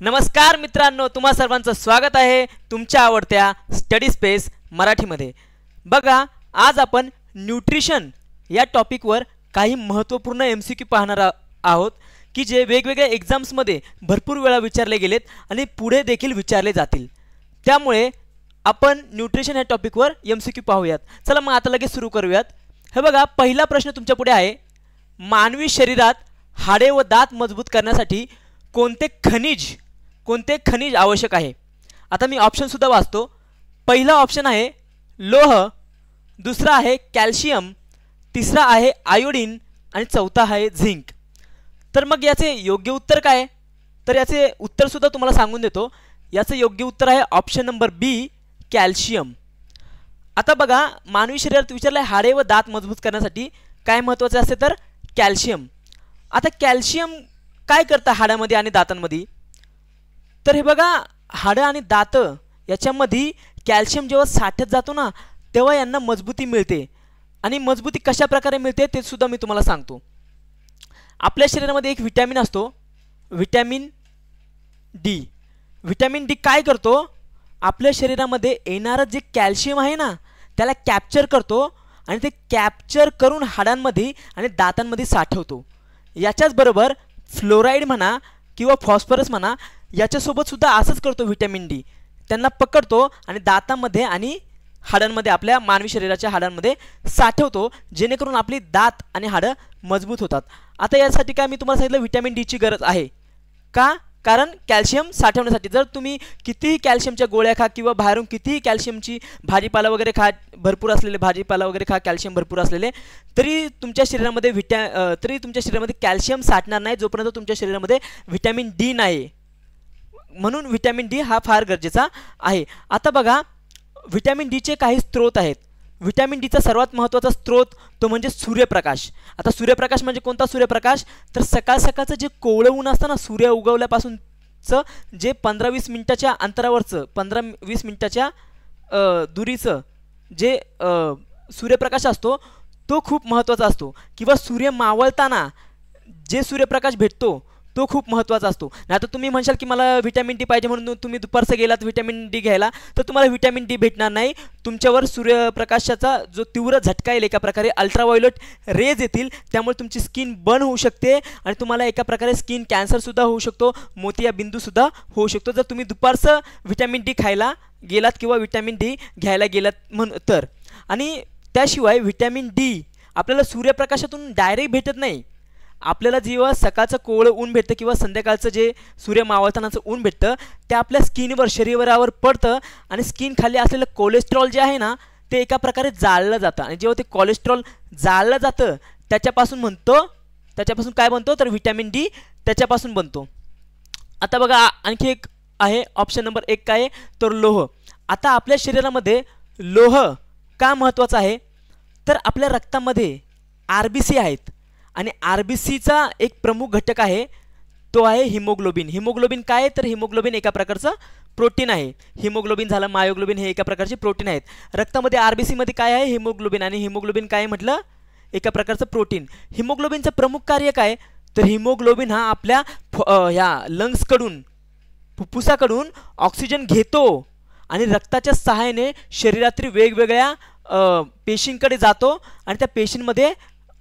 नमस्कार मित्रांनो, तुम्हा सर्वांचं स्वागत आहे तुमच्या आवडत्या स्टडी स्पेस मराठीमध्ये। बघा, आज आपण न्यूट्रिशन या टॉपिकवर काही महत्त्वपूर्ण एमसीक्यू पाहणार आहोत की जे वेगवेगळ्या एग्जाम्समध्ये भरपूर वेळा विचारले गेलेत आणि पुढे देखील विचारले जातील। त्यामुळे आपण न्यूट्रिशन या टॉपिकवर एमसीक्यू पाहूयात। चला मग आता लगेच सुरू करूयात। हे बघा, पहिला प्रश्न तुमच्या पुढे आहे, मानवी शरीरात हाडे व दात मजबूत करण्यासाठी कोणते खनिज आवश्यक आहे। आता मी ऑप्शन सुद्धा वाचतो। पहिला ऑप्शन आहे लोह, दुसरा आहे कॅल्शियम, तिसरा आहे आयोडीन आणि चौथा आहे झिंक। तर मग याचे योग्य उत्तर काय? तर याचे उत्तर सुद्धा तुम्हाला सांगून देतो। याचे योग्य उत्तर आहे ऑप्शन नंबर बी, कॅल्शियम। आता बघा, मानवी शरीरात विचारले हाडे व दात मजबूत करण्यासाठी काय महत्त्वाचे असते, तर कॅल्शियम। आता कॅल्शियम काय करतं हाडामध्ये आणि दातांमध्ये? तर हे बघा, हाडं आणि दात याच्यामध्ये कॅल्शियम जेव्हा साठत जातो ना, तेव्हा यांना मजबूती मिळते। आणि मजबूती कशा प्रकारे मिळते ते सुद्धा मी तुम्हाला सांगतो। आपल्या शरीरामध्ये एक विटॅमिन असतो, विटॅमिन डी। विटॅमिन डी काय करतो? आपल्या शरीरामध्ये येणारं जे कॅल्शियम आहे ना, त्याला कॅप्चर करतो आणि ते कॅप्चर करून हाडांमध्ये आणि दातांमध्ये साठवतो। याच्याच बरोबर फ्लोराईड म्हणा किंवा फॉस्फरस म्हणा, याच्यासोबत सुद्धा असंच करतो विटॅमिन डी। त्यांना पकडतो आणि दातांमध्ये आणि हाडांमध्ये, आपल्या मानवी शरीराच्या हाडांमध्ये साठवतो, जेणेकरून आपली दात आणि हाडं मजबूत होतात। आता यासाठी काय मी तुम्हाला सांगितलं, विटॅमिन डीची गरज आहे का? कारण कॅल्शियम साठवण्यासाठी। जर तुम्ही कितीही कॅल्शियमच्या गोळ्या खा किंवा बाहेरून कितीही कॅल्शियमची भाजीपाला वगैरे खा, भरपूर असलेले भाजीपाला वगैरे खा, कॅल्शियम भरपूर असलेले, तरी तुमच्या शरीरामध्ये कॅल्शियम साठणार नाही जोपर्यंत तुमच्या शरीरामध्ये विटॅमिन डी नाही। म्हणून विटॅमिन डी हा फार गरजेचा आहे। आता बघा, विटॅमिन डीचे काही स्रोत आहेत। विटॅमिन डीचा सर्वात महत्त्वाचा स्रोत तो म्हणजे सूर्यप्रकाश। आता सूर्यप्रकाश म्हणजे कोणता सूर्यप्रकाश? तर सकाळचं जे कोवळं ऊन असतं ना, सूर्य उगवल्यापासूनचं जे 15-20 मिनिटाच्या अंतरावरचं, 15-20 मिनिटाच्या दुरीचं जे सूर्यप्रकाश असतो तो खूप महत्त्वाचा असतो। किंवा सूर्य मावळताना जे सूर्यप्रकाश भेटतो तो खूप महत्त्वाचा असतो। नाही तर तुम्ही म्हणशाल की मला विटॅमिन डी पाहिजे म्हणून तुम्ही दुपारचं गेलात विटॅमिन डी घ्यायला, तर तुम्हाला विटॅमिन डी भेटणार नाही। तुमच्यावर सूर्यप्रकाशाचा जो तीव्र झटका येईल, एका प्रकारे अल्ट्राव्हायोलेट रेज येतील, त्यामुळे तुमची स्किन बर्न होऊ शकते आणि तुम्हाला एका प्रकारे स्किन कॅन्सरसुद्धा होऊ शकतो, मोतियाबिंदूसुद्धा होऊ शकतो, जर तुम्ही दुपारचं विटॅमिन डी खायला गेलात किंवा विटॅमिन डी घ्यायला गेलात तर। आणि त्याशिवाय विटॅमिन डी आपल्याला सूर्यप्रकाशातून डायरेक्ट भेटत नाही। आपल्याला जेव्हा सकाळचं कोवळं ऊन भेटतं किंवा संध्याकाळचं जे सूर्य मावळतानाचं ऊन भेटतं, ते आपल्या स्किनवर, शरीरावर पडतं आणि स्किन खाली असलेलं कोलेस्ट्रॉल जे आहे ना, ते एका प्रकारे जाळलं जातं। आणि जेव्हा ते कोलेस्ट्रॉल जाळलं जातं, त्याच्यापासून काय बनतो? तर विटॅमिन डी त्याच्यापासून बनतो। आता बघा, आणखी एक आहे, ऑप्शन नंबर 1 काय आहे? तर लोह। आता आपल्या शरीरामध्ये लोह का महत्त्वाचा आहे? तर आपल्या रक्तामध्ये RBC आहेत आणि RBCचा एक प्रमुख घटक आहे, तो आहे हिमोग्लोबिन। हिमोग्लोबिन काय आहे? तर हिमोग्लोबिन एका प्रकारचं प्रोटीन आहे। हिमोग्लोबिन झालं, मायोग्लोबिन, हे एका प्रकारचे प्रोटीन आहेत। रक्तामध्ये RBC मध्ये काय आहे? हिमोग्लोबिन। आणि हिमोग्लोबिन काय म्हटलं? एका प्रकारचं प्रोटीन। हिमोग्लोबिनचं प्रमुख कार्य काय? तर हिमोग्लोबिन हा आपल्या ह्या लंग्सकडून, फुफ्फुसाकडून ऑक्सिजन घेतो आणि रक्ताच्या सहाय्याने शरीरातील वेगवेगळ्या पेशींकडे जातो आणि त्या पेशींमध्ये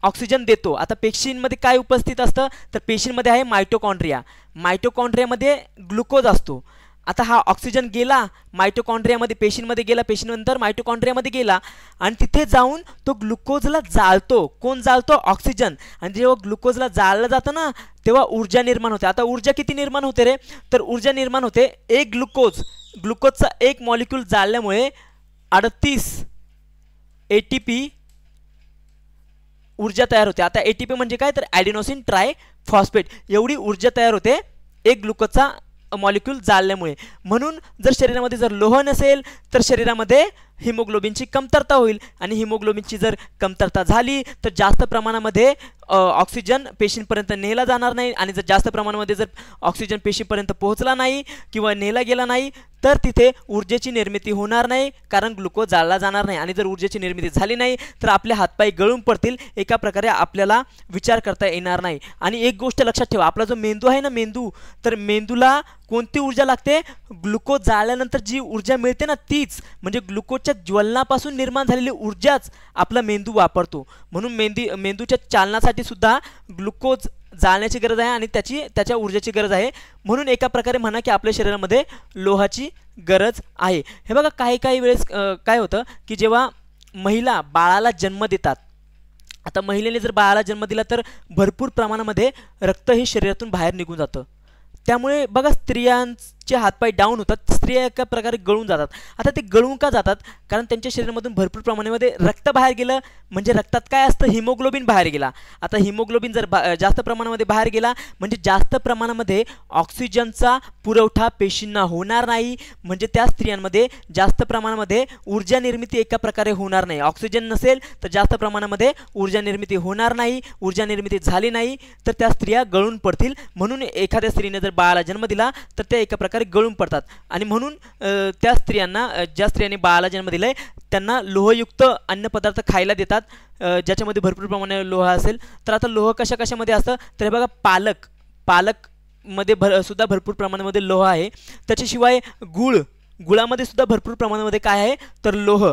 ऑक्सिजन देतो। आता पेशींमध्ये काय उपस्थित असतं? तर पेशींमध्ये आहे मायटोकॉन्ड्रिया। मायटोकॉन्ड्रियामध्ये ग्लुकोज असतो। आता हा ऑक्सिजन गेला मायटोकॉन्ड्रियामध्ये, पेशींमध्ये गेला, पेशींनंतर मायटोकॉन्ड्रियामध्ये गेला आणि तिथे जाऊन तो ग्लुकोजला जाळतो। कोण जाळतो? ऑक्सिजन। आणि जेव्हा ग्लुकोजला जाळलं जातं ना, तेव्हा ऊर्जा निर्माण होते। आता ऊर्जा किती निर्माण होते रे? तर ऊर्जा निर्माण होते, एक ग्लुकोजचा एक मॉलिक्यूल जाळल्यामुळे 38 ATP ऊर्जा तयार होते। आता ATP म्हणजे काय? तर ॲडिनोसिन ट्रायफॉस्फेट, एवढी ऊर्जा तयार होते एक ग्लुकोजचा मॉलिक्यूल जाळल्यामुळे। म्हणून जर शरीरामध्ये जर लोह नसेल तर शरीरामध्ये हिमोग्लोबिनची कमतरता होईल आणि हिमोग्लोबिनची जर कमतरता झाली तर जास्त प्रमाणामध्ये ऑक्सिजन पेशींपर्यंत नेला जाणार नाही आणि जर जास्त प्रमाणामध्ये जर ऑक्सिजन पेशीपर्यंत पोहोचला नाही किंवा नेला गेला नाही तर तिथे ऊर्जेची निर्मिती होणार नाही, कारण ग्लुकोज जाळला जाणार नाही आणि जर ऊर्जेची निर्मिती झाली नाही तर आपले हातपाय गळून पडतील, एका प्रकारे आपल्याला विचार करता येणार नाही। आणि एक गोष्ट लक्षात ठेवा, आपला जो मेंदू आहे ना, मेंदू, तर मेंदूला कोणती ऊर्जा लागते? ग्लुकोज जाळल्यानंतर जी ऊर्जा मिळते ना तीच, म्हणजे ग्लुकोजच्या ज्वलनापासून निर्माण झालेली ऊर्जाच आपला मेंदू वापरतो। म्हणून मेंदूच्या चालनासाठी सुद्धा ग्लुकोज जाळण्याची गरज आहे आणि त्याच्या ऊर्जेची गरज आहे। म्हणून एका प्रकारे म्हणा की आपल्या शरीरामध्ये लोहाची गरज आहे। हे बघा, काही वेळेस काय होतं की जेव्हा महिला बाळाला जन्म देतात, आता महिलेने जर बाळाला जन्म दिला तर भरपूर प्रमाणामध्ये रक्त हे शरीरातून बाहेर निघून जातं, त्यामुळे बघा स्त्रियांचे हातपाय डाऊन होतात, स्त्रिया एका प्रकारे गळून जातात। आता ते गळून का जातात? कारण त्यांच्या शरीरामधून भरपूर प्रमाणामध्ये रक्त बाहेर गेलं, म्हणजे रक्तात काय असतं? हिमोग्लोबिन बाहेर गेला। आता हिमोग्लोबिन जर जास्त प्रमाणामध्ये बाहेर गेला म्हणजे जास्त प्रमाणामध्ये ऑक्सिजनचा पुरवठा पेशींना होणार नाही, म्हणजे त्या स्त्रियांमध्ये जास्त प्रमाणामध्ये ऊर्जा निर्मिती एका प्रकारे होणार नाही। ऑक्सिजन नसेल तर जास्त प्रमाणामध्ये ऊर्जा निर्मिती होणार नाही, ऊर्जा निर्मिती झाली नाही तर त्या स्त्रिया गळून पडतील। म्हणून एखाद्या स्त्रीने जर बाळाला जन्म दिला तर त्या एका प्रकारे गळून पडतात आणि म्हणून त्या स्त्रियांना, ज्या स्त्रियांनी बाळाला जन्म दिलाय त्यांना लोहयुक्त अन्नपदार्थ खायला देतात ज्याच्यामध्ये भरपूर प्रमाणात लोह असेल। तर आता लोह कशामध्ये असतं? तर बघा, पालक मध्ये सुद्धा भरपूर प्रमाणामध्ये लोह आहे। त्याच्याशिवाय गुळामध्ये सुद्धा भरपूर प्रमाणामध्ये काय आहे? तर लोह।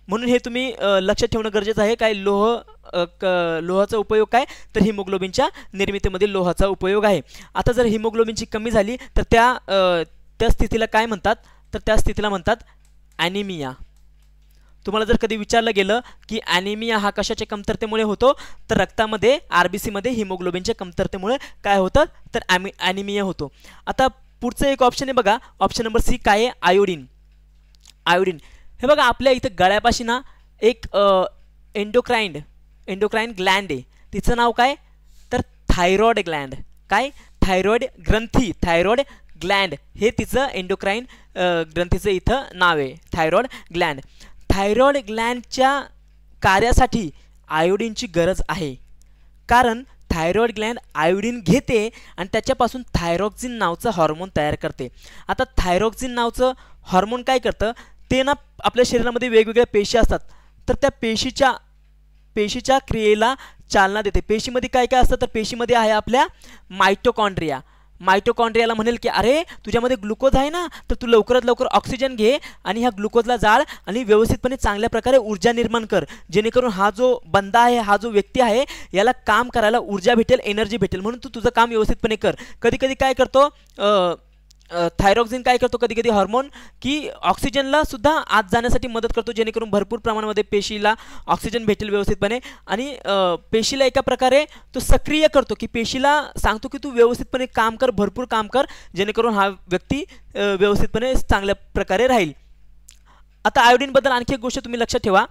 म्हणून हे तुम्ही लक्षात ठेवणं गरजेचं आहे। काय लोहाचा उपयोग काय? तर हिमोग्लोबिनच्या निर्मितीमध्ये लोहाचा उपयोग आहे। आता जर हिमोग्लोबिनची कमी झाली तर त्या स्थितीला काय म्हणतात? तर त्या स्थितीला म्हणतात ॲनिमिया। तुम्हाला जर कधी विचारलं गेलं की ॲनिमिया हा कशाच्या कमतरतेमुळे होतो, तर रक्तामध्ये RBC मध्ये हिमोग्लोबिनच्या कमतरतेमुळे काय होतं? तर ॲनिमिया होतो। आता पुढचं एक ऑप्शन आहे बघा, ऑप्शन नंबर सी काय आहे? आयोडीन। हे बघा, आपल्या इथं गळ्यापाशी ना एक एंडोक्राइन ग्लँड आहे, तिचं नाव काय? तर थायरॉइड ग्लँड। काय? थायरॉइड ग्रंथी, थायरॉइड ग्लँड हे तिचं एंडोक्राइन ग्रंथीचं इथं नाव आहे, थायरॉइड ग्लँड। थायरॉइड ग्लँडच्या कार्यासाठी आयोडीनची गरज आहे, कारण थायरॉइड ग्लँड आयोडीन घेते आणि त्याच्यापासून थायरॉक्सिन नावचं हार्मोन तयार करते। आता थायरॉक्सिन नावचं हार्मोन काय करतं? ते ना आपल्या शरीरामध्ये वेगवेगळ्या पेशी असतात, तर त्या पेशीच्या क्रियेला चालना देते। पेशीमध्ये काय काय असतं? तर पेशीमध्ये आहे आपल्या मायटोकॉन्ड्रियाला म्हणेल की अरे तुझ्यामध्ये ग्लुकोज आहे ना, तर तू लवकरात लवकर ऑक्सिजन घे आणि ह्या ग्लुकोजला जाळ आणि व्यवस्थितपणे चांगल्या प्रकारे ऊर्जा निर्माण कर, जेणेकरून हा जो बंदा आहे, हा जो व्यक्ती आहे, याला काम करायला ऊर्जा भेटेल, एनर्जी भेटेल, म्हणून तू तुझं काम व्यवस्थितपणे कर। कधी कधी काय करतो थायरॉक्सिन काय करतो? कधी कधी हार्मोन की ऑक्सिजनला सुद्धा आत जाण्यासाठी मदत करतो, जेणेकरून भरपूर प्रमाणामध्ये पेशीला ऑक्सिजन भेटेल व्यवस्थितपणे आणि पेशीला एका प्रकारे तो सक्रिय करतो, की पेशीला सांगतो की तू व्यवस्थितपणे काम कर, भरपूर काम कर, जेणेकरून हा व्यक्ती व्यवस्थितपणे चांगल्या प्रकारे राहील। आता आयोडीनबद्दल आणखी एक गोष्ट तुम्ही लक्षात ठेवा,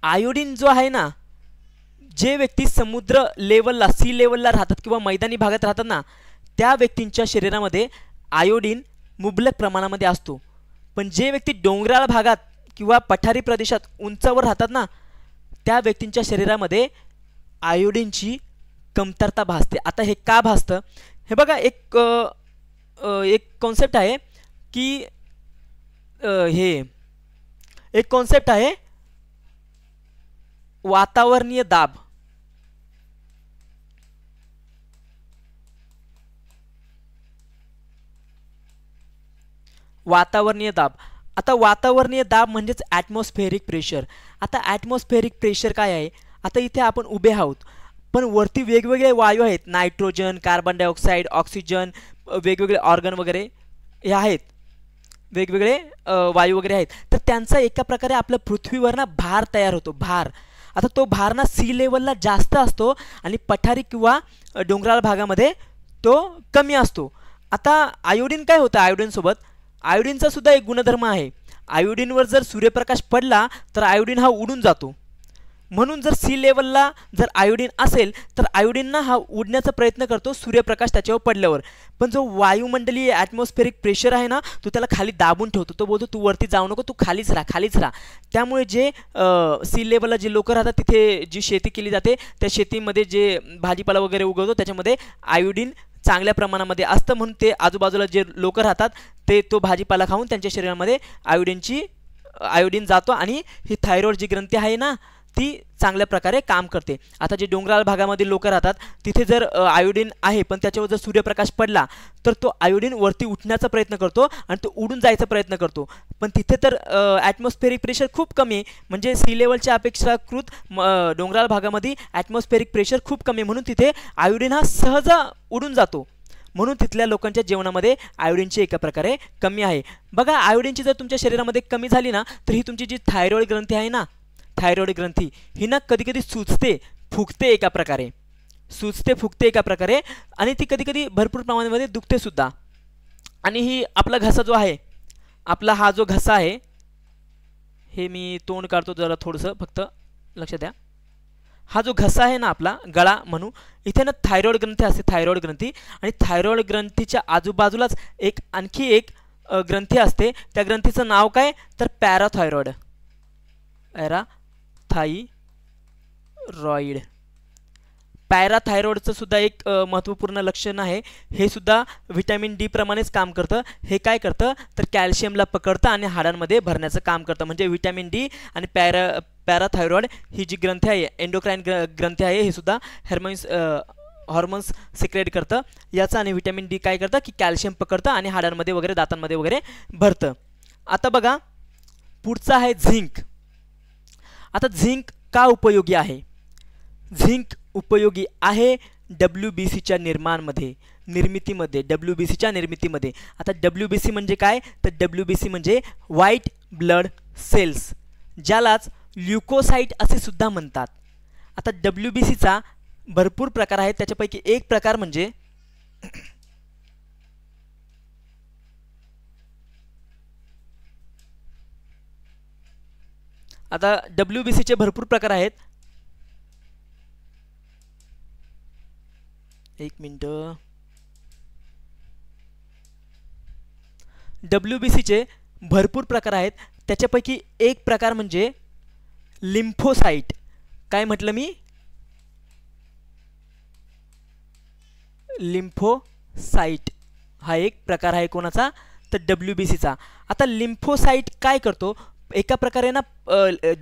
आयोडीन जो आहे ना, जे व्यक्ती समुद्र लेवलला, सी लेवलला राहतात किंवा मैदानी भागात राहतात ना, त्या व्यक्तींच्या शरीरामध्ये आयोडीन मुबलक प्रमाणामध्ये असतो, पण जे व्यक्ती डोंगराळ भागात किंवा पठारी प्रदेशात उंचावर राहतात ना, त्या व्यक्तींच्या शरीरामध्ये आयोडीनची कमतरता भासते। आता हे का भासतं? हे बघा, एक कॉन्सेप्ट आहे की एक कॉन्सेप्ट आहे वातावरणीय दाब। आता वातावरणीय दाब म्हणजेच ॲटमॉस्फेरिक प्रेशर। आता ॲटमॉस्फेरिक प्रेशर काय आहे? आता इथे आपण उभे आहोत, पण वरती वेगवेगळे वायू आहेत, नायट्रोजन, कार्बन डायऑक्साईड, ऑक्सिजन, वेगवेगळे ऑर्गन वगैरे हे आहेत, वेगवेगळे वायू वगैरे आहेत, तर त्यांचा एका प्रकारे आपल्या पृथ्वीवर ना भार तयार होतो, भार। आता तो भार ना सी लेवलला जास्त असतो आणि पठारी किंवा डोंगराळ भागामध्ये तो कमी असतो। आता आयोडीन काय होतं? आयोडीनचा सुद्धा एक गुणधर्म आहे, आयोडीनवर जर सूर्यप्रकाश पडला तर आयोडीन हा उडून जातो, म्हणून जर सी लेवलला जर आयोडीन असेल तर आयोडीनना हा उडण्याचा प्रयत्न करतो सूर्यप्रकाश त्याच्यावर पडल्यावर, पण जो वायुमंडलीय ॲटमॉस्फेरिक प्रेशर आहे ना तो त्याला खाली दाबून ठेवतो. तो बोलतो तू वरती जाऊ नको, तू खालीच राहा. त्यामुळे जे सी लेवलला जे लोक राहतात तिथे जी शेती केली जाते त्या शेतीमध्ये जे भाजीपाला वगैरे उगवतो त्याच्यामध्ये आयोडीन चांगल्या प्रमाणामध्ये असतं, म्हणून ते आजूबाजूला जे लोक राहतात ते तो भाजीपाला खाऊन त्यांच्या शरीरामध्ये आयोडीन जातो आणि ही थायरॉइड जी ग्रंथी आहे ना ती चांगल्या प्रकारे काम करते. आता जे डोंगराळ भागामध्ये लोक राहतात तिथे जर आयोडीन आहे पण त्याच्यावर जर सूर्यप्रकाश पडला तर तो आयोडीन वरती उठण्याचा प्रयत्न करतो आणि तो उडून जायचा प्रयत्न करतो, पण तिथे तर ॲटमॉस्फेरिक प्रेशर खूप कमी आहे, म्हणजे सी लेवलच्या अपेक्षाकृत डोंगराळ भागामध्ये ॲटमॉस्फेरिक प्रेशर खूप कमी आहे, म्हणून तिथे आयोडीन हा सहज उडून जातो. म्हणून तिथल्या लोकांच्या जेवणामध्ये आयोडीनची एका प्रकारे कमी आहे. बघा आयोडीनची जर तुमच्या शरीरामध्ये कमी झाली ना तर ही तुमची जी थायरॉइड ग्रंथी आहे ना, थायरॉइड ग्रंथी ही ना कधी कधी फुगते एका प्रकारे आणि ती कधी कधी भरपूर प्रमाणामध्ये दुखते सुद्धा. आणि ही आपला घसा जो आहे, आपला हा जो घसा आहे, हे मी तोंड काढतो जरा थोडंसं फक्त लक्षात द्या. हा जो घसा आहे ना आपला गळा म्हणू, इथे ना थायरॉइड ग्रंथी असते, थायरॉइड ग्रंथी, आणि थायरॉइड ग्रंथीच्या आजूबाजूलाच आणखी एक ग्रंथी असते. त्या ग्रंथीचं नाव काय तर पॅराथायरॉइड. पॅराथायरॉइडचं सुद्धा एक महत्त्वपूर्ण लक्षण आहे. हे सुद्धा व्हिटॅमिन डी प्रमाणेच काम करतं. हे काय करतं तर कॅल्शियमला पकडतं आणि हाडांमध्ये भरण्याचं काम करतं. म्हणजे व्हिटॅमिन डी आणि पॅराथायरॉइड ही जी ग्रंथी आहे, एंडोक्राइन ग्रंथी आहे, हे सुद्धा हॉर्मोन्स सिक्रेट करतं याचं, आणि व्हिटॅमिन डी काय करतं की कॅल्शियम पकडतं आणि हाडांमध्ये वगैरे दातांमध्ये वगैरे भरतं. आता बघा पुढचं आहे झिंक. आता झिंक का उपयोगी आहे? झिंक उपयोगी आहे WBCच्या निर्मितीमध्ये. WBCच्या निर्मितीमध्ये. आता WBC म्हणजे काय तर WBC म्हणजे व्हाईट ब्लड सेल्स, ज्यालाच ल्युकोसाइट असे सुद्धा म्हणतात. आता WBCचा भरपूर प्रकार आहेत, त्याच्यापैकी एक प्रकार म्हणजे आता WBCचे भरपूर प्रकार आहेत. एक मिनिट. WBCचे भरपूर प्रकार आहेत, त्याच्यापैकी एक प्रकार म्हणजे लिम्फोसाइट. काय म्हटलं मी? लिम्फोसाइट हा एक प्रकार आहे कोणाचा तर WBCचा. आता लिम्फोसाइट काय करतो? एका प्रकारे ना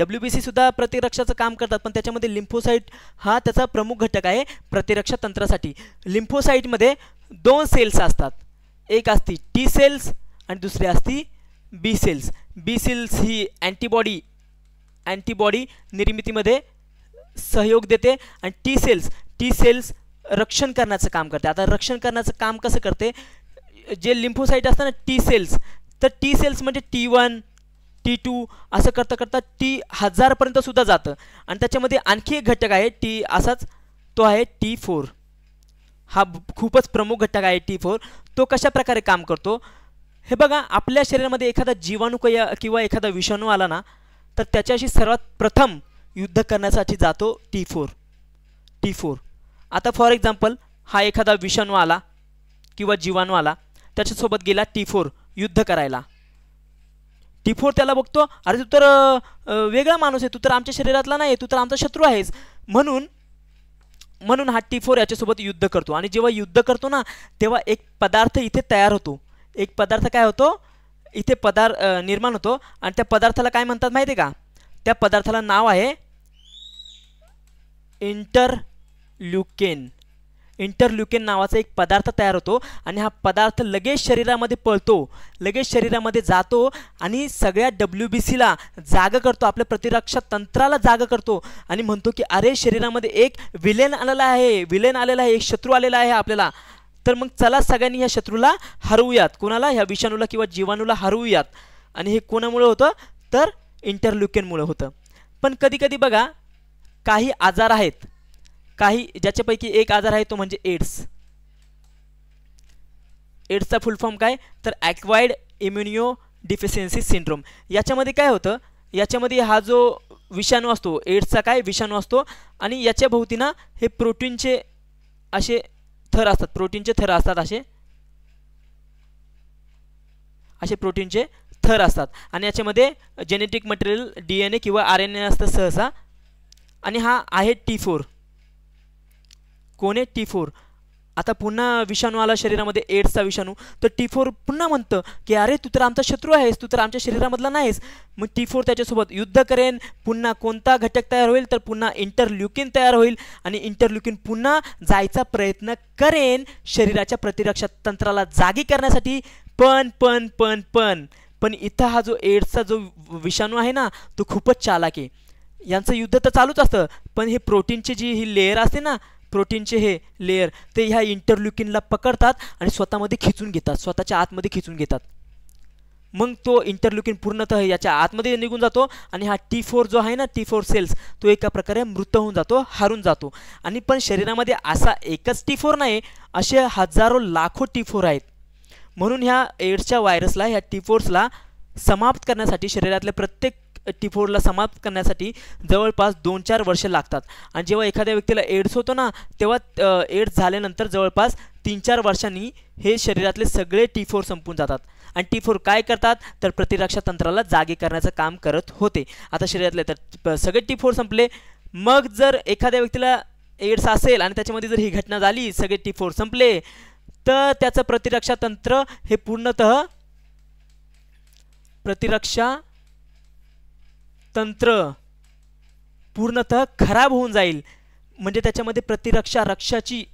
WBC सुद्धा प्रतिरक्षाचं काम करतात, पण त्याच्यामध्ये लिम्फोसाइट हा त्याचा प्रमुख घटक आहे प्रतिरक्षा तंत्रासाठी. लिम्फोसाइटमध्ये दोन सेल्स असतात, एक असती टी सेल्स आणि दुसरी असती बी सेल्स. बी सेल्स ही अँटीबॉडी निर्मितीमध्ये सहयोग देते आणि टी सेल्स रक्षण करण्याचं काम करते. आता रक्षण करण्याचं काम कसं करते? जे लिम्फोसाइट असतात ना टी सेल्स, तर टी सेल्स म्हणजे T1 T2 असं करता करता T1000 पर्यंत सुद्धा जातं. आणि त्याच्यामध्ये आणखी एक घटक आहे असाच, तो आहे T4. हा खूपच प्रमुख घटक आहे T4. तो कशा प्रकारे काम करतो हे बघा. आपल्या शरीरामध्ये एखादा जीवाणू किंवा एखादा विषाणू आला ना तर त्याच्याशी सर्वात प्रथम युद्ध करण्यासाठी जातो T4. आता फॉर एक्झाम्पल हा एखादा विषाणू आला किंवा जीवाणू आला, त्याच्यासोबत गेला T4 युद्ध करायला. T4 त्याला बघतो, अरे तू तर वेगळा माणूस आहे, तू तर आमच्या शरीरातला नाही, तू तर आमचा शत्रू आहेस. म्हणून हा T4 याच्यासोबत युद्ध करतो. आणि जेव्हा युद्ध करतो ना तेव्हा एक पदार्थ इथे तयार होतो. एक पदार्थ काय होतो इथे निर्माण होतो, आणि त्या पदार्थाला काय म्हणतात माहिती आहे का? त्या पदार्थाला नाव आहे इंटरल्युकेन नावाचा एक पदार्थ तयार होतो. आणि हा पदार्थ लगेच शरीरामध्ये पळतो, लगेच शरीरामध्ये जातो आणि सगळ्या WBCला जाग करतो, आपल्या प्रतिरक्षा तंत्राला जाग करतो आणि म्हणतो की अरे शरीरामध्ये एक विलेन आलेला आहे, एक शत्रू आलेला आहे आपल्याला. तर मग चला सगळ्यांनी ह्या शत्रूला हरवूयात. कोणाला? ह्या विषाणूला किंवा जीवाणूला हरवूयात. आणि हे कोणामुळे होतं तर इंटरल्युकेनमुळे होतं. पण कधी कधी बघा काही आजार आहेत, ज्याच्यापैकी एक आजार आहे तो म्हणजे एड्सचा फुल फॉर्म काय तर ॲक्वायर्ड इम्युनो डिफिशियन्सी सिंड्रोम. याच्यामध्ये काय होतं? याच्यामध्ये हा जो विषाणू असतो, एड्सचा काय विषाणू असतो आणि याच्या भोवती ना हे प्रोटीनचे असे थर असतात, प्रोटीनचे थर असतात, असे प्रोटीनचे थर असतात आणि याच्यामध्ये जेनेटिक मटेरियल DNA किंवा RNA असतं सहसा. आणि हा आहे T4. कोण आहे T4. आता पुन्हा विषाणू आला शरीरामध्ये, एड्सचा विषाणू, तर T4 पुन्हा म्हणतं की अरे तू तर आमचा शत्रू आहेस, तू तर आमच्या शरीरामधला नाहीस. मग T4 त्याच्यासोबत युद्ध करेन. पुन्हा कोणता घटक तयार होईल, तर पुन्हा इंटरल्युकिन तयार होईल आणि इंटरल्युकिन पुन्हा जायचा प्रयत्न करेन शरीराच्या प्रतिरक्षा तंत्राला जागी करण्यासाठी. पण इथं हा जो एड्सचा जो विषाणू आहे ना तो खूपच चालाक आहे. यांचं युद्ध तर चालूच असतं, पण हे प्रोटीनची जी ही लेयर असते ना, प्रोटीनचे हे लेयर, ते ह्या इंटरल्युकिनला पकडतात आणि स्वतःमध्ये खिचून घेतात, स्वतःच्या आतमध्ये खिचून घेतात. मग तो इंटरल्युकिन पूर्णतः याच्या आतमध्ये निघून जातो आणि हा T4 जो आहे ना, T4 सेल्स, तो एका प्रकारे मृत होऊन जातो, हारून जातो. आणि पण शरीरामध्ये असा एकच T4 नाही, असे हजारो लाखो T4 आहेत. म्हणून ह्या एड्सच्या व्हायरसला, ह्या T4ला समाप्त करण्यासाठी, शरीरातल्या प्रत्येक T4ला समाप्त करण्यासाठी जवळपास 2-4 वर्ष लागतात. आणि जेव्हा एखाद्या व्यक्तीला एड्स होतो ना, तेव्हा एड्स झाल्यानंतर जवळपास 3-4 वर्षांनी हे शरीरातले सगळे T4 संपून जातात. आणि T4 काय करतात, तर प्रतिरक्षा तंत्राला जागे करण्याचं काम करत होते. आता शरीरातले तर सगळे T4 संपले. मग जर एखाद्या व्यक्तीला एड्स असेल आणि त्याच्यामध्ये जर ही घटना झाली, सगळे T4 संपले, तर त्याचं प्रतिरक्षा तंत्र हे पूर्णतः खराब होऊन जाईल. म्हणजे त्याच्यामध्ये रक्षाची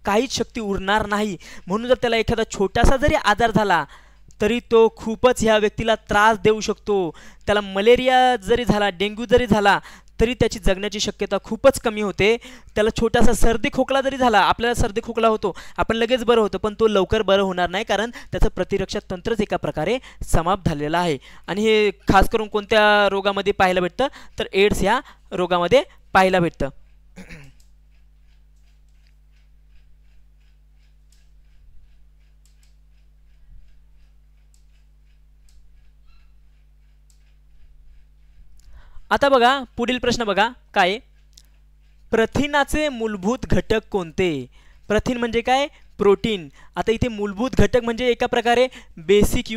काहीच शक्ती उरणार नाही. म्हणून जर त्याला एखादा छोटासा जरी आजार झाला तरी तो खूपच ह्या व्यक्तीला त्रास देऊ शकतो. त्याला मलेरिया जरी झाला, डेंग्यू जरी झाला, तरी त्याची जगण्याची शक्यता खूपच कमी होते. त्याला छोटासा सर्दी खोकला जरी झाला, आपल्याला सर्दी खोकला होतो, आपण लगेच बरं होतं, पण तो लवकर बरं होणार नाही, कारण त्याचं प्रतिरक्षा तंत्रच एका प्रकारे समाप्त झालेलं आहे. आणि हे खास करून कोणत्या रोगामध्ये पाहायला भेटतं, तर एड्स ह्या रोगामध्ये पाहायला भेटतं. आता बघा पुढील प्रश्न बघा काय, प्रथिनाचे मूलभूत घटक कोणते. प्रथिन म्हणजे काय, प्रोटीन. आता इथे मूलभूत घटक म्हणजे एका प्रकारे बेसिक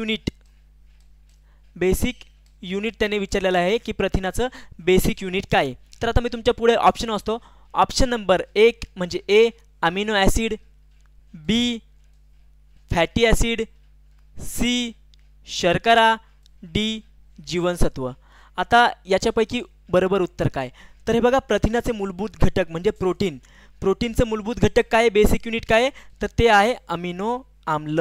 युनिट त्याने विचारलेलं आहे की प्रथिनाचं बेसिक युनिट काय. तर आता मी तुमच्या पुढे ऑप्शन वाचतो. ऑप्शन नंबर 1 म्हणजे ए अमिनो ॲसिड, बी फॅटी ॲसिड, सी शर्करा, डी जीवनसत्व. आता याच्यापैकी बरोबर उत्तर काय, तर हे बघा प्रथिनाचे मूलभूत घटक म्हणजे प्रोटीन. प्रोटीनचं मूलभूत घटक काय, बेसिक युनिट काय, तर ते आहे अमिनो आम्ल,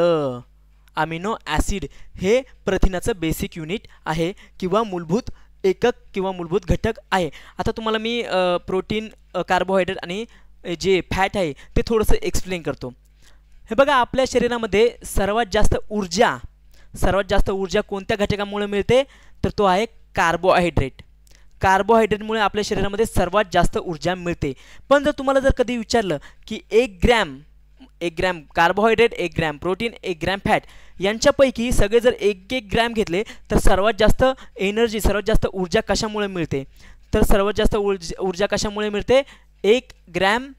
अमिनो ॲसिड. हे प्रथिनाचं बेसिक युनिट आहे किंवा मूलभूत एकक किंवा मूलभूत घटक आहे. आता तुम्हाला मी प्रोटीन, कार्बोहायड्रेट आणि जे फॅट आहे ते थोडंसं एक्सप्लेन करतो. हे बघा आपल्या शरीरामध्ये सर्वात जास्त ऊर्जा कोणत्या घटकामुळे मिळते, तर तो आहे कार्बोहायड्रेट. कार्बोहायड्रेटमुळे आपल्या शरीरामध्ये सर्वात जास्त ऊर्जा मिळते. पण जर तुम्हाला जर कधी विचारलं की 1 gram carbohydrate, 1 gram protein, 1 gram fat, यांच्यापैकी सगळे जर 1-1 ग्रॅम घेतले तर सर्वात जास्त एनर्जी, सर्वात जास्त ऊर्जा कशामुळे मिळते, तर सर्वात जास्त ऊर्जा कशामुळे मिळते, 1 ग्रॅम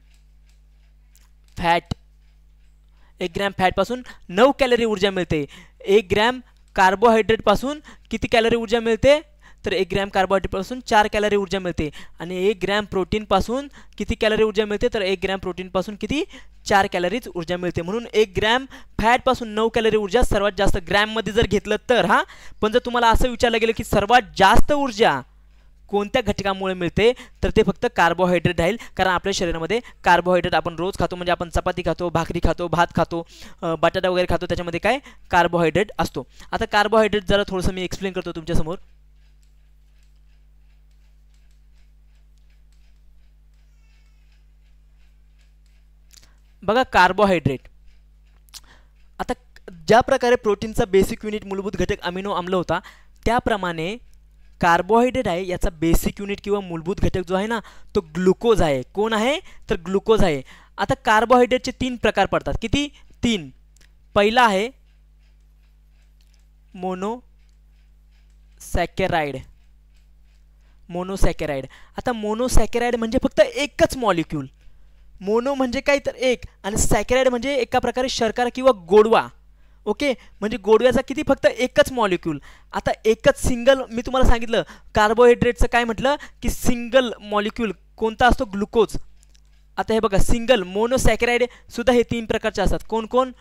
फॅटपासून 9 कॅलरी ऊर्जा मिळते. 1 ग्रॅम कार्बोहायड्रेटपासून किती कॅलरी ऊर्जा मिळते, तर 1 ग्रॅम कार्बोहायड्रेटपासून 4 कॅलरी ऊर्जा मिळते. आणि 1 ग्रॅम प्रोटीनपासून किती कॅलरी ऊर्जा मिळते, तर 1 ग्रॅम प्रोटीनपासून किती 4 कॅलरीज ऊर्जा मिळते. म्हणून 1 ग्रॅम फॅटपासून 9 कॅलरी ऊर्जा सर्वात जास्त ग्रॅममध्ये जर घेतलं तर. पण जर तुम्हाला असं विचारलं गेलं की सर्वात जास्त ऊर्जा कोणत्या घटकामुळे मिळते, तर ते फक्त कार्बोहायड्रेट राहील. कारण आपल्या शरीरामध्ये कार्बोहायड्रेट आपण रोज खातो, म्हणजे आपण चपाती खातो, भाकरी खातो, भात खातो, बटाटा वगैरे खातो, त्याच्यामध्ये काय कार्बोहायड्रेट असतो. आता कार्बोहायड्रेट जरा थोडंसं मी एक्सप्लेन करतो तुमच्यासमोर. बघा कार्बोहायड्रेट, आता ज्या प्रकारे प्रोटीनचा बेसिक युनिट मूलभूत घटक अमिनो आम्ल होता, त्याप्रमाणे कार्बोहायड्रेट आहे याचा बेसिक युनिट किंवा मूलभूत घटक जो आहे ना, तो ग्लुकोज आहे. कोण आहे, तर ग्लुकोज आहे. आता कार्बोहायड्रेटचे 3 प्रकार पडतात. किती, 3. पहिला आहे मोनोसॅकॅराइड. मोनोसॅकराइड. आता मोनोसॅकराइड म्हणजे फक्त एकच मॉलिक्यूल. मोनो म्हणजे काय तर एक, आणि सॅकराइड म्हणजे एका प्रकारे शर्करा किंवा गोडवा. ओके, म्हणजे गोडव्याचा किती फक्त एकच मॉलिक्यूल. आता एकच सिंगल, मी तुम्हाला सांगितलं कार्बोहायड्रेटचं काय म्हटलं की सिंगल मॉलिक्यूल कोणता असतो, ग्लुकोज. आता हे बघा सिंगल मोनोसॅकराइड सुद्धा हे 3 प्रकारचे असतात. कोण कोण,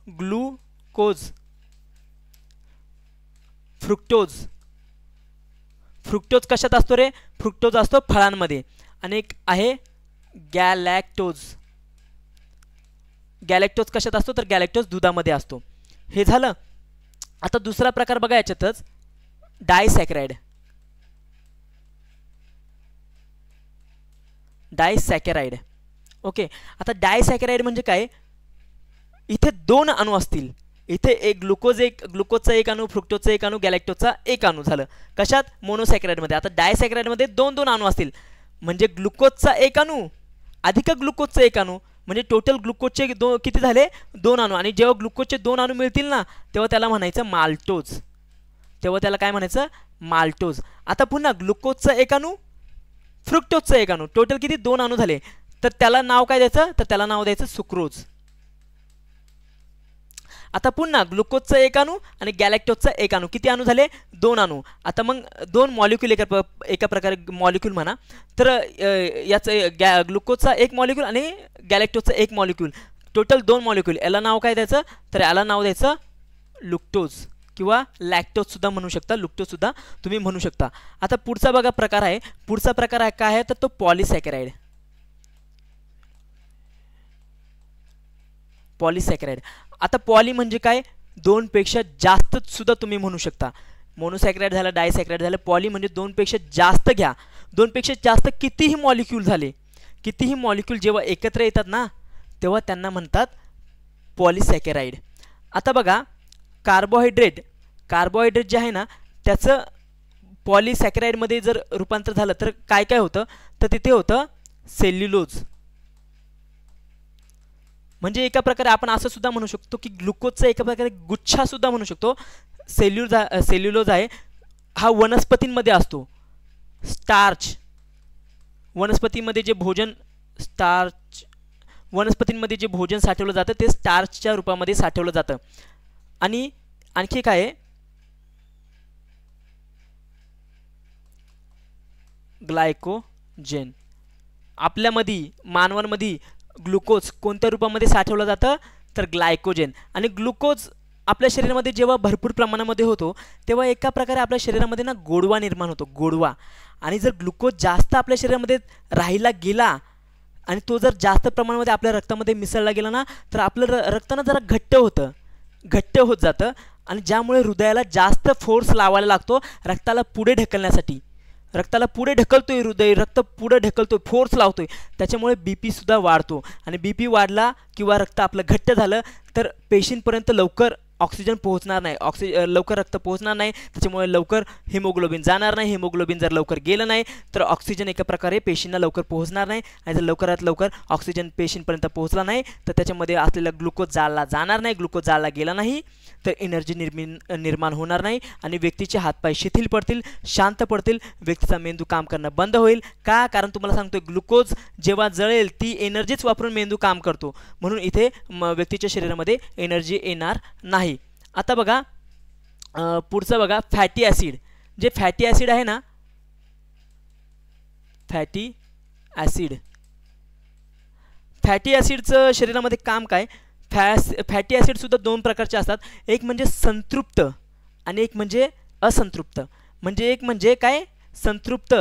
ग्लुकोज, फ्रुक्टोज. फ्रुक्टोज कशात असतो रे, फ्रुक्टोज असतो फळांमध्ये. आणि एक आहे गॅलॅक्टोज. गॅलॅक्टोज कशात असतो, तर गॅलॅक्टोज दुधामध्ये असतो. हे झालं. आता दुसरा प्रकार बघा याच्यातच, डायसॅकराइड. डायसॅकराइड. ओके, आता डायसॅकराइड म्हणजे काय, इथे 2 अणू असतील. इथे एक ग्लुकोजचा एक अणू, फ्रुक्टोजचा एक अणू, गॅलॅक्टोजचा एक अणू झालं. कशात, मोनोसॅकराइडमध्ये. आता डायसॅकराइडमध्ये 2 अणू असतील. म्हणजे ग्लुकोजचा एक अणू अधिक ग्लुकोजचा एक अणू, म्हणजे टोटल ग्लुकोजचे किती झाले, 2 अणू. आणि जेव्हा ग्लुकोजचे 2 अणू मिळतील ना, तेव्हा त्याला म्हणायचं माल्टोज. तेव्हा त्याला काय म्हणायचं, माल्टोज. आता पुन्हा ग्लुकोजचा एक अणू, फ्रुक्टोजचा एक अणू, टोटल किती 2 अणू झाले. तर त्याला नाव काय द्यायचं, तर त्याला नाव द्यायचं सुक्रोज. आता पुन्हा ग्लुकोजचा एक अणू आणि गॅलॅक्टोजचा एक अणू, किती अणू झाले, 2 अणू. आता मग 2 मॉलिक्यूल एका प्रकारे मॉलिक्यूल म्हणा. तर याचं ग्लुकोजचा एक मॉलिक्यूल आणि गॅलॅक्टोजचा एक मॉलिक्यूल, टोटल 2 मॉलिक्यूल. याला नाव काय द्यायचं, तर याला नाव द्यायचं लुक्टोज किंवा लॅक्टोज सुद्धा म्हणू शकता, लुक्टोज सुद्धा तुम्ही म्हणू शकता. आता पुढचा बघा प्रकार आहे. पुढचा प्रकार आहे काय आहे, तर तो पॉलिसॅकराइड. पॉलिसॅकराइड. आता पॉली म्हणजे काय, 2 पेक्षा जास्त सुद्धा तुम्ही म्हणू शकता. मोनोसॅकराइड झालं, डायसॅकराइड झालं. पॉली म्हणजे 2 पेक्षा जास्त घ्या. 2 पेक्षा जास्त कितीही मॉलिक्यूल झाले, कितीही मॉलिक्यूल जेव्हा एकत्र येतात ना, तेव्हा त्यांना म्हणतात पॉलिसॅकराइड. आता बघा कार्बोहायड्रेट जे आहे ना, त्याचं पॉलिसॅकराइडमध्ये जर रूपांतर झालं तर काय काय होतं, तर तिथे होतं सेल्युलोज. म्हणजे एका प्रकारे आपण असं सुद्धा म्हणू शकतो की ग्लुकोजचा एका प्रकारे गुच्छा सुद्धा म्हणू शकतो. सेल्युलोज आहे हा वनस्पतींमध्ये असतो. स्टार्च, वनस्पतीमध्ये जे भोजन, वनस्पतींमध्ये जे भोजन साठवलं जातं ते स्टार्चच्या रूपामध्ये साठवलं जातं. आणि आणखी काय आहे, ग्लायकोजेन. आपल्यामध्ये मानवांमध्ये ग्लुकोज कोणत्या रूपामध्ये साठवलं जातं, तर ग्लायकोजेन. आणि ग्लुकोज आपल्या शरीरामध्ये जेव्हा भरपूर प्रमाणामध्ये होतो तेव्हा एका प्रकारे आपल्या शरीरामध्ये ना गोडवा निर्माण होतो, गोडवा. आणि जर ग्लुकोज जास्त आपल्या शरीरामध्ये राहिला गेला आणि तो जर जास्त प्रमाणामध्ये आपल्या रक्तामध्ये मिसळला गेला ना, तर आपलं रक्त ना जरा घट्ट होत जातं. आणि ज्यामुळे हृदयाला जास्त फोर्स लावायला लागतो रक्ताला पुढे ढकलण्यासाठी. रक्ताला पुढे ढकलतोय हृदय, रक्त पुढे ढकलतोय, फोर्स लावतोय. त्याच्यामुळे BP सुद्धा वाढतो. आणि BP वाढला किंवा रक्त आपलं घट्ट झालं तर पेशींपर्यंत लवकर ऑक्सिजन पोहोचणार नाही, लवकर रक्त पोहोचणार नाही. त्याच्यामुळे लवकर हिमोग्लोबिन जाणार नाही. हिमोग्लोबिन जर लवकर गेलं नाही तर ऑक्सिजन एका प्रकारे पेशींना लवकर पोहोचणार नाही. आणि जर लवकरात लवकर ऑक्सिजन पेशींपर्यंत पोहोचला नाही तर त्याच्यामध्ये असलेला ग्लुकोज जाळला जाणार नाही. ग्लुकोज जाळला गेला नाही तर एनर्जी निर्माण होणार नाही आणि व्यक्तीचे हातपाय शिथिल पडतील, शांत पडतील, व्यक्तीचा मेंदू काम करणं बंद होईल. का, कारण तुम्हाला सांगतोय ग्लुकोज जेव्हा जळेल ती एनर्जीच वापरून मेंदू काम करतो. म्हणून इथे व्यक्तीच्या शरीरामध्ये एनर्जी येणार नाही. आता बघा पुढचं बघा फॅटी ॲसिड. जे फॅटी ॲसिड आहे ना, फॅटी ॲसिडचं शरीरामध्ये काम काय, फॅटी ॲसिड सुद्धा 2 प्रकारचे असतात. एक म्हणजे संतृप्त आणि एक म्हणजे असंतृप्त. म्हणजे एक म्हणजे काय, संतृप्त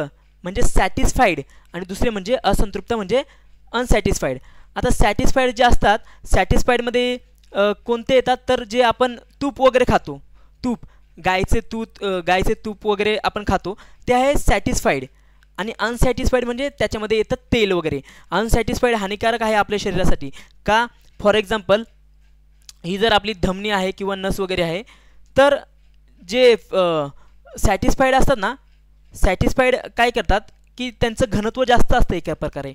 म्हणजे सॅटिस्फाईड आणि दुसरे म्हणजे असंतृप्त म्हणजे अनसॅटिस्फाईड. आता सॅटिस्फाईड जे असतात, सॅटिस्फाईडमध्ये कोणते येतात, तर जे आपण तूप वगैरे खातो, गायचे तूप वगैरे आपण खातो ते आहे सॅटिस्फाईड. आणि अनसॅटिस्फाईड म्हणजे त्याच्यामध्ये येतं तेल वगैरे. अनसॅटिस्फाईड हानिकारक आहे आपल्या शरीरासाठी. का, फॉर एक्झाम्पल ही जर आपली धमनी आहे किंवा नस वगैरे आहे, तर जे सॅटिस्फाईड असतात ना, सॅटिस्फाईड काय करतात की त्यांचं घनत्व जास्त असतं एका प्रकारे.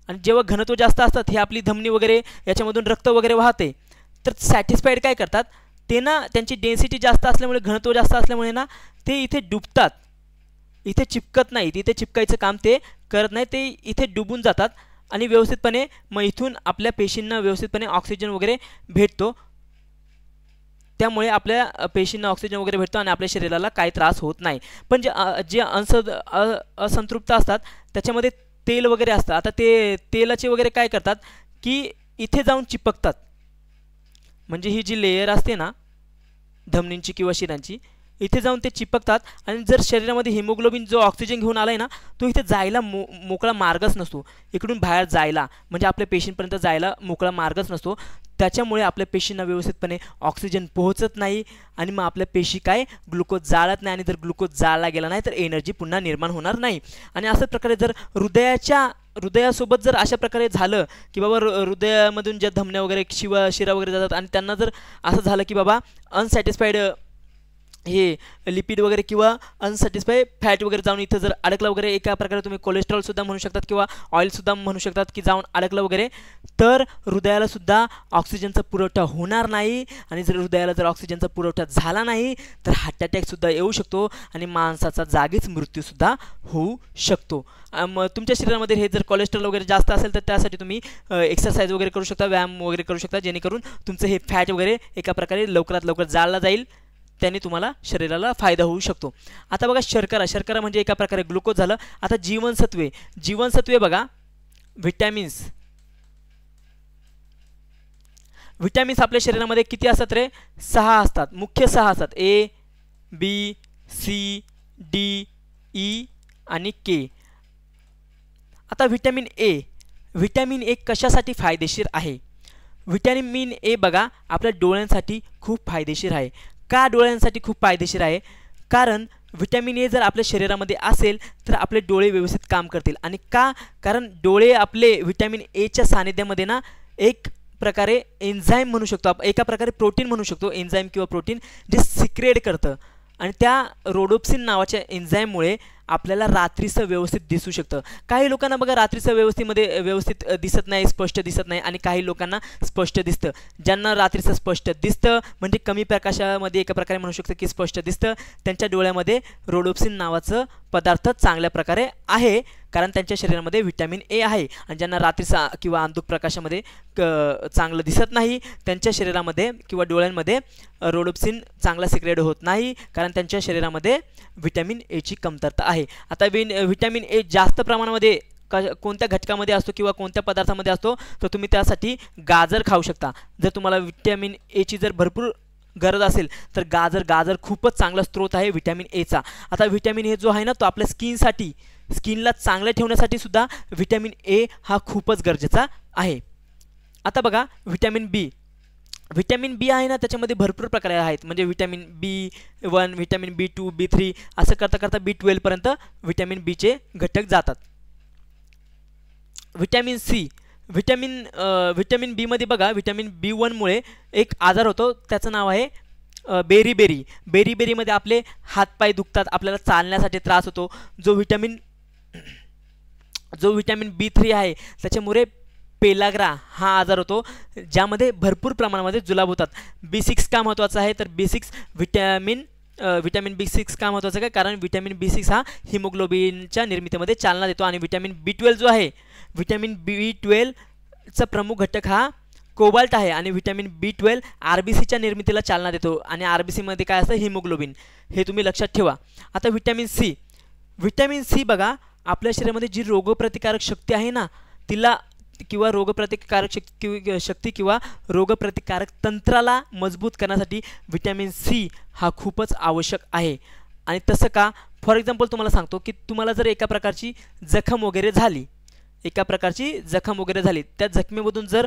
आणि जेव्हा घनत्व जास्त असतात, हे आपली धमनी वगैरे याच्यामधून रक्त वगैरे वाहते, तर सॅटिस्फाईड काय करतात, ते ना त्यांची डेन्सिटी जास्त असल्यामुळे, घनत्व जास्त असल्यामुळे ना ते इथे डुबतात. इथे चिपकत नाही, इथे चिपकायचं काम ते करत नाही, ते इथे डुबून जातात आणि व्यवस्थितपणे मग इथून आपल्या पेशींना व्यवस्थितपणे ऑक्सिजन वगैरे भेटतो. त्यामुळे आपल्या पेशींना ऑक्सिजन वगैरे भेटतो आणि आपल्या शरीराला काही त्रास होत नाही. पण जे असंतृप्त असतात त्याच्यामध्ये तेल वगैरे असतं. आता ते तेलाचे वगैरे काय करतात की इथे जाऊन चिपकतात. म्हणजे ही जी लेयर असते ना धमनींची किंवा शिरांची, इथे जाऊन ते चिपकतात आणि जर शरीरामध्ये हिमोग्लोबिन जो ऑक्सिजन घेऊन आलाय ना तो इथे जायला मोकळा मार्गच नसतो. इकडून बाहेर जायला म्हणजे आपल्या पेशींपर्यंत जायला मोकळा मार्गच नसतो. त्याच्यामुळे आपल्या पेशींना व्यवस्थितपणे ऑक्सिजन पोहोचत नाही आणि मग आपल्या पेशी काय ग्लुकोज जाळत नाही आणि जर ग्लुकोज जाळला गेला नाही तर एनर्जी पुन्हा निर्माण होणार नाही. आणि अशाच प्रकारे जर हृदयासोबत जर अशा प्रकारे झालं की बाबा हृदयामधून ज्या धमन्या वगैरे शिरा वगैरे जातात आणि त्यांना जर असं झालं की बाबा अनसॅटिस्फाईड हे लिपिड वगैरे किंवा अनसॅटिस्फाय फॅट वगैरे जाऊन इथं जर अडकलं वगैरे, एका प्रकारे तुम्ही कोलेस्ट्रॉलसुद्धा म्हणू शकतात किंवा ऑइलसुद्धा म्हणू शकतात की जाऊन अडकलं वगैरे, तर हृदयालासुद्धा ऑक्सिजनचा पुरवठा होणार नाही. आणि जर हृदयाला जर ऑक्सिजनचा पुरवठा झाला नाही तर हार्ट अटॅकसुद्धा येऊ शकतो आणि माणसाचा जागीच मृत्यूसुद्धा होऊ शकतो. मग तुमच्या शरीरामध्ये हे जर कोलेस्ट्रॉल वगैरे जास्त असेल तर त्यासाठी तुम्ही एक्सरसाइज वगैरे करू शकता, व्यायाम वगैरे करू शकता, जेणेकरून तुमचं हे फॅट वगैरे एका प्रकारे लवकरात लवकर जाळला जाईल. त्याने तुम्हाला शरीराला फायदा होऊ शकतो. आता बघा शर्करा म्हणजे एका प्रकारे ग्लुकोज झालं. आता जीवनसत्वे बघा, विटॅमिन्स आपल्या शरीरामध्ये किती असतात रे? 6 असतात, मुख्य 6 असतात. A, B, C, D, E आणि K. आता व्हिटॅमिन ए कशासाठी फायदेशीर आहे? व्हिटॅमिन ए बघा आपल्या डोळ्यांसाठी खूप फायदेशीर आहे. का डोळ्यांसाठी खूप फायदेशीर आहे? कारण व्हिटॅमिन ए जर आपल्या शरीरामध्ये असेल तर आपले डोळे व्यवस्थित काम करतील. आणि कारण डोळे आपले व्हिटॅमिन एच्या सानिध्यामध्ये ना एक प्रकारे एन्झाईम म्हणू शकतो, एका प्रकारे प्रोटीन म्हणू शकतो, एन्झाईम किंवा प्रोटीन जे सिक्रेट करतं. आणि त्या रोडोप्सिन नावाच्या एन्झाईममुळे आपल्याला रात्रीचं व्यवस्थित दिसू शकतं. काही लोकांना बघा रात्रीचं व्यवस्थित दिसत नाही, स्पष्ट दिसत नाही, आणि काही लोकांना स्पष्ट दिसतं. ज्यांना रात्रीचं स्पष्ट दिसतं म्हणजे कमी प्रकाशामध्ये एका प्रकारे म्हणू शकतं की स्पष्ट दिसतं, त्यांच्या डोळ्यामध्ये रोडोप्सिन नावाचं पदार्थ चांगल्या प्रकारे आहे, कारण त्यांच्या शरीरामध्ये व्हिटॅमिन ए आहे. आणि ज्यांना रात्रीचा किंवा अंधुक प्रकाशामध्ये चांगलं दिसत नाही त्यांच्या शरीरामध्ये किंवा डोळ्यांमध्ये रोडोप्सिन चांगला सिक्रेट होत नाही, कारण त्यांच्या शरीरामध्ये व्हिटॅमिन एची कमतरता आहे. आता व्हिटॅमिन ए जास्त प्रमाणामध्ये कोणत्या घटकामध्ये असतो किंवा कोणत्या पदार्थामध्ये असतो तर तुम्ही त्यासाठी गाजर खाऊ शकता. जर तुम्हाला व्हिटॅमिन एची जर भरपूर गरज असेल तर गाजर खूपच चांगला स्रोत आहे व्हिटॅमिन एचा. आता व्हिटॅमिन ए जो आहे ना तो आपल्या स्किनला चांगलं ठेवण्यासाठी सुद्धा व्हिटॅमिन ए हा खूपच गरजेचा आहे. आता बघा व्हिटॅमिन बी आहे ना त्याच्यामध्ये भरपूर प्रकार आहेत. म्हणजे vitamin B1, vitamin B2, B3 असं करता B12 पर्यंत व्हिटॅमिन बीचे घटक जातात. व्हिटॅमिन बी मध्ये बघा व्हिटॅमिन B1 मुळे एक आजार होतो, त्याचं नाव आहे बेरीमध्ये आपले हातपाय दुखतात, आपल्याला चालण्यासाठी त्रास होतो. जो व्हिटॅमिन B3 आहे त्याच्यामुळे पेलाग्रा हा आजार होतो, ज्यामध्ये भरपूर प्रमाणामध्ये जुलाब होतात. B6 का महत्त्वाचं आहे तर व्हिटॅमिन B6 का महत्त्वाचं आहे? कारण व्हिटॅमिन B6 हा हिमोग्लोबिनच्या निर्मितीमध्ये चालना देतो. आणि व्हिटॅमिन B12 जो आहे, व्हिटॅमिन B12 चा प्रमुख घटक हा कोबाल्ट आहे. आणि व्हिटॅमिन B12 RBCच्या निर्मितीला चालना देतो. आणि RBC मध्ये काय असतं? हिमोग्लोबिन. हे तुम्ही लक्षात ठेवा. आता व्हिटॅमिन सी बघा आपल्या शरीरामध्ये जी रोगप्रतिकारक शक्ती आहे ना तिला किंवा रोगप्रतिकारक शक्ती किंवा रोगप्रतिकारक तंत्राला मजबूत करण्यासाठी व्हिटॅमिन सी हा खूपच आवश्यक आहे. आणि तसं का? फॉर एक्झाम्पल तुम्हाला सांगतो की तुम्हाला जर एका प्रकारची जखम वगैरे झाली, त्या जखमेमधून जर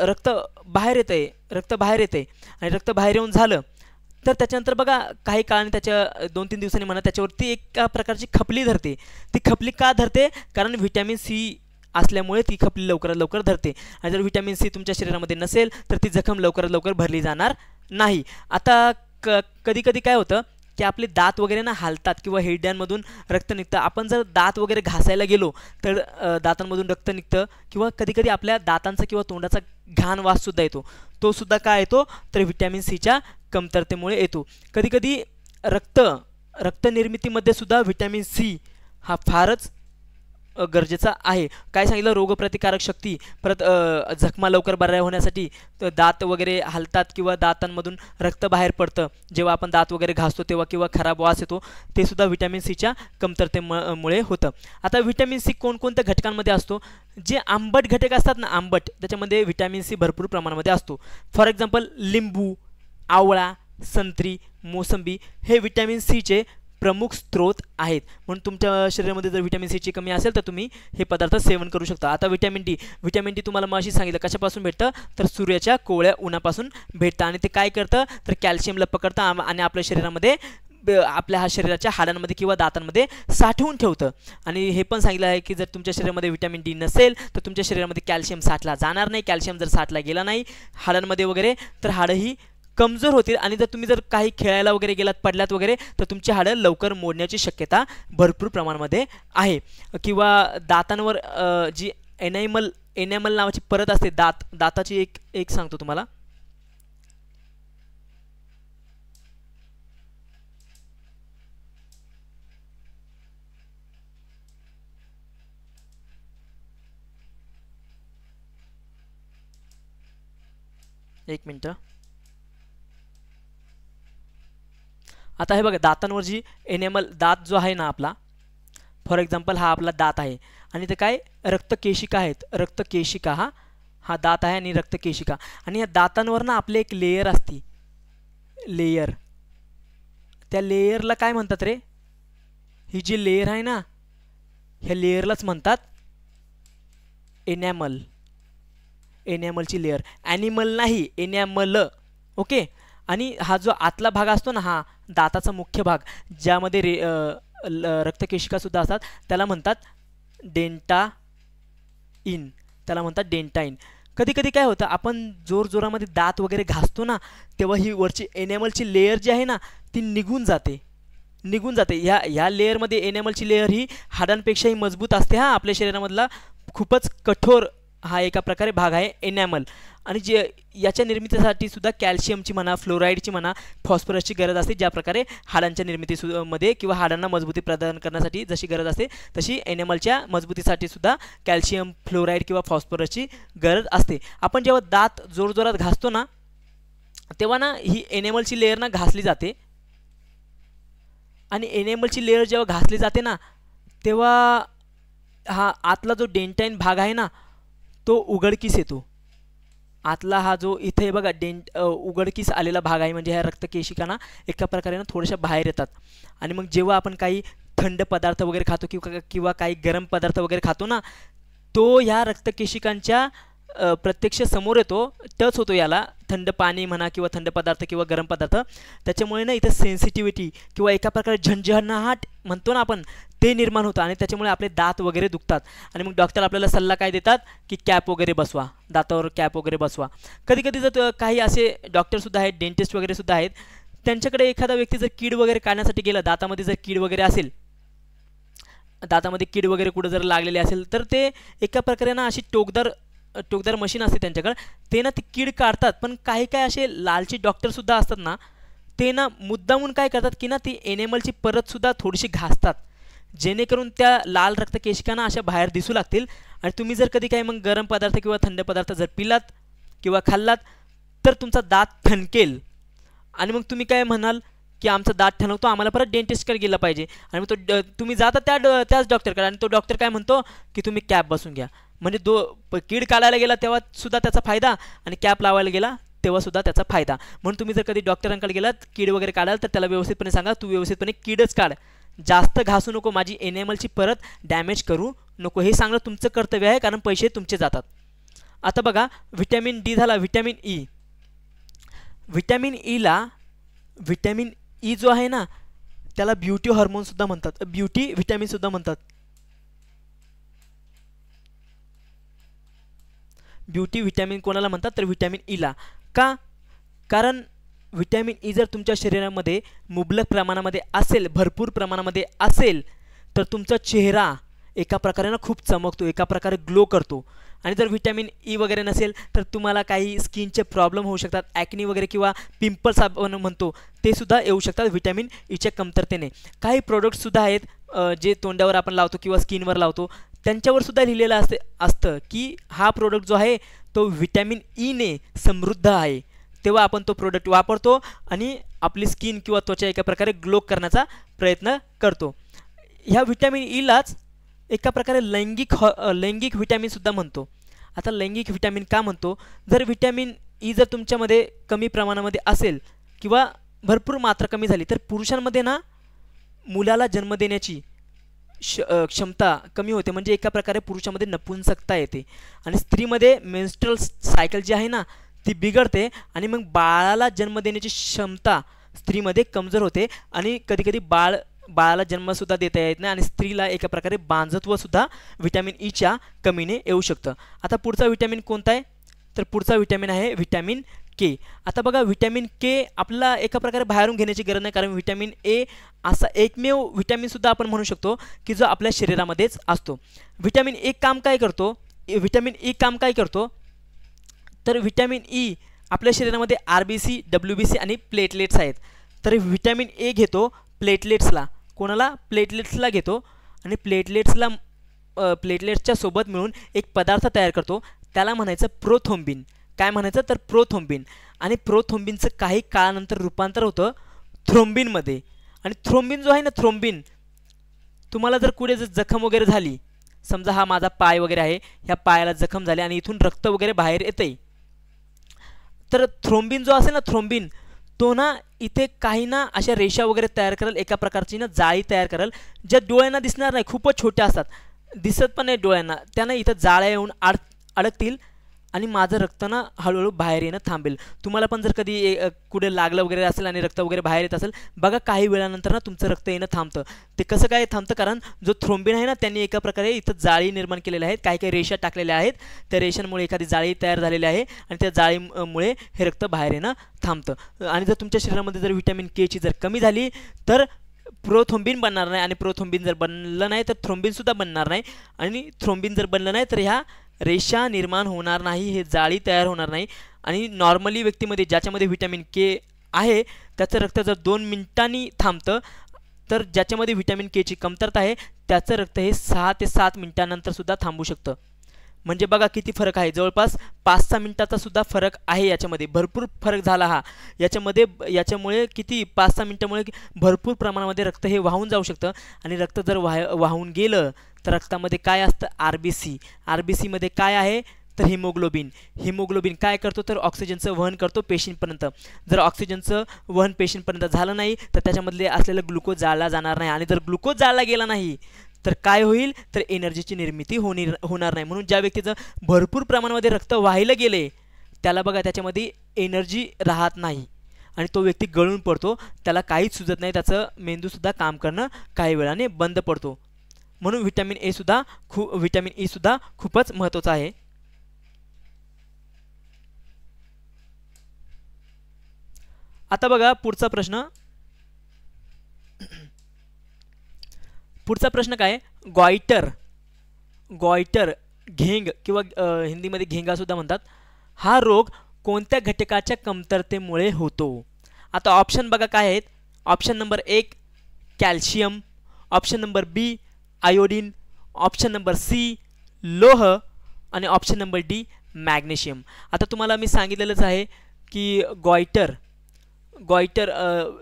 रक्त बाहेर येते आणि रक्त बाहेर येऊन झालं तर त्याच्यानंतर बघा काही काळाने त्याच्या 2-3 दिवसांनी म्हणा त्याच्यावरती एका प्रकारची खपली धरते. ती खपली का धरते? कारण व्हिटॅमिन सी असल्यामुळे ती खपली लवकरात लवकर धरते. आणि जर व्हिटॅमिन सी तुमच्या शरीरामध्ये नसेल तर ती जखम लवकरात लवकर भरली जाणार नाही. आता कधी काय होतं की आपले दात वगैरे ना हालतात किंवा हिरड्यांमधून रक्त निघतं. आपण जर दात वगैरे घासायला गेलो तर दातांमधून रक्त निघतं किंवा कधी आपल्या दातांचा किंवा तोंडाचा घाण वाससुद्धा येतो. तो सुद्धा काय येतो तर व्हिटॅमिन सीच्या कमतरतेमुळे येतो. कधी रक्त रक्तनिर्मितीमध्ये सुद्धा व्हिटॅमिन सी हा फारच गरजेचा आहे. काय सांगितलं, रोगप्रतिकारक शक्ती, परत जखमा लवकर बऱ्या होण्यासाठी, दात वगैरे हलतात किंवा दातांमधून रक्त बाहेर पडतं जेव्हा आपण दात वगैरे घासतो तेव्हा, किंवा खराब वास येतो, ते सुद्धा व्हिटॅमिन सीच्या कमतरतेमुळे होतं. आता व्हिटॅमिन सी कोणकोणत्या घटकांमध्ये असतो? जे आंबट घटक असतात ना, आंबट, त्याच्यामध्ये व्हिटॅमिन सी भरपूर प्रमाणामध्ये असतो. फॉर एक्झाम्पल लिंबू, आवळा, संत्री, मोसंबी हे व्हिटॅमिन सीचे प्रमुख स्रोत आहेत. म्हणून तुमच्या शरीरामध्ये जर व्हिटॅमिन सीची कमी असेल तर तुम्ही हे पदार्थ सेवन करू शकता. आता व्हिटॅमिन डी तुम्हाला मग अशी सांगितलं कशापासून भेटतं, तर सूर्याच्या कोवळ्या उन्हापासून भेटतं. आणि ते काय करतं, तर कॅल्शियमला पकडतं आणि आपल्या शरीरामध्ये, आपल्या शरीराच्या हाडांमध्ये किंवा दातांमध्ये साठवून ठेवतं. आणि हे पण सांगितलं आहे की जर तुमच्या शरीरामध्ये व्हिटॅमिन डी नसेल तर तुमच्या शरीरामध्ये कॅल्शियम साठला जाणार नाही. कॅल्शियम जर साठला गेला नाही हाडांमध्ये वगैरे तर हाडंही कमजोर होतील. आणि जर तुम्ही काही खेळायला वगैरे गेलात, पडलात वगैरे, तर तुमची हाडं लवकर मोडण्याची शक्यता भरपूर प्रमाणामध्ये आहे. किंवा दातांवर जी एनॅमल नावाची परत असते, दाताची एक सांगतो तुम्हाला. एक मिनटं. आता हे बघा, दातांवर जी एनेमल, दात जो आहे ना आपला, फॉर एक्झाम्पल हा आपला दात आहे आणि ते काय रक्तकेशिका आहेत. रक्तकेशिका हा दात आहे आणि रक्तकेशिका, आणि या दातांवर ना आपले एक लेयर असते, लेयर. त्या लेयरला काय म्हणतात रे? ही जी लेयर आहे ना, ह्या लेयरलाच म्हणतात एनॅमल. एनॅमलची लेयर, ॲनिमल नाही, एनॅमल. ओके. आणि हा जो आतला भाग असतो ना, हा दाताचा मुख्य भाग, ज्यामध्ये रक्तकेशिकासुद्धा असतात, त्याला म्हणतात डेंटाइन. त्याला म्हणतात डेंटाइन. कधी कधी काय होतं, आपण जोरामध्ये दात वगैरे घासतो ना, तेव्हा ही वरची एनॅमलची लेयर जी आहे ना ती निघून जाते. ह्या लेयरमध्ये एनॅमलची लेयर ही हाडांपेक्षाही मजबूत असते. आपल्या शरीरामधला खूपच कठोर हा एका प्रकारे भाग आहे एनॅमल. आणि जे याच्या निर्मितीसाठी सुद्धा कॅल्शियमची म्हणा, फ्लोराईडची म्हणा, फॉस्फरसची गरज असते. ज्या प्रकारे हाडांच्या निर्मितीमध्ये किंवा हाडांना मजबूती प्रदान करण्यासाठी जशी गरज असते, तशी एनॅमलच्या मजबूतीसाठी सुद्धा कॅल्शियम, फ्लोराईड किंवा फॉस्फरसची गरज असते. आपण जेव्हा दात जोरजोरात घासतो ना, तेव्हा ना ही एनॅमलची लेयर ना घासली जाते. आणि एनॅमलची लेयर जेव्हा घासली जाते ना, तेव्हा हा आतला जो डेंटाइन भाग आहे ना तो उघडकीस येतो. आतला हा जो इथे बघा उघडकीस आलेला भाग आहे, म्हणजे ह्या रक्तकेशिकांना एका प्रकारे ना थोड्याशा बाहेर येतात. आणि मग जेव्हा आपण काही थंड पदार्थ वगैरे खातो किंवा काही गरम पदार्थ वगैरे खातो ना, तो ह्या रक्तकेशिकांच्या प्रत्यक्ष समोर येतो, टच होतो याला, थंड पाणी म्हणा किंवा थंड पदार्थ किंवा गरम पदार्थ. त्याच्यामुळे ना इथे सेन्सिटिव्हिटी किंवा एका प्रकारे झणझणाट म्हणतो ना आपण, ते निर्माण होतं आणि त्याच्यामुळे आपले दात वगैरे दुखतात. आणि मग डॉक्टर आपल्याला सल्ला काय देतात की कॅप वगैरे बसवा, दातावर कॅप वगैरे बसवा. कधी कधी जर काही असे डॉक्टरसुद्धा आहेत, डेंटिस्ट वगैरे सुद्धा आहेत, त्यांच्याकडे एखादा व्यक्ती जर कीड वगैरे काढण्यासाठी गेला, दातामध्ये जर कीड वगैरे असेल, दातामध्ये कीड वगैरे कुठं जर लागलेली असेल, तर ते एका प्रकारे ना अशी टोकदार मशीन असते त्यांच्याकडे, ते ना ती कीड काढतात. पण काही असे लालची डॉक्टरसुद्धा असतात ना, ते ना मुद्दामून काय करतात की ना ती एनॅमलची परतसुद्धा थोडीशी घासतात, जेणेकरून त्या लाल रक्तकेशिकांना अशा बाहेर दिसू लागतील. आणि तुम्ही जर कधी काही मग गरम पदार्थ किंवा थंड पदार्थ जर पिलात किंवा खाल्लात तर तुमचा दात ठणकेल. आणि मग तुम्ही काय म्हणाल की आमचा दात ठणकतो, आम्हाला परत डेंटिस्टकडे गेला पाहिजे. आणि मग तुम्ही जाता त्याच डॉक्टरकडे, आणि तो डॉक्टर काय म्हणतो की तुम्ही कॅप बसून घ्या. म्हणजे कीड काढायला गेला तेव्हा सुद्धा त्याचा फायदा, आणि कॅप लावायला गेला तेव्हा सुद्धा त्याचा फायदा. म्हणून तुम्ही जर कधी डॉक्टरांकडे गेलात कीड वगैरे काढाल तर त्याला व्यवस्थितपणे सांगा, तू व्यवस्थितपणे कीडच काढ, जास्त घासू नको, माझी एनॅमलची परत डॅमेज करू नको. हे सांगणं तुमचं कर्तव्य आहे, कारण पैसे तुमचे जातात. आता बघा, व्हिटॅमिन डी झाला. Vitamin E. व्हिटॅमिन ई जो आहे ना, त्याला ब्युटी हार्मोनसुद्धा म्हणतात, ब्युटी व्हिटॅमिनसुद्धा म्हणतात. ब्युटी व्हिटॅमिन कोणाला म्हणतात, तर व्हिटॅमिन ईला. का? कारण व्हिटॅमिन ई जर तुमच्या शरीरामध्ये मुबलक प्रमाणामध्ये असेल, भरपूर प्रमाणामध्ये असेल, तर तुमचा चेहरा एका प्रकारे ना खूप चमकतो, एका प्रकारे ग्लो करतो. आणि जर व्हिटॅमिन ई वगैरे नसेल तर तुम्हाला काही स्किनचे प्रॉब्लेम होऊ शकतात, ॲक्नी वगैरे किंवा पिंपल्स आपण म्हणतो ते सुद्धा येऊ शकतात व्हिटॅमिन ईच्या कमतरतेने. काही प्रोडक्ट्ससुद्धा आहेत जे तोंडावर आपण लावतो किंवा स्किनवर लावतो, त्यांच्यावर सुद्धा लिहिलेलं असतं की हा प्रोडक्ट जो आहे तो व्हिटॅमिन ईने समृद्ध आहे. तेव्हा आपण तो प्रोडक्ट वापरतो आणि आपली स्किन किंवा त्वचा एका प्रकारे ग्लो करण्याचा प्रयत्न करतो. ह्या व्हिटॅमिन ईलाच एका प्रकारे लैंगिक व्हिटॅमिनसुद्धा म्हणतो. आता लैंगिक व्हिटॅमिन का म्हणतो? जर व्हिटॅमिन ई जर तुमच्यामध्ये कमी प्रमाणामध्ये असेल किंवा भरपूर मात्रा कमी झाली तर पुरुषांमध्ये ना मुलाला जन्म देण्याची क्षमता कमी होते, म्हणजे एका प्रकारे पुरुषामध्ये नपुंसकता येते आणि स्त्रीमध्ये मेन्स्ट्रुअल सायकल जी आहे ना ती बिघडते आणि मग बाळाला जन्म देण्याची क्षमता स्त्रीमध्ये कमजोर होते आणि कधीकधी बाळाला जन्मसुद्धा देता येत नाही आणि स्त्रीला एका प्रकारे बांझत्वसुद्धा व्हिटॅमिन ईच्या कमीने येऊ शकतं. आता पुढचा व्हिटॅमिन कोणता आहे? तर पुढचा व्हिटॅमिन आहे व्हिटॅमिन के. आता बघा व्हिटॅमिन के आपल्याला एका प्रकारे बाहेरून घेण्याची गरज नाही, कारण व्हिटॅमिन ए असा एकमेव व्हिटॅमिनसुद्धा आपण म्हणू शकतो की जो आपल्या शरीरामध्येच असतो. व्हिटॅमिन ए काम काय करतो? व्हिटॅमिन ई काम काय करतो? तर व्हिटॅमिन ई आपल्या शरीरामध्ये RBC, WBC आणि प्लेटलेट्स आहेत. तर व्हिटॅमिन ए घेतो प्लेटलेट्सला. कोणाला? प्लेटलेट्सला घेतो आणि प्लेटलेट्सच्या सोबत मिळून एक पदार्थ तयार करतो, त्याला म्हणायचं प्रोथ्रोम्बिन. काय म्हणायचं? तर प्रोथ्रोम्बिन. आणि प्रोथ्रोम्बिनचं काही काळानंतर रूपांतर होतं थ्रोम्बिनमध्ये. आणि थ्रोम्बिन जो आहे ना, थ्रोम्बिन तुम्हाला जर कुठे जर जखम वगैरे झाली, समजा हा माझा पाय वगैरे आहे, ह्या पायाला जखम झाली आणि इथून रक्त वगैरे बाहेर येते, तर थ्रोम्बिन जो असेल ना, थ्रोम्बिन तो ना इथे काही ना अशा रेषा वगैरे तयार करेल, एका प्रकारची ना जाळी तयार करेल, ज्या डोळ्यांना दिसणार नाही, खूपच छोट्या असतात, दिसत पण नाही डोळ्यांना, त्यांना इथं जाळ्या येऊन अडकतील आणि माझं रक्त ना हळूहळू बाहेर येणं थांबेल. तुम्हाला पण जर कधी कुठे लागलं वगैरे असेल आणि रक्त वगैरे बाहेर येत असेल, बघा काही वेळानंतर ना तुमचं रक्त येणं थांबतं. ते कसं काय थांबतं? कारण जो थ्रोम्बिन आहे ना त्यांनी एका प्रकारे इथं जाळी निर्माण केलेल्या आहेत, काही काही रेषा टाकलेल्या आहेत, त्या रेषांमुळे एखादी जाळी तयार झालेली आहे आणि त्या जाळीमुळे हे रक्त बाहेर येणं थांबतं. आणि जर तुमच्या शरीरामध्ये जर व्हिटॅमिन केची जर कमी झाली तर प्रोथ्रोम्बिन बनणार नाही, आणि प्रोथ्रोम्बिन जर बनलं नाही तर थ्रोम्बिनसुद्धा बनणार नाही, आणि थ्रोम्बिन जर बनलं नाही तर ह्या रेषा निर्माण होणार नाही, हे जाळी तयार होणार नाही. आणि नॉर्मली व्यक्तीमध्ये ज्याच्यामध्ये व्हिटॅमिन के आहे त्याचं रक्त जर 2 मिनिटांनी थांबतं, तर ज्याच्यामध्ये व्हिटॅमिन केची कमतरता आहे त्याचं रक्त हे 6 ते 7 मिनिटांनंतर सुद्धा थांबू शकतं. म्हणजे बघा किती फरक आहे, जवळपास 5-6 मिनिटाचा सुद्धा फरक आहे याच्यामध्ये, भरपूर फरक झाला हा याच्यामुळे किती 5-6 मिनिटामुळे भरपूर प्रमाणामध्ये रक्त हे वाहून जाऊ शकतं. आणि रक्त जर वाहून गेलं तर रक्तामध्ये काय असतं? RBC मध्ये काय आहे? तर हिमोग्लोबिन काय करतो? तर ऑक्सिजनचं वहन करतो पेशींपर्यंत. जर ऑक्सिजनचं वहन पेशींपर्यंत झालं नाही तर त्याच्यामधले असलेलं ग्लुकोज जाळला जाणार नाही, आणि जर ग्लुकोज जाळला गेला नाही तर काय होईल? तर एनर्जीची निर्मिती होणार नाही. म्हणून ज्या व्यक्तीचं भरपूर प्रमाणामध्ये रक्त वाहिलं गेले त्याला बघा त्याच्यामध्ये एनर्जी राहत नाही आणि तो व्यक्ती गळून पडतो, त्याला काहीच सुचत नाही, त्याचं मेंदूसुद्धा काम करणं काही वेळाने बंद पडतो. म्हणून व्हिटॅमिन ई सुद्धा खूपच महत्त्वाचं आहे. आता बघा पुढचा प्रश्न काय? गॉइटर घेंग किंवा हिंदीमध्ये घेंगासुद्धा म्हणतात, हा रोग कोणत्या घटकाच्या कमतरतेमुळे होतो? आता ऑप्शन बघा काय आहेत. Option number 1 calcium, option number B iodine, option number C लोह आणि ऑप्शन नंबर डी मॅग्नेशियम. आता तुम्हाला मी सांगितलेलंच आहे की गॉइटर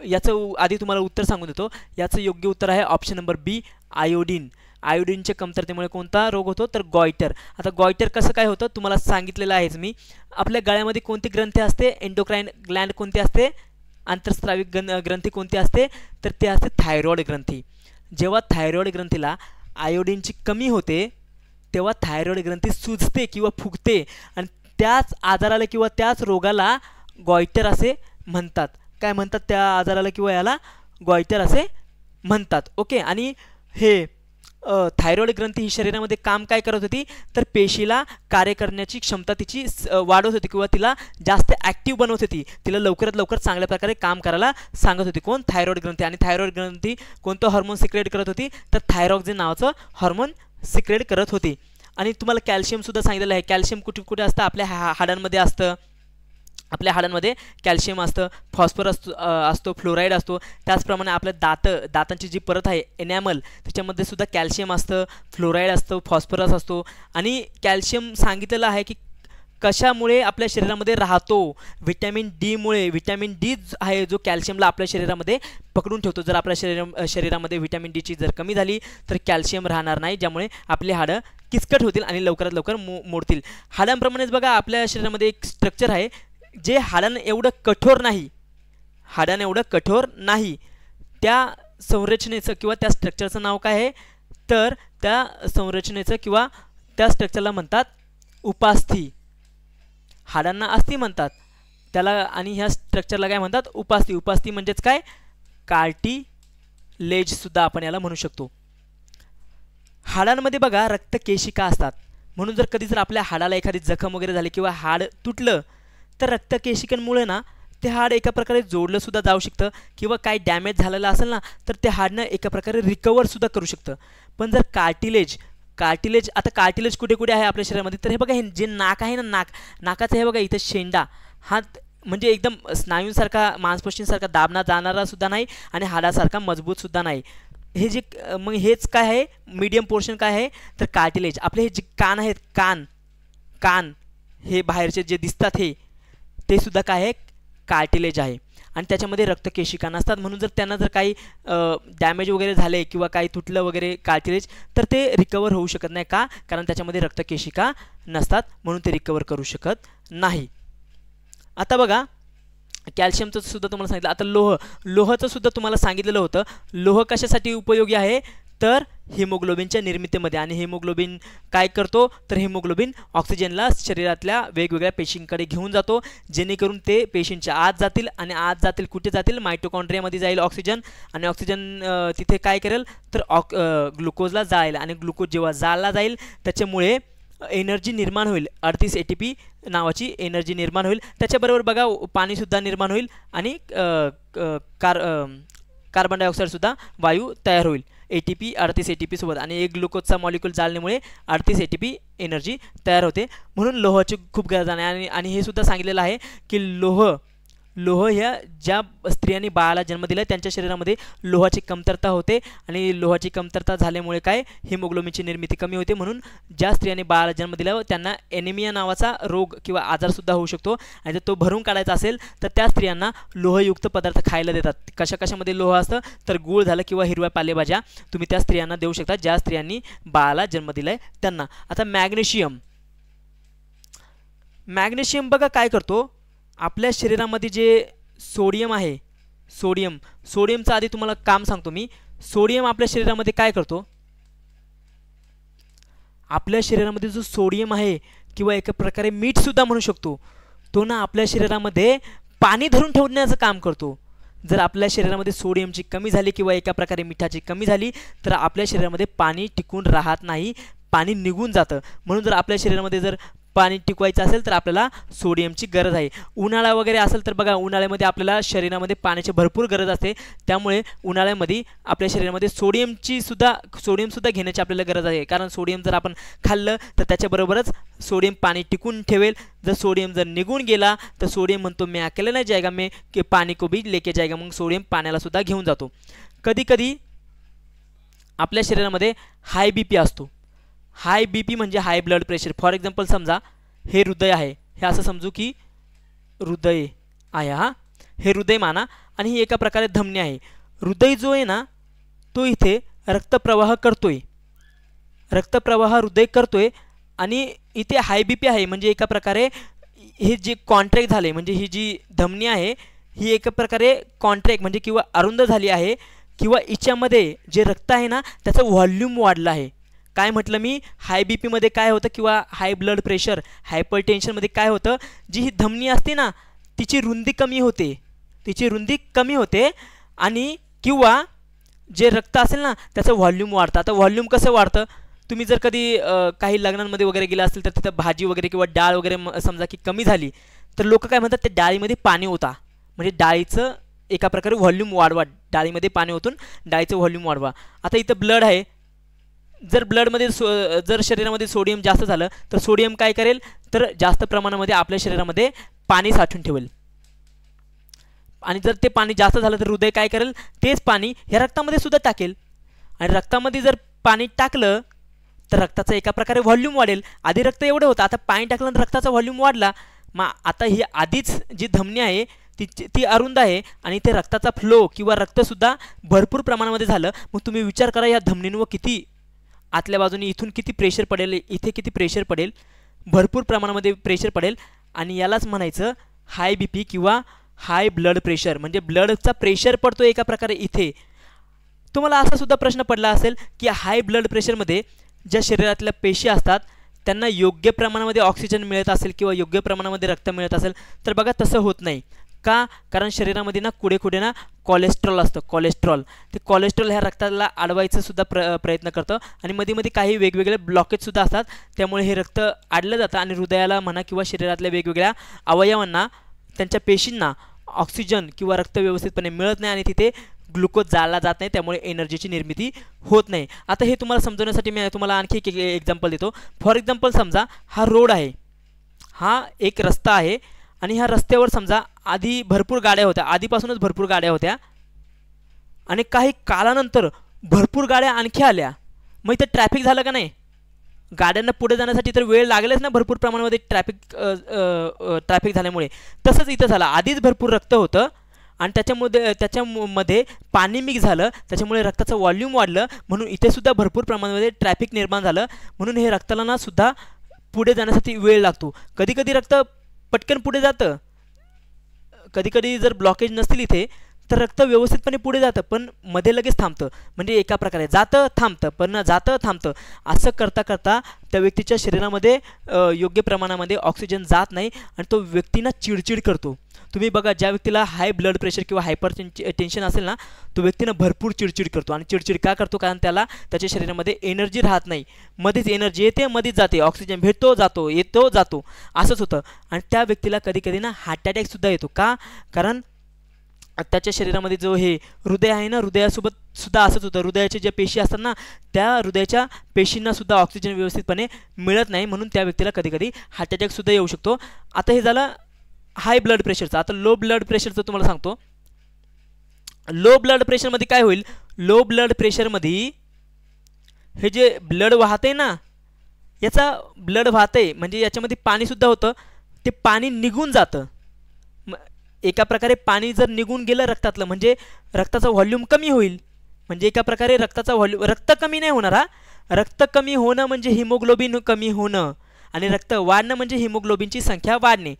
याचं आधी तुम्हाला उत्तर सांगून देतो. याचं योग्य उत्तर आहे ऑप्शन नंबर बी आयोडीनच्या कमतरतेमुळे कोणता रोग होतो? तर गॉइटर. आता गॉइटर कसं काय होतं तुम्हाला सांगितलेलं आहेच मी. आपल्या गळ्यामध्ये कोणती ग्रंथी असते? एंडोक्राइन ग्लँड कोणती असते? आंतरस्राविक ग्रंथी कोणती असते? तर ते असते थायरॉइड ग्रंथी. जेव्हा थायरॉइड ग्रंथीला आयोडीनची कमी होते तेव्हा थायरॉइड ग्रंथी सुजते किंवा फुगते आणि त्याच आजाराला किंवा त्याच रोगाला गॉइटर असे म्हणतात. काय म्हणतात त्या आजाराला किंवा याला? गॉइटर असे म्हणतात. ओके. आणि हे थायरॉइड ग्रंथी ही शरीरामध्ये काम काय करत होती? तर पेशीला कार्य करण्याची क्षमता तिची वाढवत होती किंवा तिला जास्त ॲक्टिव्ह बनवत होती, तिला लवकरात लवकर चांगल्या प्रकारे काम करायला सांगत होती. कोण? थायरॉइड ग्रंथी. आणि थायरॉइड ग्रंथी कोणतं हार्मोन सिक्रेट करत होती? तर थायरॉक्सिन नावाचं हार्मोन सिक्रेट करत होती. आणि तुम्हाला कॅल्शियमसुद्धा सांगितलेलं आहे. कॅल्शियम कुठे कुठे असतं? आपल्या हाडांमध्ये असतं. आपल्या हाडांमध्ये कॅल्शियम असतं, फॉस्फरस असतो, फ्लोराईड असतो. त्याचप्रमाणे आपल्या दातांची जी परत आहे एनॅमल, त्याच्यामध्ये सुद्धा कॅल्शियम असतं, फ्लोराईड असतं, फॉस्फरस असतो. आणि कॅल्शियम सांगितलेलं आहे की कशामुळे आपल्या शरीरामध्ये राहतो? व्हिटॅमिन डीमुळे. व्हिटॅमिन डी आहे जो कॅल्शियमला आपल्या शरीरामध्ये पकडून ठेवतो. जर आपल्या शरीरामध्ये व्हिटॅमिन डीची जर कमी झाली तर कॅल्शियम राहणार नाही, ज्यामुळे आपली हाडं किचकट होतील आणि लवकरात लवकर मोडतील. हाडांप्रमाणेच बघा आपल्या शरीरामध्ये एक स्ट्रक्चर आहे जे हाडांना एवढं कठोर नाही. त्या संरचनेचं किंवा त्या स्ट्रक्चरचं नाव काय आहे? तर त्या संरचनेचं किंवा त्या स्ट्रक्चरला म्हणतात उपास्थी. हाडांना अस्थी म्हणतात त्याला, आणि ह्या स्ट्रक्चरला काय म्हणतात? उपास्थी. उपास्थी म्हणजेच काय? कार्टिलेज सुद्धा आपण याला म्हणू शकतो. हाडांमध्ये बघा रक्तकेशिका असतात. म्हणून जर आपल्या हाडाला एखादी जखम वगैरे झाली किंवा हाड तुटलं तर रक्तकेशिकांमुळे ना ते हाड एका प्रकारे जोडलं सुद्धा जाऊ शकतं, किंवा काही डॅमेज झालेलं असेल ना तर ते हाडनं एका प्रकारे रिकवर सुद्धा करू शकतं. पण जर आता कार्टिलेज कुठे कुठे आहे आपल्या शरीरामध्ये? तर हे बघा, हे जे नाक आहे ना, नाकाचं हे बघा इथं शेंडा, हा म्हणजे एकदम स्नायूंसारखा, मांसपेशींसारखा दाबना जाणारा सुद्धा नाही आणि हाडासारखा मजबूत सुद्धा नाही. हे जे मग हेच काय आहे? मीडियम पोर्शन काय आहे? तर कार्टिलेज. आपले हे जे कान आहेत, कान हे बाहेरचे जे दिसतात ते सुद्धा काय आहे? कार्टिलेज आहे. आणि त्याच्यामध्ये रक्तकेशिका नसतात. म्हणून जर त्यांना जर काही डॅमेज वगैरे झाले किंवा काही तुटलं वगैरे कार्टिलेज तर ते रिकवर होऊ शकत नाही. का? कारण त्याच्यामध्ये रक्तकेशिका नसतात, म्हणून ते रिकवर करू शकत नाही. आता बघा, कॅल्शियमचं सुद्धा तुम्हाला सांगितलं. आता लोहाचं सुद्धा तुम्हाला सांगितलेलं होतं. लोह कशासाठी उपयोगी आहे? तर हिमोग्लोबिनच्या निर्मितीमध्ये. आणि हिमोग्लोबिन काय करतो? तर हिमोग्लोबिन ऑक्सिजनला शरीरातल्या वेगवेगळ्या पेशींकडे घेऊन जातो, जेणेकरून ते पेशींच्या आत जातील. आणि आत जातील कुठे जातील? मायटोकॉन्ड्रियामध्ये जाईल ऑक्सिजन. आणि ऑक्सिजन तिथे काय करेल? तर ग्लुकोजला जाईल. आणि ग्लुकोज जेव्हा जाळला जाईल त्याच्यामुळे एनर्जी निर्माण होईल. 38 ATP नावाची एनर्जी निर्माण होईल. त्याच्याबरोबर बघा पाणीसुद्धा निर्माण होईल आणि कार्बन डायऑक्साईडसुद्धा वायू तयार होईल ATP 38 ATP सोबत. आणि एक ग्लुकोजचा मॉलिक्यूल जाळल्यामुळे 38 ATP एनर्जी तयार होते. म्हणून लोहाची खूप गरज आहे. आणि हे सुद्धा सांगितलेलं आहे की लोह ह्या ज्या स्त्रियांनी बाळाला जन्म दिला त्यांच्या शरीरामध्ये लोहाची कमतरता होते. आणि लोहाची कमतरता झाल्यामुळे काय? हिमोग्लोबिनची निर्मिती कमी होते. म्हणून ज्या स्त्रियांनी बाळाला जन्म दिला त्यांना एनिमिया नावाचा रोग किंवा आजारसुद्धा होऊ शकतो. आणि जर तो भरून काढायचा असेल तर त्या स्त्रियांना लोहयुक्त पदार्थ खायला देतात. कशामध्ये लोह असतं? तर गूळ झालं किंवा हिरव्या पालेभाज्या तुम्ही त्या स्त्रियांना देऊ शकता ज्या स्त्रियांनी बाळाला जन्म दिलाय त्यांना. आता मॅग्नेशियम बघा काय करतो? आपल्या शरीरामध्ये जे सोडियम आहे, सोडियमचं आधी तुम्हाला काम सांगतो मी. सोडियम आपल्या शरीरामध्ये काय करतो? आपल्या शरीरामध्ये जो सोडियम आहे किंवा एका प्रकारे मीठ सुद्धा म्हणू शकतो, तो ना आपल्या शरीरामध्ये पाणी धरून ठेवण्याचं काम करतो. जर आपल्या शरीरामध्ये सोडियमची कमी झाली किंवा एका प्रकारे मिठाची कमी झाली तर आपल्या शरीरामध्ये पाणी टिकून राहत नाही, पाणी निघून जातं. म्हणून जर आपल्या शरीरामध्ये जर पाणी टिकवायचं असेल तर आपल्याला सोडियमची गरज आहे. उन्हाळा वगैरे असेल तर बघा, उन्हाळ्यामध्ये आपल्याला शरीरामध्ये पाण्याची भरपूर गरज असते. त्यामुळे उन्हाळ्यामध्ये आपल्या शरीरामध्ये सोडियमसुद्धा घेण्याची आपल्याला गरज आहे. कारण सोडियम जर आपण खाल्लं तर त्याच्याबरोबरच सोडियम पाणी टिकून ठेवेल. जर सोडियम जर निघून गेला तर सोडियम म्हणतो मैं अकेले नहीं जाएगा, मैं पाणी को भी लेके जाएगा. मग सोडियम पाण्याला सुद्धा घेऊन जातो. कधी कधी आपल्या शरीरामध्ये हाय BP असतो. हाय BP म्हणजे high blood pressure. For example समजा हे हृदय आहे, हे असं समजू की हृदय आहे. हे हृदय माना. आणि ही एका प्रकारे धमनी आहे. हृदय जो आहे ना तो इथे रक्तप्रवाह हृदय करतोय. आणि इथे हाय BP आहे म्हणजे एका प्रकारे हे जे कॉन्ट्रॅक्ट झाले, म्हणजे ही जी धमनी आहे ही एका प्रकारे कॉन्ट्रॅक्ट म्हणजे किंवा अरुंद झाली आहे, किंवा हिच्यामध्ये जे रक्त आहे ना त्याचं व्हॉल्यूम वाढलं आहे. काय म्हटलं मी? हाय BP मध्ये काय होतं किंवा हाय ब्लड प्रेशर, हायपरटेन्शनमध्ये काय होतं? जी ही धमनी असते ना तिची रुंदी कमी होते आणि किंवा जे रक्त असेल ना त्याचं व्हॉल्यूम वाढतं. आता व्हॉल्यूम कसं वाढतं? तुम्ही जर कधी काही लग्नांमध्ये वगैरे गेला असेल तर तिथं भाजी वगैरे किंवा डाळ वगैरे समजा की कमी झाली तर लोक काय म्हणतात? त्या डाळीमध्ये पाणी होता, म्हणजे डाळीचं एका प्रकारे व्हॉल्यूम वाढवा. डाळीमध्ये पाणी ओतून डाळीचं व्हॉल्यूम वाढवा. आता इथं ब्लड आहे, जर ब्लडमध्ये जर शरीरामध्ये सोडियम जास्त झालं तर सोडियम काय करेल तर जास्त प्रमाणामध्ये आपल्या शरीरामध्ये पाणी साठवून ठेवेल आणि जर ते पाणी जास्त झालं तर हृदय काय करेल तेच पाणी ह्या रक्तामध्ये सुद्धा टाकेल आणि रक्तामध्ये जर पाणी टाकलं तर रक्ताचा एका प्रकारे व्हॉल्यूम वाढेल. आधी रक्त एवढं होतं, आता पाणी टाकलं आणि रक्ताचा व्हॉल्यूम वाढला. मग आता ही आधीच जी धमनी आहे ती अरुंद आहे आणि ते रक्ताचा फ्लो किंवा रक्तसुद्धा भरपूर प्रमाणामध्ये झालं. मग तुम्ही विचार करा या धमनींवर किती आतल्या बाजूने इथून किती प्रेशर पडेल, इथे किती प्रेशर पडेल, भरपूर प्रमाणामध्ये प्रेशर पडेल आणि यालाच म्हणायचं हाय BP किंवा हाय ब्लड प्रेशर. म्हणजे ब्लडचा प्रेशर पडतो एका प्रकारे इथे. तुम्हाला असा सुद्धा प्रश्न पडला असेल की हाय ब्लड प्रेशरमध्ये ज्या शरीरातल्या पेशी असतात त्यांना योग्य प्रमाणामध्ये ऑक्सिजन मिळत असेल किंवा योग्य प्रमाणामध्ये रक्त मिळत असेल तर बघा तसं होत नाही. का? कारण शरीरामध्ये ना कुठे ना कोलेस्ट्रॉल असतं. ते कोलेस्ट्रॉल ह्या रक्ताला अडवायचं सुद्धा प्रयत्न करतं आणि मध्ये काही वेगवेगळे ब्लॉकेजसुद्धा असतात. त्यामुळे हे रक्त अडलं जातं आणि हृदयाला म्हणा किंवा शरीरातल्या वेगवेगळ्या अवयवांना त्यांच्या पेशींना ऑक्सिजन किंवा रक्त व्यवस्थितपणे मिळत नाही आणि तिथे ग्लुकोज जाळला जात नाही. त्यामुळे एनर्जीची निर्मिती होत नाही. आता हे तुम्हाला समजवण्यासाठी मी तुम्हाला आणखी एक एक्झाम्पल देतो. फॉर एक्झाम्पल समजा हा रोड आहे, हा एक रस्ता आहे आणि ह्या रस्त्यावर समजा आधी भरपूर गाड्या होत्या, आधीपासूनच भरपूर गाड्या होत्या आणि काही कालानंतर भरपूर गाड्या आणखी आल्या. मग इथं ट्रॅफिक झालं का नाही? गाड्यांना पुढे जाण्यासाठी तर वेळ लागेलच ना भरपूर प्रमाणामध्ये ट्रॅफिक झाल्यामुळे. तसंच इथं झालं, आधीच भरपूर रक्त होतं आणि त्याच्यामध्ये पाणी मिक्स झालं, त्याच्यामुळे रक्ताचं व्हॉल्यूम वाढलं म्हणून इथे सुद्धा भरपूर प्रमाणामध्ये ट्रॅफिक निर्माण झालं. म्हणून हे रक्ताला ना सुद्धा पुढे जाण्यासाठी वेळ लागतो. कधी रक्त पटकन पुढे जातं, कधी जर ब्लॉकेज नसतील इथे तर रक्त व्यवस्थितपणे पुढे जातं पण मध्ये लगेच थांबतं. म्हणजे एका प्रकारे जातं थांबतं पण जातं थांबतं. असं करता त्या व्यक्तीच्या शरीरामध्ये योग्य प्रमाणामध्ये ऑक्सिजन जात नाही आणि तो व्यक्तीना चिडचिड करतो. तुम्ही बघा ज्या व्यक्तीला हाय ब्लड प्रेशर किंवा हायपर टेन्शन असेल ना तो व्यक्तीनं भरपूर चिडचिड करतो. आणि चिडचिड का करतो? कारण त्याला त्याच्या शरीरामध्ये एनर्जी राहत नाही. मध्येच एनर्जी येते मध्येच जाते, ऑक्सिजन भेटतो जातो येतो जातो असंच होतं. आणि त्या व्यक्तीला कधी ना हार्ट अटॅकसुद्धा येतो. का? कारण त्याच्या शरीरामध्ये जो हे हृदय आहे ना, हृदयासोबत सुद्धा असंच होतं. हृदयाच्या ज्या पेशी असतात ना त्या हृदयाच्या पेशींना सुद्धा ऑक्सिजन व्यवस्थितपणे मिळत नाही म्हणून त्या व्यक्तीला कधी हार्ट अटॅकसुद्धा येऊ शकतो. आता हे झालं हाय ब्लड प्रेशरचं. आता लो ब्लड प्रेशरचं तुम्हाला सांगतो. लो ब्लड प्रेशरमध्ये काय होईल? लो ब्लड प्रेशरमध्ये हे जे ब्लड वाहते ना याचा ब्लड वाहते म्हणजे याच्यामध्ये पाणीसुद्धा होतं, ते पाणी निघून जातं. एका प्रकारे पाणी जर निघून गेलं रक्तातलं म्हणजे रक्ताचा व्हॉल्यूम कमी होईल. म्हणजे एका प्रकारे रक्ताचा व्हॉल्यूम, रक्त कमी नाही होणार हा. रक्त कमी होणं म्हणजे हिमोग्लोबिन कमी होणं आणि रक्त वाढणं म्हणजे हिमोग्लोबिनची संख्या वाढणे.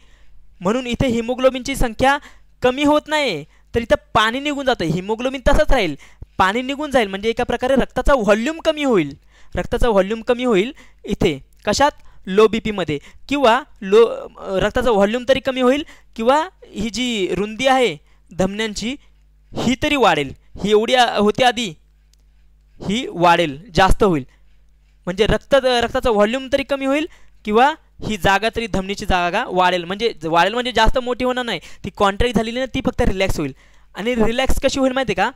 म्हणून इथे हिमोग्लोबिनची संख्या कमी होत नाही तर इथं पाणी निघून जातं. हिमोग्लोबिन तसंच राहील, पाणी निघून जाईल म्हणजे एका प्रकारे रक्ताचा व्हॉल्यूम कमी होईल. रक्ताचा व्हॉल्यूम कमी होईल इथे कशात? लो BPमध्ये किंवा रक्ताचा व्हॉल्यूम तरी कमी होईल किंवा ही जी रुंदी आहे धमन्यांची ही तरी वाढेल. ही एवढी होती आधी, ही वाढेल, जास्त होईल. म्हणजे रक्ताचा व्हॉल्यूम तरी कमी होईल किंवा ही जागा तरी धमनीची जागा वाढेल. म्हणजे जास्त मोठी होणार नाही, ती कॉन्ट्रॅक्ट झालेली ना ती फक्त रिलॅक्स होईल. आणि रिलॅक्स कशी होईल माहिती आहे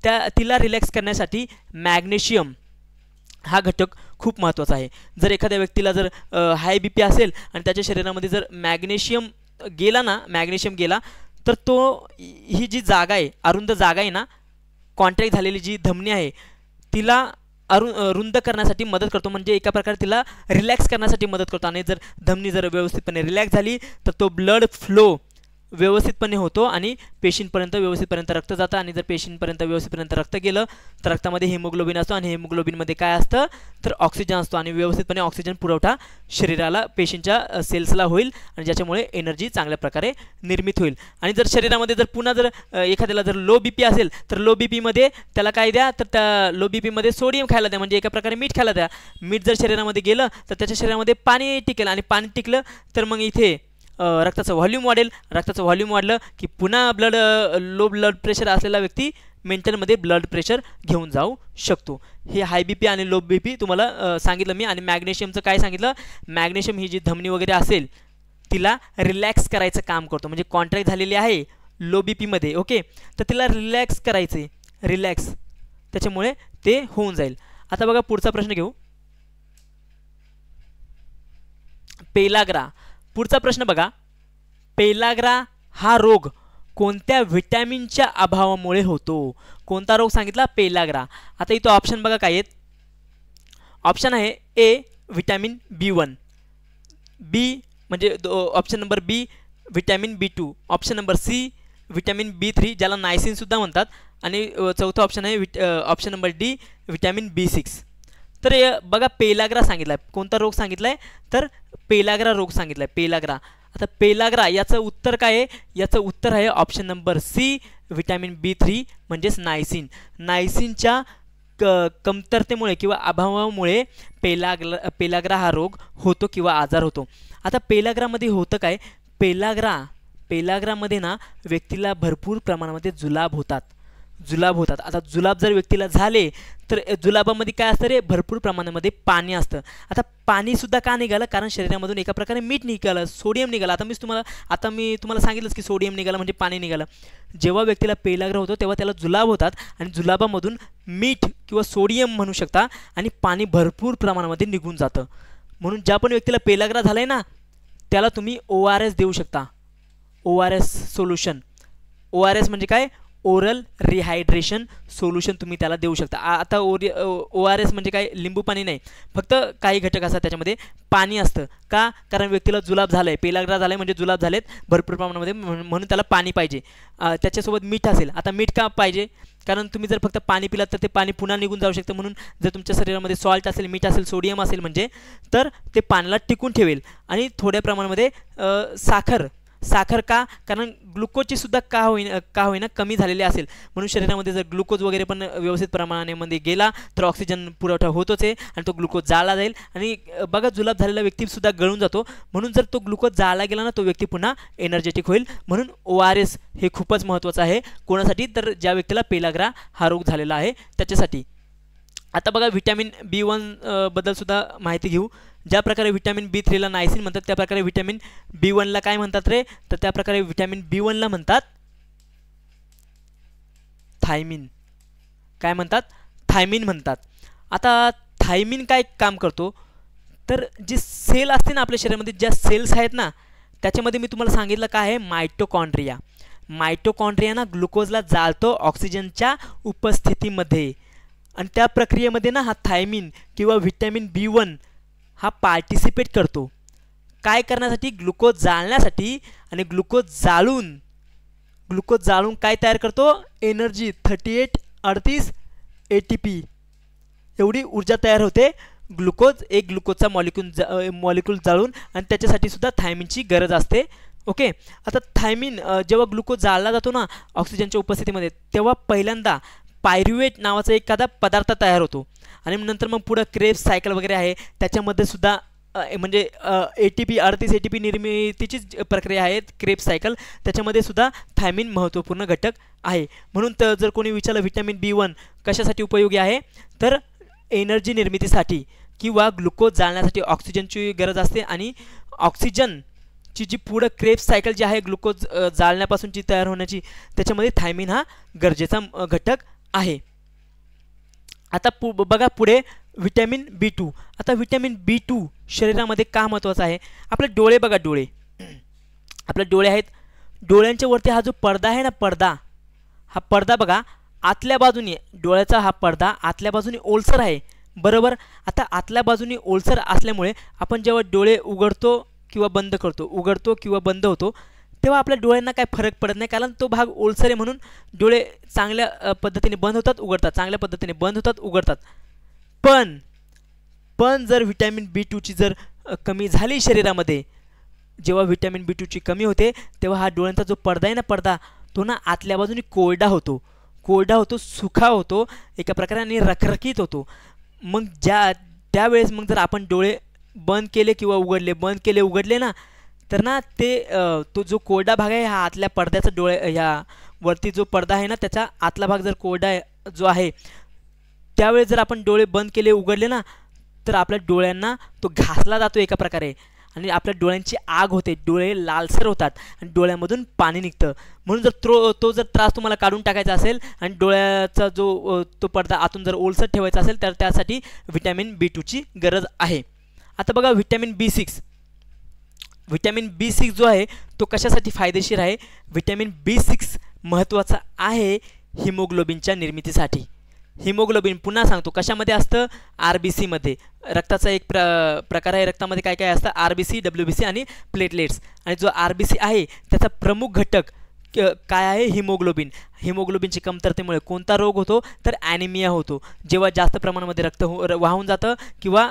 का? तिला रिलॅक्स करण्यासाठी मॅग्नेशियम हा घटक खूप महत्त्वाचा आहे. जर एखाद्या व्यक्तीला जर हाय BP असेल आणि त्याच्या शरीरामध्ये जर मॅग्नेशियम गेला तर ही जी जागा आहे, अरुंद जागा आहे ना, कॉन्ट्रॅक्ट झालेली जी धमनी आहे तिला रुंद करण्यासाठी मदत करतो. म्हणजे एका प्रकारे तिला रिलॅक्स करण्यासाठी मदत करतो. आणि जर धमनी जर व्यवस्थितपणे रिलॅक्स झाली तर तो ब्लड फ्लो व्यवस्थितपणे होतो आणि पेशींपर्यंत व्यवस्थितपर्यंत रक्त जातं. आणि जर पेशींपर्यंत व्यवस्थितपर्यंत रक्त गेलं तर रक्तामध्ये हिमोग्लोबिन असतो आणि हिमोग्लोबिनमध्ये काय असतं तर ऑक्सिजन असतो आणि व्यवस्थितपणे ऑक्सिजन पुरवठा शरीराला पेशींच्या सेल्सला होईल आणि ज्याच्यामुळे एनर्जी चांगल्या प्रकारे निर्मित होईल. आणि जर शरीरामध्ये जर पुन्हा जर एखाद्याला जर लो BP असेल तर लो BPमध्ये त्याला काय द्या तर त्या लो BPमध्ये सोडियम खायला द्या. म्हणजे एका प्रकारे मीठ खायला द्या. मीठ जर शरीरामध्ये गेलं तर त्याच्या शरीरामध्ये पाणी टिकेल आणि पाणी टिकलं तर मग इथे रक्ताचं व्हॉल्यूम वाढेल. रक्ताचं व्हॉल्यूम वाढलं की पुन्हा लो ब्लड प्रेशर असलेला व्यक्ती मेंटलमध्ये ब्लड प्रेशर घेऊन जाऊ शकतो. हे हाय BP आणि लो BP तुम्हाला सांगितलं मी. आणि मॅग्नेशियमचं काय सांगितलं? मॅग्नेशियम ही जी धमनी वगैरे असेल तिला रिलॅक्स करायचं काम करतो. म्हणजे कॉन्ट्रॅक्ट झालेली आहे लो BPमध्ये, ओके, तर तिला रिलॅक्स करायचे, रिलॅक्स, त्याच्यामुळे ते होऊन जाईल. आता बघा पुढचा प्रश्न घेऊ, पेलाग्रा. पुढचा प्रश्न बघा, पेलाग्रा हा रोग कोणत्या व्हिटॅमिनच्या अभावामुळे होतो? कोणता रोग सांगितला? पेलाग्रा. आता इथं ऑप्शन बघा काय आहेत. ऑप्शन आहे ए व्हिटॅमिन B1, बी म्हणजे option number B vitamin B2, option number C vitamin B3 ज्याला नायसिन सुद्धा म्हणतात, आणि चौथा ऑप्शन आहे option number D vitamin B6. तर बघा पेलाग्रा सांगितला आहे. कोणता रोग सांगितला आहे? तर पेलाग्रा रोग सांगितला आहे, पेलाग्रा. आता पेलाग्रा याचं उत्तर काय आहे? याचं उत्तर आहे option number C vitamin B3 म्हणजेच नायसिन. नायसिनच्या कमतरतेमुळे किंवा अभावामुळे पेलाग्रा हा रोग होतो किंवा आजार होतो. आता पेलाग्रामध्ये होतं काय? पेलाग्रामध्ये ना व्यक्तीला भरपूर प्रमाणामध्ये जुलाब होतात. आता जुलाब जर व्यक्तीला झाले तर जुलाबामध्ये काय असतं रे? भरपूर प्रमाणामध्ये पाणी असतं. आता पाणीसुद्धा का निघालं? कारण शरीरामधून एका प्रकारे मीठ निघालं, सोडियम निघालं. आता मी तुम्हाला सांगितलंच की सोडियम निघालं म्हणजे पाणी निघालं. जेव्हा व्यक्तीला पेलाग्रा होतो तेव्हा त्याला जुलाब होतात आणि जुलाबामधून मीठ किंवा सोडियम म्हणू शकता आणि पाणी भरपूर प्रमाणामध्ये निघून जातं. म्हणून ज्या पण व्यक्तीला पेलाग्रा झाला आहे ना त्याला तुम्ही ORS देऊ शकता. ORS solution. ORS म्हणजे काय? ओरल रिहायड्रेशन सोल्युशन तुम्ही त्याला देऊ शकता. आता ORS म्हणजे काय? लिंबू पाणी नाही, फक्त काही घटक असतात त्याच्यामध्ये पाणी असतं. का? कारण व्यक्तीला जुलाब झालं आहे, पेलाग्रा झाला आहे म्हणजे जुलाब झालेत भरपूर प्रमाणामध्ये, म्हणून त्याला पाणी पाहिजे. त्याच्यासोबत मीठ असेल. आता मीठ का पाहिजे? कारण तुम्ही जर फक्त पाणी पिलात तर ते पाणी पुन्हा निघून जाऊ शकतं. म्हणून जर तुमच्या शरीरामध्ये सॉल्ट असेल, मीठ असेल, सोडियम असेल म्हणजे तर ते पाण्याला टिकून ठेवेल. आणि थोड्या प्रमाणामध्ये साखर का? कारण ग्लुकोजची सुद्धा का होईना कमी झालेली असेल. म्हणून शरीरामध्ये जर ग्लुकोज वगैरे पण व्यवस्थित प्रमाणामध्ये गेला तर ऑक्सिजन पुरवठा होतोच आहे आणि तो ग्लुकोज जाळला जाईल. आणि बघा जुलाब झालेला व्यक्तीसुद्धा गळून जातो. म्हणून जर तो ग्लुकोज जाळला गेला ना तो व्यक्ती पुन्हा एनर्जेटिक होईल. म्हणून ORS हे खूपच महत्त्वाचं आहे. कोणासाठी? तर ज्या व्यक्तीला पेलाग्रा हा रोग झालेला आहे त्याच्यासाठी. आता बघा व्हिटॅमिन B1 बद्दल सुद्धा माहिती घेऊ. ज्या प्रकारे व्हिटॅमिन B3 ला नायसिन म्हणतात त्या प्रकारे व्हिटॅमिन B1 ला काय म्हणतात रे? तर त्या प्रकारे व्हिटॅमिन B1 ला म्हणतात थायमिन. काय म्हणतात? थायमिन म्हणतात. आता थायमिन काय काम करतो? तर जी सेल असते ना आपल्या शरीरामध्ये, ज्या सेल्स आहेत ना त्याच्यामध्ये मी तुम्हाला सांगितलं काय आहे? मायटोकॉन्ड्रिया. मायटोकॉन्ड्रिया ना ग्लुकोजला जाळतो ऑक्सिजनच्या उपस्थितीमध्ये आणि त्या प्रक्रियेमध्ये ना हा थायमिन किंवा व्हिटॅमिन B1 हा पार्टिसिपेट करतो. काय करण्यासाठी? ग्लुकोज जाळण्यासाठी. आणि ग्लुकोज जाळून काय तयार करतो? एनर्जी 38 ATP एवढी ऊर्जा तयार होते एक ग्लुकोजचा मॉलिक्यूल जाळून, आणि त्याच्यासाठी सुद्धा थायमिनची गरज असते. ओके. आता थायमिन जेव्हा ग्लुकोज जाळला जातो ना ऑक्सिजनच्या उपस्थितीमध्ये तेव्हा पहिल्यांदा पायरुवेट नावाचा एखादा पदार्थ तयार होतो आणि नंतर मग पुढं क्रेब्स सायकल वगैरे आहे त्याच्यामध्ये सुद्धा म्हणजे ATP 38 ATP निर्मितीचीच प्रक्रिया आहे क्रेब्स सायकल, त्याच्यामध्ये सुद्धा थायमिन महत्त्वपूर्ण घटक आहे. म्हणून तर जर कोणी विचारलं व्हिटॅमिन B1 कशासाठी उपयोगी आहे तर एनर्जी निर्मितीसाठी किंवा ग्लुकोज जाळण्यासाठी ऑक्सिजनची गरज असते आणि ऑक्सिजनची जी पुढं क्रेब्स सायकल जी आहे ग्लुकोज जाळण्यापासूनची तयार होण्याची त्याच्यामध्ये थायमिन हा गरजेचा घटक आहे. आता बघा पुढे व्हिटॅमिन B2. आता व्हिटॅमिन B2 शरीरामध्ये का महत्त्वाचा आहे? आपले डोळे बघा, आपले डोळे आहेत, डोळ्यांच्या वरती हा जो पडदा आहे ना हा पडदा बघा आतल्या बाजूने, डोळ्याचा हा पडदा आतल्या बाजूने ओलसर आहे बरोबर. आता आतल्या बाजूने ओलसर असल्यामुळे आपण जेव्हा डोळे उघडतो किंवा बंद होतो तेव्हा आपल्या डोळ्यांना काय फरक पडत नाही कारण तो भाग ओलसर आहे म्हणून डोळे चांगल्या पद्धतीने बंद होतात उघडतात. पण जर व्हिटॅमिन B2 ची जर कमी झाली शरीरामध्ये, जेव्हा व्हिटॅमिन B2 ची कमी होते तेव्हा हा डोळ्यांचा जो पडदा आहे ना तो ना आतल्या बाजूने कोरडा होतो, सुखा होतो एका प्रकारे रखरखीत होतो. मग त्यावेळेस मग जर आपण डोळे बंद केले उघडले ना तर ना तो जो कोरडा भाग आहे हा आतल्या पडद्याचा ह्या वरती जो पडदा आहे ना त्याचा आतला भाग जर कोरडा जो आहे त्यावेळेस जर आपण डोळे बंद केले उघडले ना तर आपल्या डोळ्यांना तो घासला जातो एका प्रकारे आणि आपल्या डोळ्यांची आग होते, डोळे लालसर होतात आणि डोळ्यामधून पाणी निघतं. म्हणून जर तो जर त्रास तुम्हाला काढून टाकायचा असेल आणि डोळ्याचा जो तो पडदा आतून जर ओलसर ठेवायचा असेल तर त्यासाठी व्हिटॅमिन B2ची गरज आहे. आता बघा व्हिटॅमिन B6. व्हिटॅमिन B6 जो आहे तो कशासाठी फायदेशीर आहे? व्हिटॅमिन B6 महत्त्वाचा आहे हिमोग्लोबिनच्या निर्मितीसाठी. हिमोग्लोबिन पुन्हा सांगतो कशामध्ये असतं? RBC मध्ये. रक्ताचा एक प्रकार आहे. रक्तामध्ये काय काय असतं? RBC, WBC आणि प्लेटलेट्स. आणि जो RBC आहे त्याचा प्रमुख घटक काय आहे? हिमोग्लोबिन. हिमोग्लोबिनची कमतरतेमुळे कोणता रोग होतो? तर ॲनिमिया होतो. जेव्हा जास्त प्रमाणामध्ये रक्त वाहून जातं किंवा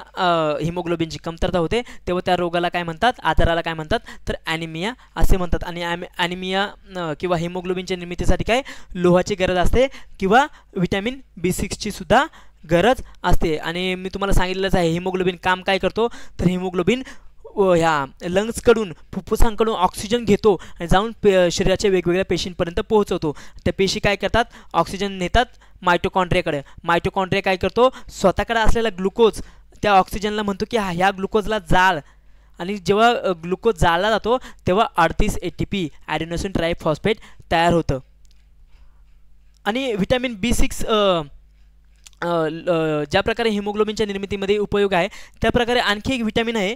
हिमोग्लोबिनची कमतरता होते तेव्हा त्या रोगाला काय म्हणतात? आजाराला काय म्हणतात? तर ॲनिमिया असे म्हणतात. आणि ॲनिमिया किंवा हिमोग्लोबिनच्या निर्मितीसाठी काय लोहाची गरज असते किंवा व्हिटॅमिन B6ची सुद्धा गरज असते. आणि मी तुम्हाला सांगितलंच आहे हिमोग्लोबिन काम काय करतो? तर हिमोग्लोबिन ह्या लंग्सकडून फुफ्फुसांकडून ऑक्सिजन घेतो आणि जाऊन शरीराच्या वेगवेगळ्या पेशींपर्यंत पोहोचवतो. त्या पेशी काय करतात? ऑक्सिजन नेतात मायटोकॉन्ड्रियाकडे. मायटोकॉन्ड्रिया काय करतो? स्वतःकडे असलेला ग्लुकोज त्या ऑक्सिजनला म्हणतो की ह्या ग्लुकोजला जाळ. आणि जेव्हा ग्लुकोज जाळला जातो तेव्हा 38 ATP ॲडेनोसिन ट्रायफॉस्फेट तयार होतं. आणि व्हिटॅमिन B6 ज्या प्रकारे हिमोग्लोबिनच्या निर्मितीमध्ये उपयोग आहे त्या प्रकारे आणखी एक व्हिटॅमिन आहे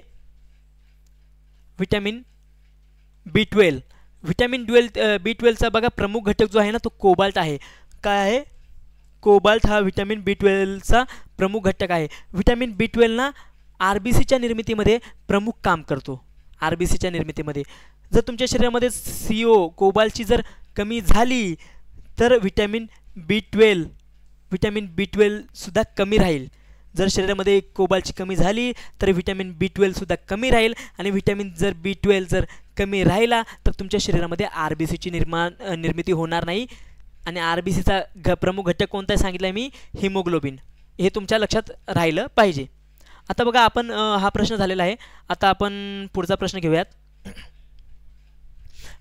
व्हिटॅमिन B12. व्हिटॅमिन B12चा बघा प्रमुख घटक जो आहे ना तो कोबाल्ट आहे. काय आहे? कोबाल्ट हा व्हिटॅमिन B12चा प्रमुख घटक आहे. व्हिटॅमिन B12 ना RBCच्या निर्मितीमध्ये प्रमुख काम करतो. RBCच्या निर्मितीमध्ये जर तुमच्या शरीरामध्ये CO कोबाल्टची जर कमी झाली तर व्हिटॅमिन B12 सुद्धा कमी राहील. जर शरीरामध्ये कोबाल्टची कमी झाली तर व्हिटॅमिन B12 सुद्धा कमी राहील. आणि व्हिटॅमिन B12 जर कमी राहिला तर तुमच्या शरीरामध्ये RBCची निर्मिती होणार नाही. आणि RBCचा प्रमुख घटक कोणता आहे सांगितलं आहे मी? हिमोग्लोबिन. हे तुमच्या लक्षात राहिलं पाहिजे. आता बघा आपण हा प्रश्न झालेला आहे. आता आपण पुढचा प्रश्न घेऊयात.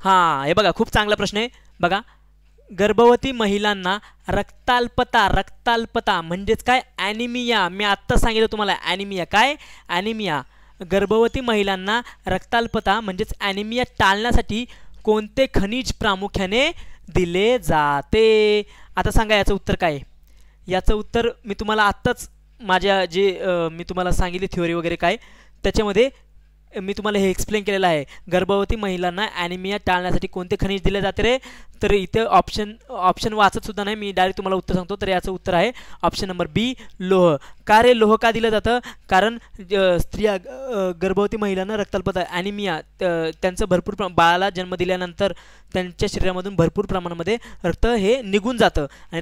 हां, हे बघा खूप चांगला प्रश्न आहे. बघा गर्भवती महिलांना रक्ताल्पता म्हणजेच काय? ॲनिमिया. मी आत्ता सांगितलं तुम्हाला ॲनिमिया. काय? ॲनिमिया. गर्भवती महिलांना रक्ताल्पता म्हणजेच ॲनिमिया टाळण्यासाठी कोणते खनिज प्रामुख्याने दिले जाते? आता सांगा याचं उत्तर काय? याचं उत्तर मी तुम्हाला आत्ताच माझ्या मी तुम्हाला सांगितली थ्योरी वगैरे काय त्याच्यामध्ये मी तुम्हाला हे एक्सप्लेन केलेलं आहे. गर्भवती महिलांना ॲनिमिया टाळण्यासाठी कोणते खनिज दिले जाते रे? तर इथे ऑप्शन वाचत सुद्धा नाही, मी डायरेक्ट तुम्हाला उत्तर सांगतो. तर याचं उत्तर आहे ऑप्शन नंबर B, लोह. का रे लोह का दिलं जातं? कारण स्त्रिया गर्भवती महिलांना रक्ताल्पता ॲनिमिया त्यांचं भरपूर बाळाला जन्म दिल्यानंतर त्यांच्या शरीरामधून भरपूर प्रमाणामध्ये रक्त हे निघून जातं. आणि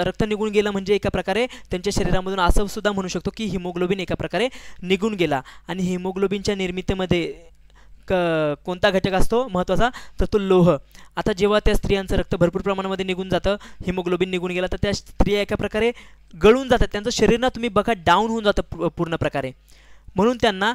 रक्त निघून गेलं म्हणजे एका प्रकारे त्यांच्या शरीरामधून असं सुद्धा म्हणू शकतो की हिमोग्लोबिन एका प्रकारे निघून गेला. आणि हिमोग्लोबिनच्या निर्मितीमध्ये कोणता घटक असतो महत्त्वाचा? तर तो लोह. आता जेव्हा त्या स्त्रियांचं रक्त भरपूर प्रमाणामध्ये निघून जातं, हिमोग्लोबिन निघून गेला तर त्या स्त्रिया एका प्रकारे गळून जातात. त्यांचं शरीर ना तुम्ही बघा डाऊन होऊन जातं पूर्ण प्रकारे. म्हणून त्यांना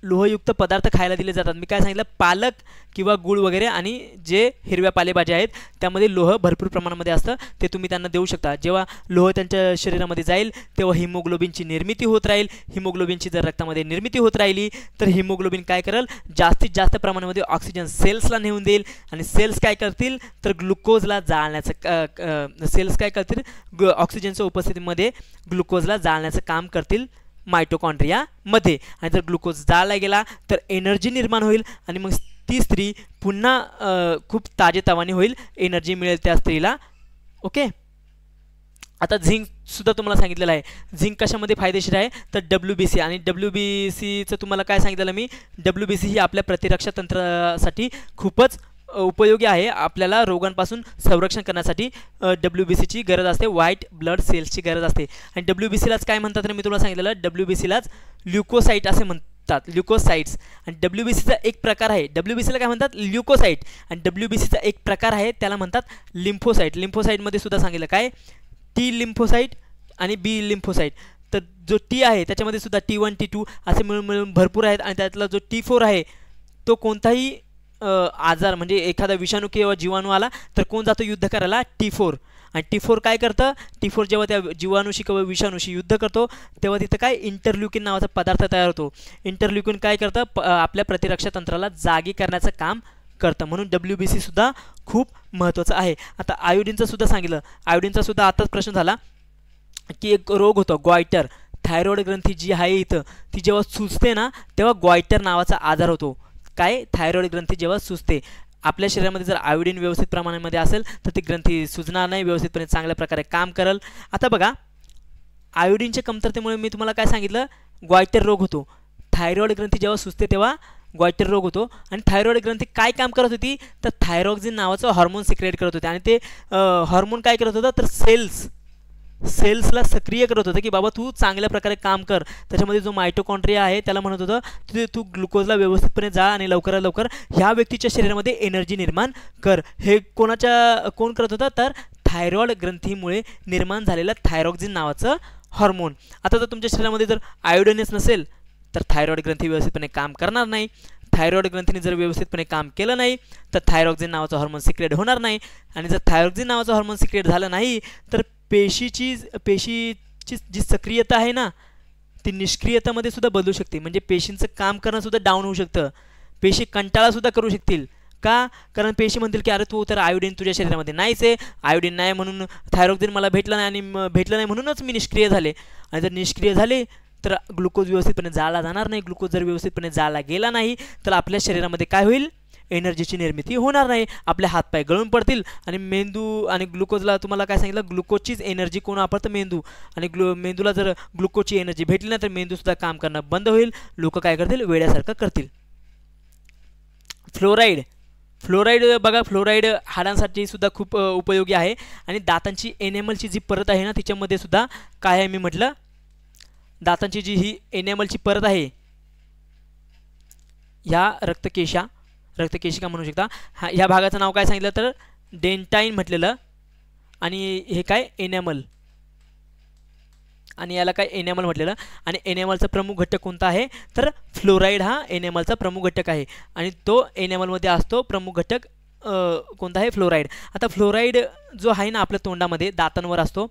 लोहयुक्त पदार्थ खायला दिले जातात. मी काय सांगितलं? पालक किंवा गूळ वगैरे आणि जे हिरव्या पालेभाज्या आहेत त्यामध्ये लोह भरपूर प्रमाणामध्ये असतं ते तुम्ही त्यांना देऊ शकता. जेव्हा लोह त्यांच्या शरीरामध्ये जाईल तेव्हा हिमोग्लोबिनची निर्मिती होत राहील. हिमोग्लोबिनची जर रक्तामध्ये निर्मिती होत राहिली तर हिमोग्लोबिन काय करेल? जास्तीत जास्त प्रमाणामध्ये ऑक्सिजन सेल्सला नेऊन देईल. आणि सेल्स काय करतील? तर ग्लुकोजला जाळण्याचं सेल्स काय करतील? ऑक्सिजनच्या उपस्थितीमध्ये ग्लुकोजला जाळण्याचं काम करतील मायटोकॉन्ड्रियामध्ये. आणि जर ग्लुकोज जाळला गेला तर एनर्जी निर्माण होईल आणि मग ती स्त्री पुन्हा खूप ताजेतवानी होईल, एनर्जी मिळेल त्या स्त्रीला. ओके. आता झिंकसुद्धा तुम्हाला सांगितलेलं आहे. झिंक कशामध्ये फायदेशीर आहे? तर WBC. आणि WBCचं तुम्हाला काय सांगितलं मी? WBC ही आपल्या प्रतिरक्षा तंत्रासाठी खूपच उपयोगी आहे. आपल्याला रोगांपासून संरक्षण करण्यासाठी WBCची गरज असते. व्हाईट ब्लड सेल्सची गरज असते. आणि WBCलाच काय म्हणतात रे? मी तुम्हाला सांगितलेलं WBCलाच ल्युकोसाईट असे म्हणतात. ल्युकोसाईट्स. आणि WBCचा एक प्रकार आहे. WBCला काय म्हणतात? ल्युकोसाईट. आणि WBCचा एक प्रकार आहे त्याला म्हणतात लिम्फोसाईट. लिम्फोसाईटमध्ये सुद्धा सांगितलं काय? T लिम्फोसाईट आणि B लिम्फोसाईट. तर जो T आहे त्याच्यामध्ये सुद्धा T1 T2 असे मिळून भरपूर आहेत. आणि त्यातला जो T4 आहे तो कोणताही आजार म्हणजे एखादा विषाणू किंवा जीवाणू आला तर कोण जातो युद्ध करायला? T4. आणि T4 काय करतं? T4 जेव्हा त्या जीवाणूशी किंवा विषाणूशी युद्ध करतो तेव्हा तिथं काय इंटरल्युकिन नावाचा पदार्थ तयार होतो. इंटरल्युकिन काय करतं? आपल्या प्रतिरक्षा तंत्राला जागी करण्याचं काम करतं. म्हणून WBC सुद्धा खूप महत्त्वाचं आहे. आता आयोडीनचं सुद्धा सांगितलं. आयोडीनचा सुद्धा आताच प्रश्न झाला की एक रोग होतो गॉयटर. थायरॉइड ग्रंथी जी आहे इथं ती जेव्हा सुजते ना तेव्हा गॉयटर नावाचा आजार होतो. काय? थायरॉइड ग्रंथी जेव्हा सुजते. आपल्या शरीरामध्ये जर आयोडीन व्यवस्थित प्रमाणामध्ये असेल तर ती ग्रंथी सुजणार नाही, व्यवस्थितपणे चांगल्या प्रकारे काम करेल. आता बघा, आयोडीनच्या कमतरतेमुळे मी तुम्हाला काय सांगितलं? गॉयटर रोग होतो. थायरॉइड ग्रंथी जेव्हा सुजते तेव्हा गॉयटर रोग होतो. आणि थायरॉइड ग्रंथी काय काम करत होती? तर थायरॉक्सिन नावाचं हॉर्मोन सिक्रेट करत होते. आणि ते हॉर्मोन काय करत होतं? तर सेल्सला सक्रिय करत होतं की बाबा तू चांगल्या प्रकारे काम कर. त्याच्यामध्ये जो मायटोकॉन्ड्रिया आहे त्याला म्हणत होतं तू ग्लुकोजला व्यवस्थितपणे जा आणि लवकरात लवकर ह्या व्यक्तीच्या शरीरामध्ये एनर्जी निर्माण कर. हे कोण करत होतं? तर थायरॉइड ग्रंथीमुळे निर्माण झालेलं थायरॉक्सिन नावाचं हॉर्मोन. आता जर तुमच्या शरीरामध्ये जर आयोडीनच नसेल तर थायरॉइड ग्रंथी व्यवस्थितपणे काम करणार नाही. थायरॉइड ग्रंथीने जर व्यवस्थितपणे काम केलं नाही तर थायरॉक्सिन नावाचं हॉर्मोन सिक्रेट होणार नाही. आणि जर थायरॉक्सिन नावाचं हॉर्मोन सिक्रेट झालं नाही तर पेशीची जी सक्रियता आहे ना ती निष्क्रियतामध्ये सुद्धा बदलू शकते. म्हणजे पेशींचं काम करणं सुद्धा डाऊन होऊ शकतं. पेशी कंटाळासुद्धा करू शकतील. का? कारण पेशी म्हणतील की अरे तू तर आयोडीन तुझ्या शरीरामध्ये नाहीच आहे, आयोडीन नाही म्हणून थायरॉक्सिन मला भेटलं नाही आणि भेटलं नाही म्हणूनच मी निष्क्रिय झाले. आणि जर निष्क्रिय झाले तर ग्लुकोज व्यवस्थितपणे जाळला जाणार नाही. ग्लुकोज जर व्यवस्थितपणे जाळला गेला नाही तर आपल्या शरीरामध्ये काय होईल? एनर्जीची निर्मिती होणार नाही. आपले हातपाय गळून पडतील. आणि मेंदू आणि ग्लुकोजला तुम्हाला काय सांगितलं? ग्लुकोजचीच एनर्जी कोण वापरतं? मेंदू. आणि मेंदूला जर ग्लुकोजची एनर्जी भेटली ना तर मेंदूसुद्धा काम करणं बंद होईल. लोक काय करतील? वेड्यासारखं करतील. फ्लोराईड बघा, फ्लोराईड हाडांसाठी सुद्धा खूप उपयोगी आहे. आणि दातांची एनेमलची जी परत आहे ना तिच्यामध्ये सुद्धा काय आहे? मी म्हटलं दातांची जी ही एनेमलची परत आहे ह्या रक्तकेशिका म्हणू शकता. ह्या भागाचं नाव काय सांगितलं तर डेंटाईन म्हटलेलं. आणि हे काय? एनेमल. आणि याला काय? एनेमल म्हटलेलं. आणि एनेमलचा प्रमुख घटक कोणता आहे? तर फ्लोराईड हा एनेमलचा प्रमुख घटक आहे. आणि तो एनेमलमध्ये असतो प्रमुख घटक कोणता आहे? फ्लोराईड. आता फ्लोराईड जो आहे ना आपल्या तोंडामध्ये दातांवर असतो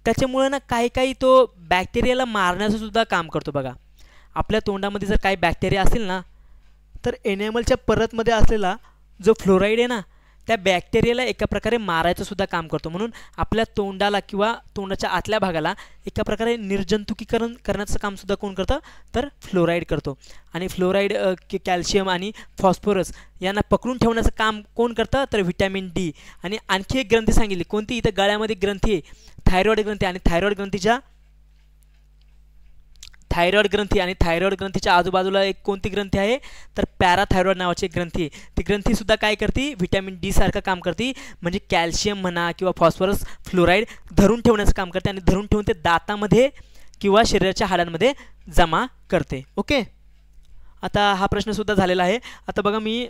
त्याच्यामुळे ना काही तो बॅक्टेरियाला मारण्याचं सुद्धा काम करतो. बघा, आपल्या तोंडामध्ये जर काही बॅक्टेरिया असेल ना तर एनेमलच्या परतमध्ये असलेला जो फ्लोराईड आहे ना त्या बॅक्टेरियाला एका प्रकारे मारायचं सुद्धा काम करतो. म्हणून आपल्या तोंडाला किंवा तोंडाच्या आतल्या भागाला एका प्रकारे निर्जंतुकीकरण करण्याचं कामसुद्धा कोण करतं? तर फ्लोराईड करतो. आणि फ्लोराईड कॅल्शियम आणि फॉस्फरस यांना पकडून ठेवण्याचं काम कोण करतं? तर व्हिटॅमिन डी. आणि आणखी एक ग्रंथी सांगितली कोणती? इथं गळ्यामध्ये ग्रंथी आहे थायरॉइड ग्रंथी. आणि थायरॉइड ग्रंथीच्या आजूबाजूला एक कोणती ग्रंथी आहे? तर पॅराथायरॉइड नावाची एक ग्रंथी आहे. ती ग्रंथीसुद्धा काय करते? व्हिटॅमिन डी सारखं काम करते. म्हणजे कॅल्शियम म्हणा किंवा फॉस्फरस फ्लोराईड धरून ठेवण्याचं काम करते. आणि धरून ठेवून ते दातामध्ये किंवा शरीराच्या हाडांमध्ये जमा करते. ओके, आता हा प्रश्नसुद्धा झालेला आहे. आता बघा, मी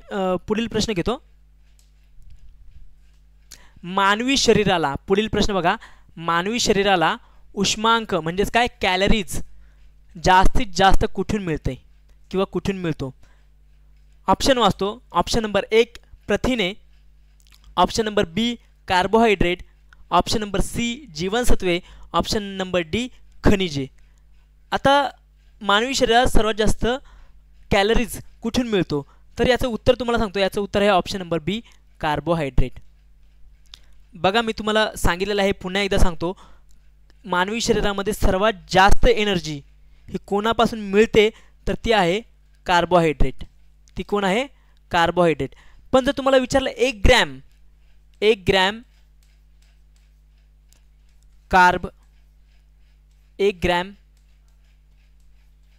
पुढील प्रश्न घेतो. पुढील प्रश्न बघा, मानवी शरीराला उष्मांक म्हणजेच काय? कॅलरीज जास्तीत जास्त कुठून मिळते किंवा कुठून मिळतो? ऑप्शन वाचतो. ऑप्शन नंबर 1 प्रथिने, ऑप्शन नंबर बी कार्बोहायड्रेट, ऑप्शन नंबर सी जीवनसत्वे, ऑप्शन नंबर डी खनिजे. आता मानवी शरीरात सर्वात जास्त कॅलरीज कुठून मिळतो? तर याचं उत्तर तुम्हाला सांगतो. याचं उत्तर आहे ऑप्शन नंबर बी कार्बोहायड्रेट. बघा, मी तुम्हाला सांगितलेलं आहे, पुन्हा एकदा सांगतो. मानवी शरीरामध्ये सर्वात जास्त एनर्जी ही कोणापासून मिळते? तर ती आहे कार्बोहायड्रेट. ती कोण आहे? कार्बोहायड्रेट. पण जर तुम्हाला विचारलं 1 ग्रॅम कार्ब, 1 ग्रॅम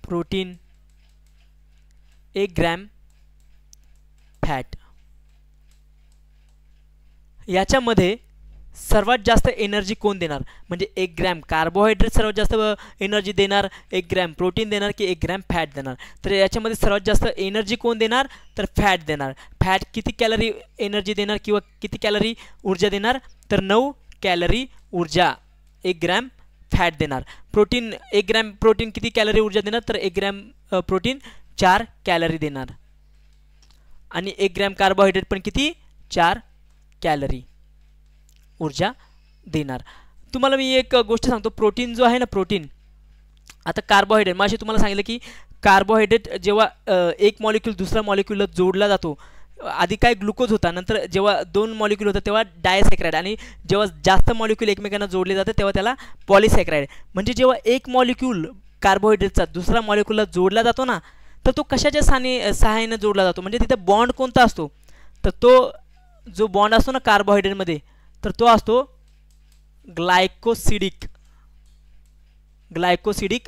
प्रोटीन, 1 ग्रॅम फॅट, याच्यामध्ये सर्वात जास्त एनर्जी कोण देणार? म्हणजे 1 ग्रॅम कार्बोहायड्रेट सर्वात जास्त एनर्जी देणार, 1 ग्रॅम प्रोटीन देणार की 1 ग्रॅम फॅट देणार? तर याच्यामध्ये सर्वात जास्त एनर्जी कोण देणार? तर फॅट देणार. फॅट किती कॅलरी एनर्जी देणार किंवा किती कॅलरी ऊर्जा देणार? तर 9 कॅलरी ऊर्जा 1 ग्रॅम फॅट देणार. प्रोटीन 1 ग्रॅम प्रोटीन किती कॅलरी ऊर्जा देणार? तर 1 ग्रॅम प्रोटीन 4 कॅलरी देणार. आणि 1 ग्रॅम कार्बोहायड्रेट पण किती 4 कॅलरी ऊर्जा देणार. तुम्हाला मी एक गोष्ट सांगतो, प्रोटीन जो आहे ना, प्रोटीन, आता कार्बोहायड्रेट मग तुम्हाला सांगितलं की कार्बोहायड्रेट जेव्हा एक मॉलिक्यूल दुसऱ्या मॉलिक्यूलला जोडला जातो, आधी काय ग्लुकोज होता, नंतर जेव्हा 2 मॉलिक्यूल होता तेव्हा डायसॅक्राइड, आणि जेव्हा जास्त मॉलिक्यूल एकमेकांना जोडले जाते तेव्हा त्याला पॉलिसॅक्राइड. म्हणजे जेव्हा एक मॉलिक्यूल कार्बोहायड्रेटचा दुसऱ्या मॉलिक्यूलला जोडला जातो ना, तर तो कशाच्या सहाय्याने जोडला जातो, म्हणजे तिथे बॉन्ड कोणता असतो, तर तो जो बॉन्ड असतो ना कार्बोहायड्रेटमध्ये, तर तो असतो ग्लायकोसिडिक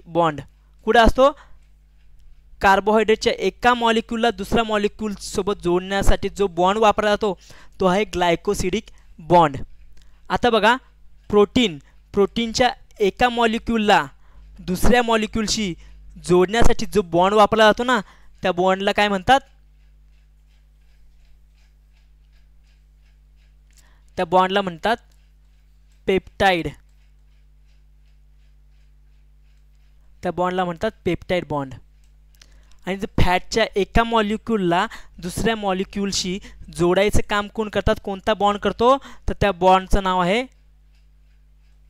बॉन्ड. कुठे असतो, कार्बोहायड्रेटच्या एका मॉलिक्यूलला दुसऱ्या मॉलिक्यूल सोबत जोडण्यासाठी जो बॉन्ड वापरला जातो तो आहे ग्लायकोसिडिक बॉन्ड. आता बघा, प्रोटीनच्या एका मॉलिक्यूलला दुसऱ्या मॉलिक्यूलशी जोडण्यासाठी जो बॉन्ड वापरला जातो ना, त्या बॉन्डला काय म्हणतात, त्या बॉन्डला म्हणतात पेप्टाइड. त्या बॉन्डला म्हणतात पेप्टाइड बॉन्ड. आणि जर फॅटच्या एका मॉलिक्यूलला दुसऱ्या मॉलिक्यूलशी जोडायचं काम कोण करतात, कोणता बॉन्ड करतो, तर त्या बॉन्डचं नाव आहे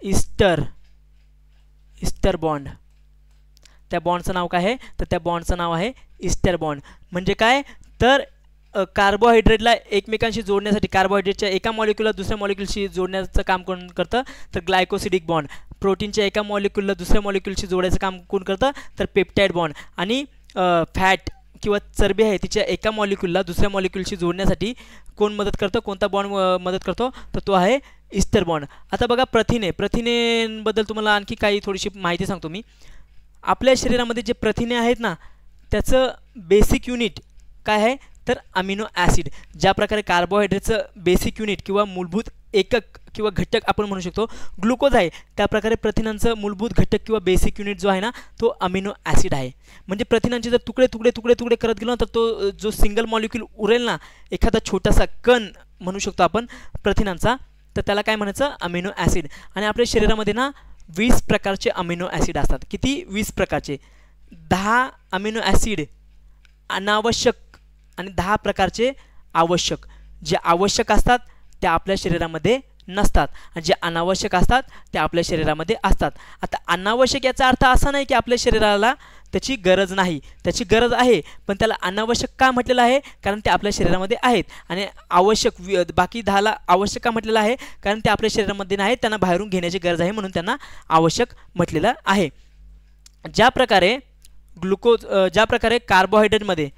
इस्टर बॉन्ड. त्या बॉन्डचं नाव काय आहे, तर त्या बॉन्डचं नाव आहे इस्टर बॉन्ड. म्हणजे काय, तर कार्बोहायड्रेटला एकमेकांशी जोडण्यासाठी, कार्बोहायड्रेटच्या एका मॉलिक्यूलला दुसऱ्या मॉलिक्यूलशी जोडण्याचं काम कोण करतं, तर ग्लायकोसिडिक बॉन्ड. प्रोटीनच्या एका मॉलिक्यूलला दुसऱ्या मॉलिक्यूलशी जोडायचं काम कोण करतं, तर पेप्टाइड बॉन्ड. आणि फॅट किंवा चरबी आहे तिच्या एका मॉलिक्यूलला दुसऱ्या मॉलिक्यूलशी जोडण्यासाठी कोण मदत करतं, कोणता बॉन्ड मदत करतो, तर तो आहे इस्टर बॉन्ड. आता बघा, प्रथिनेबद्दल तुम्हाला आणखी काही थोडीशी माहिती सांगतो मी. आपल्या शरीरामध्ये जे प्रथिने आहेत ना, त्याचं बेसिक युनिट काय आहे, तर अमिनो ॲसिड. ज्या प्रकारे कार्बोहायड्रेटचं बेसिक युनिट किंवा मूलभूत एकक किंवा घटक आपण म्हणू शकतो ग्लुकोज आहे, त्याप्रकारे प्रथिनांचं मूलभूत घटक किंवा बेसिक युनिट जो आहे ना, तो अमिनो ॲसिड आहे. म्हणजे प्रथिनांचे जर तुकडे तुकडे तुकडे तुकडे करत गेलो ना, तर तो जो सिंगल मॉलिक्यूल उरेल ना, एखादा छोटासा कण म्हणू शकतो आपण प्रथिनांचा, तर त्याला काय म्हणायचं, अमिनो ॲसिड. आणि आपल्या शरीरामध्ये ना 20 प्रकारचे अमिनो ॲसिड असतात. किती, 20 प्रकारचे. 10 अमिनो ॲसिड अनावश्यक आणि 10 प्रकारचे आवश्यक. जे आवश्यक असतात ते आपल्या शरीरामध्ये नसतात, आणि जे अनावश्यक असतात ते आपल्या शरीरामध्ये असतात. आता अनावश्यक याचा अर्थ असा नाही की आपल्या शरीराला त्याची गरज नाही, त्याची गरज आहे, पण त्याला अनावश्यक का म्हटलेलं आहे, कारण ते आपल्या शरीरामध्ये आहेत. आणि आवश्यक बाकी 10ला आवश्यक का म्हटलेलं आहे, कारण ते आपल्या शरीरामध्ये नाहीत, त्यांना बाहेरून घेण्याची गरज आहे, म्हणून त्यांना आवश्यक म्हटलेलं आहे. ज्या प्रकारे कार्बोहायड्रेटमध्ये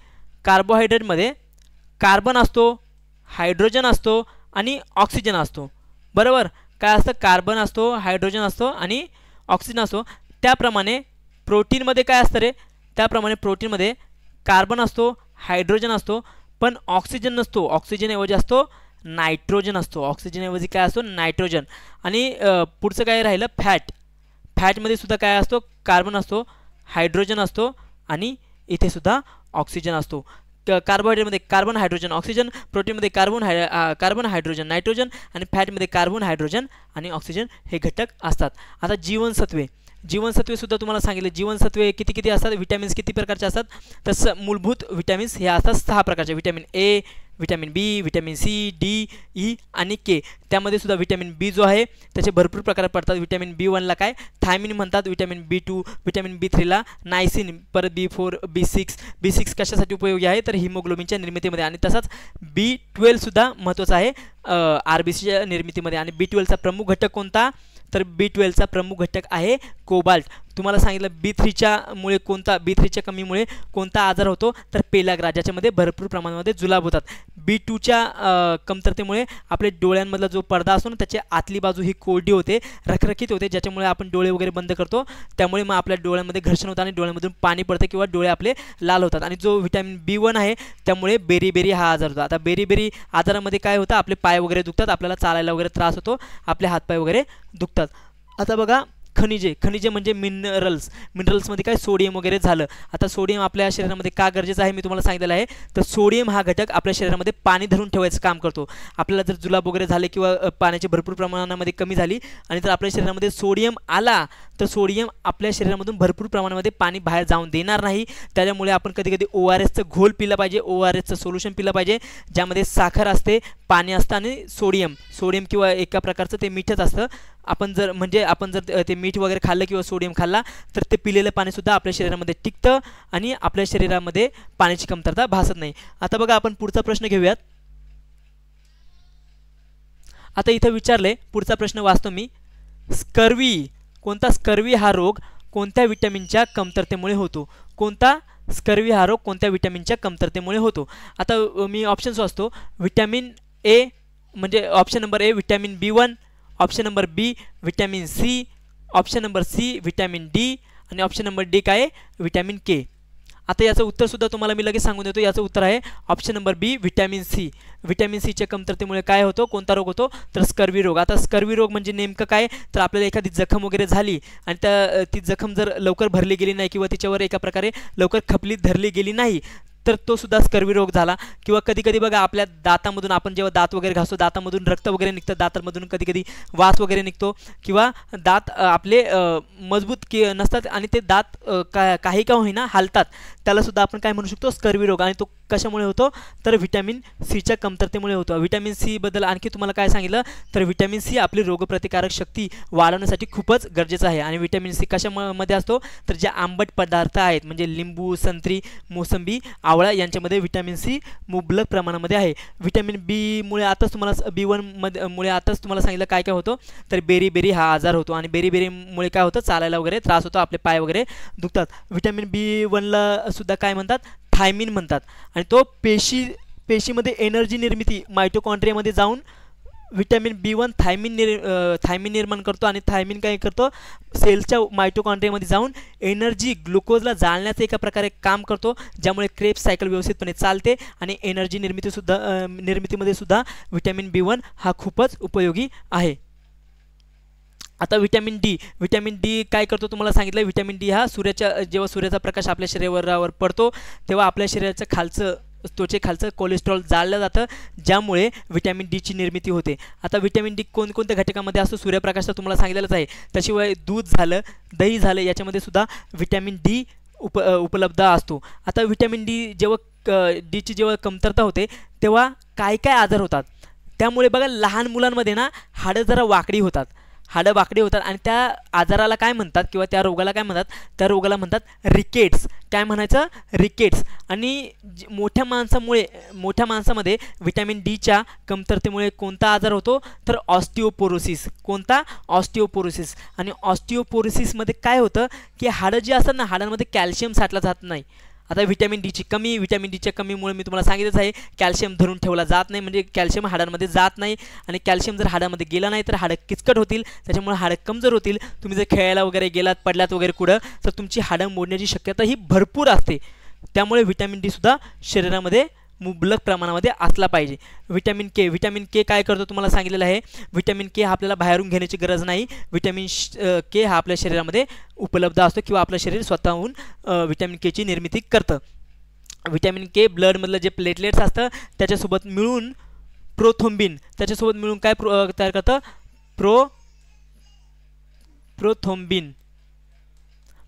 कार्बन असतो, हायड्रोजन असतो आणि ऑक्सिजन असतो. बरोबर, काय असतं, कार्बन असतो, हायड्रोजन असतो आणि ऑक्सिजन असतो. त्याप्रमाणे प्रोटीनमध्ये काय असतं रे, त्याप्रमाणे प्रोटीनमध्ये कार्बन असतो, हायड्रोजन असतो, पण ऑक्सिजन नसतो. ऑक्सिजनऐवजी असतो नायट्रोजन असतो. ऑक्सिजनऐवजी काय असतो, नायट्रोजन. आणि पुढचं काय राहिलं, फॅटमध्ये सुद्धा काय असतो, कार्बन असतो, हायड्रोजन असतो आणि इथे सुद्धा ऑक्सिजन असतो. कार्बोहायड्रेटमध्ये कार्बन, हायड्रोजन, ऑक्सिजन, प्रोटीनमध्ये कार्बन, हायड्रोजन, नायट्रोजन, आणि फॅटमध्ये कार्बन, हायड्रोजन आणि ऑक्सिजन हे घटक असतात. आता जीवनसत्वे सुद्धा तुम्हाला सांगितले. जीवनसत्वे किती असतात, विटॅमिन्स किती प्रकारचे असतात, तर मूलभूत विटॅमिन्स हे असतात 6 प्रकारचे. Vitamin A, vitamin B, vitamin C, D, E आणि के. त्यामध्ये सुद्धा विटॅमिन बी जो आहे त्याचे भरपूर प्रकार पडतात. विटॅमिन B1ला काय थायमिन म्हणतात, विटॅमिन B2, विटॅमिन B3ला नायसिन, परत B4, B6 कशासाठी उपयोगी आहे, तर हिमोग्लोबिनच्या निर्मितीमध्ये. आणि तसाच B12 सुद्धा महत्त्वाचा आहे RBCच्या निर्मितीमध्ये. आणि B12चा प्रमुख घटक कोणता, तर B12चा प्रमुख घटक आहे कोबाल्ट. तुम्हाला सांगितलं B3च्या कमीमुळे कोणता आजार होतो, तर पेलाग्रा, ज्याच्यामध्ये भरपूर प्रमाणामध्ये जुलाब होतात. B2च्या कमतरतेमुळे आपल्या डोळ्यांमधला जो पडदा असतो ना, त्याची आतली बाजू ही कोरडी होते, रखरखीत होते, ज्याच्यामुळे आपण डोळे वगैरे बंद करतो, त्यामुळे मग आपल्या डोळ्यांमध्ये घर्षण होतं आणि डोळ्यामधून पाणी पडतं किंवा डोळे आपले लाल होतात. आणि जो विटॅमिन B1 आहे त्यामुळे बेरी हा आजार होता. आता बेरी आजारामध्ये काय होतं, आपले पाय वगैरे दुखतात, आपल्याला चालायला वगैरे त्रास होतो, आपले हातपाय वगैरे दुखतात. आता बघा, खनिजे म्हणजे मिनरल्समध्ये काय सोडियम वगैरे झालं. आता सोडियम आपल्या शरीरामध्ये का गरजेचं आहे मी तुम्हाला सांगितलेलं आहे. तर सोडियम हा घटक आपल्या शरीरामध्ये पाणी धरून ठेवायचं काम करतो. आपल्याला जर जुलाब वगैरे झाले किंवा पाण्याची भरपूर प्रमाणामध्ये कमी झाली आणि जर आपल्या शरीरामध्ये सोडियम आला तर सोडियम आपल्या शरीरामधून भरपूर प्रमाणामध्ये पाणी बाहेर जाऊन देणार नाही. त्याच्यामुळे आपण कधी कधी ORSचं घोल पिलं पाहिजे, ORSचं सोल्युशन पिलं पाहिजे, ज्यामध्ये साखर असते, पाणी असतं आणि सोडियम किंवा एका प्रकारचं ते मीठच असतं. आपण जर ते मीठ वगैरे खाल्लं किंवा सोडियम खाल्ला तर ते पिलेलं पाणीसुद्धा आपल्या शरीरामध्ये टिकतं आणि आपल्या शरीरामध्ये पाण्याची कमतरता भासत नाही. आता बघा आपण पुढचा प्रश्न घेऊयात. आता इथं विचारले, पुढचा प्रश्न वाचतो मी. स्कर्वी हा रोग कोणत्या विटॅमिनच्या कमतरतेमुळे होतो? कोणता स्कर्वी हा रोग कोणत्या विटॅमिनच्या कमतरतेमुळे होतो? आता मी ऑप्शन्स वाचतो. विटॅमिन ए म्हणजे option number A vitamin B1, option number B vitamin C, option number C vitamin D आणि ऑप्शन नंबर डी काय विटॅमिन के. आता याचं उत्तरसुद्धा तुम्हाला मी लगेच सांगून देतो. याचं उत्तर आहे option number B vitamin C. Vitamin सीच्या कमतरतेमुळे काय होतो, कोणता रोग होतो तर स्कर्वी रोग. आता स्कर्वी रोग म्हणजे नेमकं काय तर आपल्याला एखादी जखम वगैरे झाली आणि ती जखम जर लवकर भरली गेली नाही किंवा तिच्यावर एका प्रकारे लवकर खपली धरली गेली नाही तर तो सुद्धा स्कर्वी रोग झाला. किंवा कधी कधी बघा आपल्या दातामधून आपण जेव्हा दात वगैरे घासतो दातामधून रक्त वगैरे निघतं, दातामधून कधी कधी वास वगैरे निघतो किंवा दात आपले मजबूत नसतात आणि ते दात काही का होईना हालतात, त्याला सुद्धा आपण काय म्हणू शकतो स्कर्वी रोग. आणि तो कशामुळे होतो तर विटॅमिन सीच्या कमतरतेमुळे होतो. विटॅमिन सी बद्दल आणखी तुम्हाला काय सांगितलं तर विटॅमिन सी आपली रोगप्रतिकारक शक्ती वाढवण्यासाठी खूपच गरजेचं आहे. आणि विटॅमिन सी कशामध्ये असतो तर जे आंबट पदार्थ आहेत म्हणजे लिंबू, संत्री, मोसंबी, आवळा यांच्यामध्ये विटॅमिन सी मुबलक प्रमाणामध्ये आहे. विटॅमिन बी मुळे आताच तुम्हाला B1 मुळे आताच तुम्हाला सांगितलं काय काय होतं तर बेरी हा आजार होतो. आणि बेरीमुळे काय होतं चालायला वगैरे त्रास होतो, आपले पाय वगैरे दुखतात. विटॅमिन B1ला सुद्धा काय म्हणतात थायमिन म्हणतात. आणि तो पेशीमध्ये एनर्जी निर्मिती मायटोकॉन्ड्रियामध्ये जाऊन विटॅमिन B1 थायमिन निर्माण करतो. आणि थायमिन काय करतो सेलच्या मायटोकॉन्ड्रियामध्ये जाऊन एनर्जी ग्लुकोजला जाळण्याचं एका प्रकारे काम करतो, ज्यामुळे क्रेब्स सायकल व्यवस्थितपणे चालते आणि एनर्जी निर्मितीमध्ये सुद्धा विटॅमिन B1 हा खूपच उपयोगी आहे. आता विटॅमिन डी काय करतो तुम्हाला सांगितलं. विटॅमिन डी हा जेव्हा सूर्याचा प्रकाश आपल्या शरीरावर पडतो तेव्हा आपल्या शरीराच्या त्वचेखालचं कोलेस्ट्रॉल जाळलं जातं, ज्यामुळे विटॅमिन डीची निर्मिती होते. आता विटॅमिन डी कोणकोणत्या घटकामध्ये असतो सूर्यप्रकाश तर तुम्हाला सांगितलेलंच आहे. त्याशिवाय दूध झालं, दही झालं, याच्यामध्ये सुद्धा विटॅमिन डी उपलब्ध असतो. आता विटॅमिन डीची जेव्हा कमतरता होते तेव्हा काय काय आजार होतात. त्यामुळे बघा लहान मुलांमध्ये ना हाडं जरा वाकडी होतात आणि त्या आजाराला काय म्हणतात किंवा त्या रोगाला काय म्हणतात, त्या रोगाला म्हणतात रिकेट्स. काय म्हणायचं रिकेट्स. आणि मोठ्या माणसामध्ये विटॅमिन डीच्या कमतरतेमुळे कोणता आजार होतो तर ऑस्टिओपोरोसिस. कोणता ऑस्टिओपोरोसिस. आणि ऑस्टिओपोरोसिसमध्ये काय होतं की हाडं जी असतात ना हाडांमध्ये कॅल्शियम साठला जात नाही. आता विटॅमिन डीच्या कमीमुळे मी तुम्हाला सांगितलंच आहे कॅल्शियम धरून ठेवला जात नाही, म्हणजे कॅल्शियम हाडांमध्ये जात नाही. आणि कॅल्शियम जर हाडामध्ये गेला नाही तर हाडं किचकट होतील, त्याच्यामुळे हाडं कमजोर होतील. तुम्ही जर खेळायला वगैरे गेलात, पडलात वगैरे कुठं तर तुमची हाडं मोडण्याची शक्यता ही भरपूर असते. त्यामुळे विटॅमिन डी सुद्धा शरीरामध्ये मुबलक प्रमाणामध्ये असला पाहिजे. विटॅमिन के काय करतो तुम्हाला सांगितलेलं आहे. विटॅमिन के हा आपल्याला बाहेरून घेण्याची गरज नाही. विटॅमिन के हा आपल्या शरीरामध्ये उपलब्ध असतो किंवा आपलं शरीर स्वतःहून विटॅमिन केची निर्मिती करतं. विटॅमिन के ब्लडमधलं जे प्लेटलेट्स असतं त्याच्यासोबत मिळून प्रोथ्रोम्बिन काय तयार करतं प्रोथ्रोम्बिन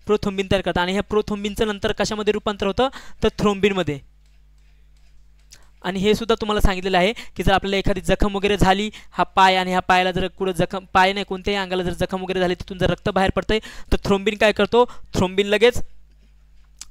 तयार करतं. आणि ह्या प्रोथ्रोम्बिनचं नंतर कशामध्ये रूपांतर होतं तर थ्रोम्बिनमध्ये. आणि हे सुद्धा तुम्हाला सांगितलेलं आहे की जर आपल्याला एखादी जखम वगैरे झाली, हा पाय आणि ह्या पायाला जर कुठं पाय नाही कोणत्याही अंगाला जर जखम वगैरे झाली तिथून जर रक्त बाहेर पडतंय तर थ्रोम्बिन काय करतो, थ्रोम्बिन लगेच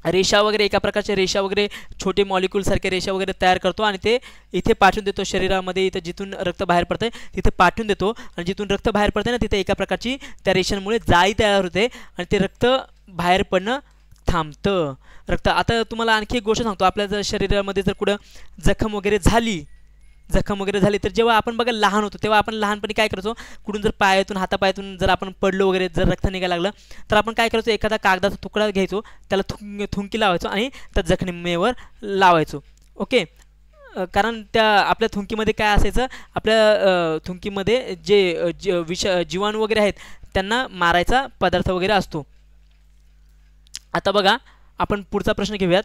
रेषा वगैरे एका प्रकारच्या रेषा वगैरे छोटे मॉलिक्यूलसारखे रेषा वगैरे तयार करतो आणि ते इथे पाठवून देतो शरीरामध्ये. इथं जिथून रक्त बाहेर पडतंय तिथे पाठवून देतो आणि जिथून रक्त बाहेर पडतंय ना तिथे एका प्रकारची त्या रेषांमुळे जाळी तयार होते आणि ते रक्त बाहेर पडणं थांबतं. आता तुम्हाला आणखी एक गोष्ट सांगतो. आपल्या जर शरीरामध्ये जर कुठं जखम वगैरे झाली तर जेव्हा आपण बघा लहान होतो तेव्हा आपण लहानपणी काय करायचो, कुठून जर पायातून हातापायातून जर आपण पडलो वगैरे जर रक्त निघायला लागलं तर आपण काय करायचो एखादा कागदाचा तुकडा घ्यायचो, त्याला थुंकी लावायचो आणि त्या जखमेवर लावायचो. ओके. कारण त्या आपल्या थुंकीमध्ये काय असायचं, आपल्या थुंकीमध्ये जे जीवाणू वगैरे आहेत त्यांना मारायचा पदार्थ वगैरे असतो. आता बघा आपण पुढचा प्रश्न घेऊयात.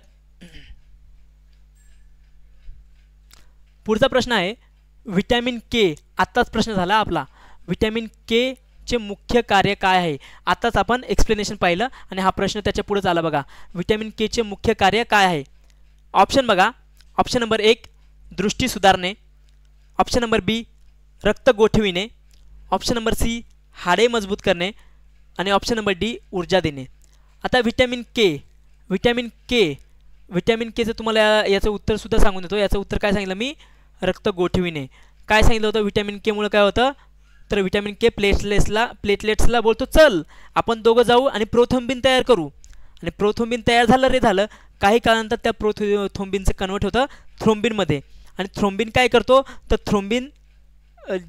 पुढचा प्रश्न आहे विटॅमिन के. आत्ताच प्रश्न झाला आपला. विटॅमिन के चे मुख्य कार्य काय आहे? आताच आपण एक्सप्लेनेशन पाहिलं आणि हा प्रश्न त्याच्या पुढेच आला बघा. व्हिटॅमिन के चे मुख्य कार्य काय आहे? ऑप्शन बघा. ऑप्शन नंबर 1 दृष्टी सुधारणे, ऑप्शन नंबर बी रक्त गोठविणे, ऑप्शन नंबर सी हाडे मजबूत करणे आणि ऑप्शन नंबर डी ऊर्जा देणे. आता व्हिटॅमिन केचं तुम्हाला याचं उत्तरसुद्धा सांगून देतो. याचं उत्तर काय सांगितलं मी? रक्त गोठविणे. काय सांगितलं होतं? व्हिटॅमिन केमुळे काय होतं? तर व्हिटॅमिन के प्लेटलेट्सला बोलतो चल आपण दोघं जाऊ आणि प्रोथ्रोम्बिन तयार करू. आणि प्रोथ्रोम्बिन तयार झालं. काही काळानंतर त्या प्रोथ्रोम्बिनचं कन्वर्ट होतं थ्रोम्बिनमध्ये. आणि थ्रोम्बिन काय करतो? तर थ्रोम्बिन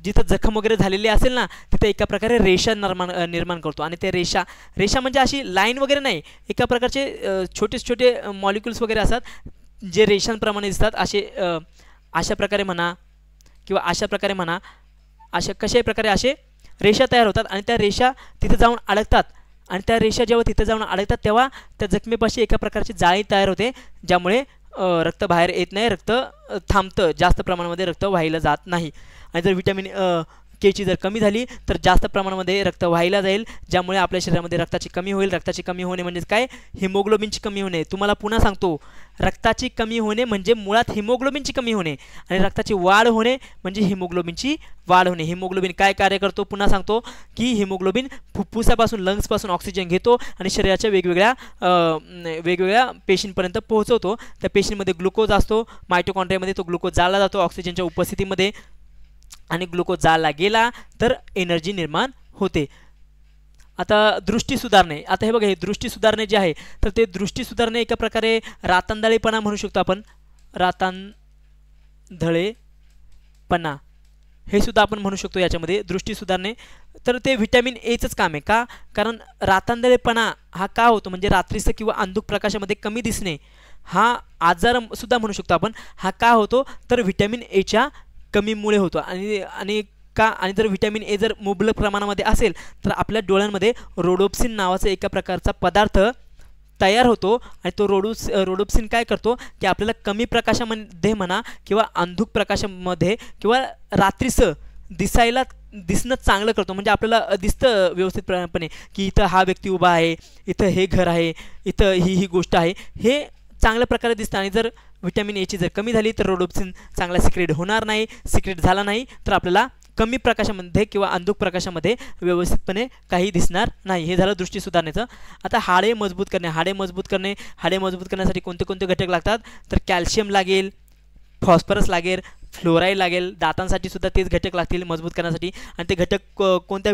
जिथं जखम वगैरे झालेली असेल ना तिथे एका प्रकारे रेषा निर्माण करतो. आणि ते रेषा म्हणजे अशी लाईन वगैरे नाही, एका प्रकारचे छोटे मॉलिक्युल्स वगैरे असतात जे रेषांप्रमाणे दिसतात. अशा प्रकारे म्हणा किंवा अशा प्रकारे म्हणा, कशाही प्रकारे असे रेषा तयार होतात आणि त्या रेषा तिथे जाऊन अडकतात. आणि त्या रेषा जेव्हा तिथे जाऊन अडकतात तेव्हा त्या जखमेपाशी एका प्रकारची जाळी तयार होते, ज्यामुळे रक्त बाहेर येत नाही, रक्त थांबतं, जास्त प्रमाणामध्ये रक्त व्हायला जात नाही. आणि जर व्हिटॅमिन केची जर कमी झाली तर जास्त प्रमाणामध्ये रक्त व्हायला जाईल, ज्यामुळे आपल्या शरीरामध्ये रक्ताची कमी होईल. रक्ताची कमी होणे म्हणजे काय? हिमोग्लोबिनची कमी होणे. तुम्हाला पुन्हा सांगतो, रक्ताची कमी होणे म्हणजे मुळात हिमोग्लोबिनची कमी होणे आणि रक्ताची वाढ होणे म्हणजे हिमोग्लोबिनची वाढ होणे. हिमोग्लोबिन काय कार्य करतो? पुन्हा सांगतो की हिमोग्लोबिन फुफ्फुसापासून लंग्सपासून ऑक्सिजन घेतो आणि शरीराच्या वेगवेगळ्या पेशींपर्यंत पोहोचवतो. त्या पेशींमध्ये ग्लुकोज असतो, मायटोकॉन्ड्रियामध्ये तो ग्लुकोज जाळला जातो ऑक्सिजनच्या उपस्थितीमध्ये. आणि ग्लुकोज जाळला गेला तर एनर्जी निर्माण होते. आता दृष्टी सुधारणे. आता हे बघा, हे दृष्टी सुधारणे जे आहे तर ते दृष्टी सुधारणे एका प्रकारे रातांधळेपणा म्हणू शकतो आपण. रातांधळेपणा हे सुद्धा आपण म्हणू शकतो याच्यामध्ये दृष्टी सुधारणे. तर ते व्हिटॅमिन एचंच काम आहे. का? कारण रातांधळेपणा हा का होतो म्हणजे रात्रीचं किंवा अंधुक प्रकाशामध्ये कमी दिसणे हा आजार सुद्धा म्हणू शकतो आपण. हा का होतो? तर व्हिटॅमिन एच्या कमीमुळे होतो. आणि जर व्हिटॅमिन ए जर मुबलक प्रमाणामध्ये असेल तर आपल्या डोळ्यांमध्ये रोडोप्सिन नावाचा एका प्रकारचा पदार्थ तयार होतो. आणि तो रोडोप्सिन काय करतो की आपल्याला कमी प्रकाशामध्ये म्हणा किंवा अंधुक प्रकाशामध्ये किंवा रात्रीचं दिसणं चांगलं करतो. म्हणजे आपल्याला दिसतं व्यवस्थितपणे की इथं हा व्यक्ती उभा आहे, इथं हे घर आहे, इथं ही गोष्ट आहे, हे चांगल्या प्रकारे दिसतं. आणि जर व्हिटॅमिन एची जर कमी झाली तर रोडोप्सिन चांगला सिक्रेट होणार नाही. सिक्रेट झाला नाही तर आपल्याला कमी प्रकाशामध्ये किंवा अंधुक प्रकाशामध्ये व्यवस्थितपणे काही दिसणार नाही. हे झालं दृष्टी सुधारण्याचं. आता हाडे मजबूत करण्यासाठी कोणते घटक लागतात? तर कॅल्शियम लागेल, फॉस्फरस लागेल, फ्लोराईड लागेल. दातांसाठी सुद्धा तेच घटक लागतील मजबूत करण्यासाठी. आणि ते घटक कोणत्या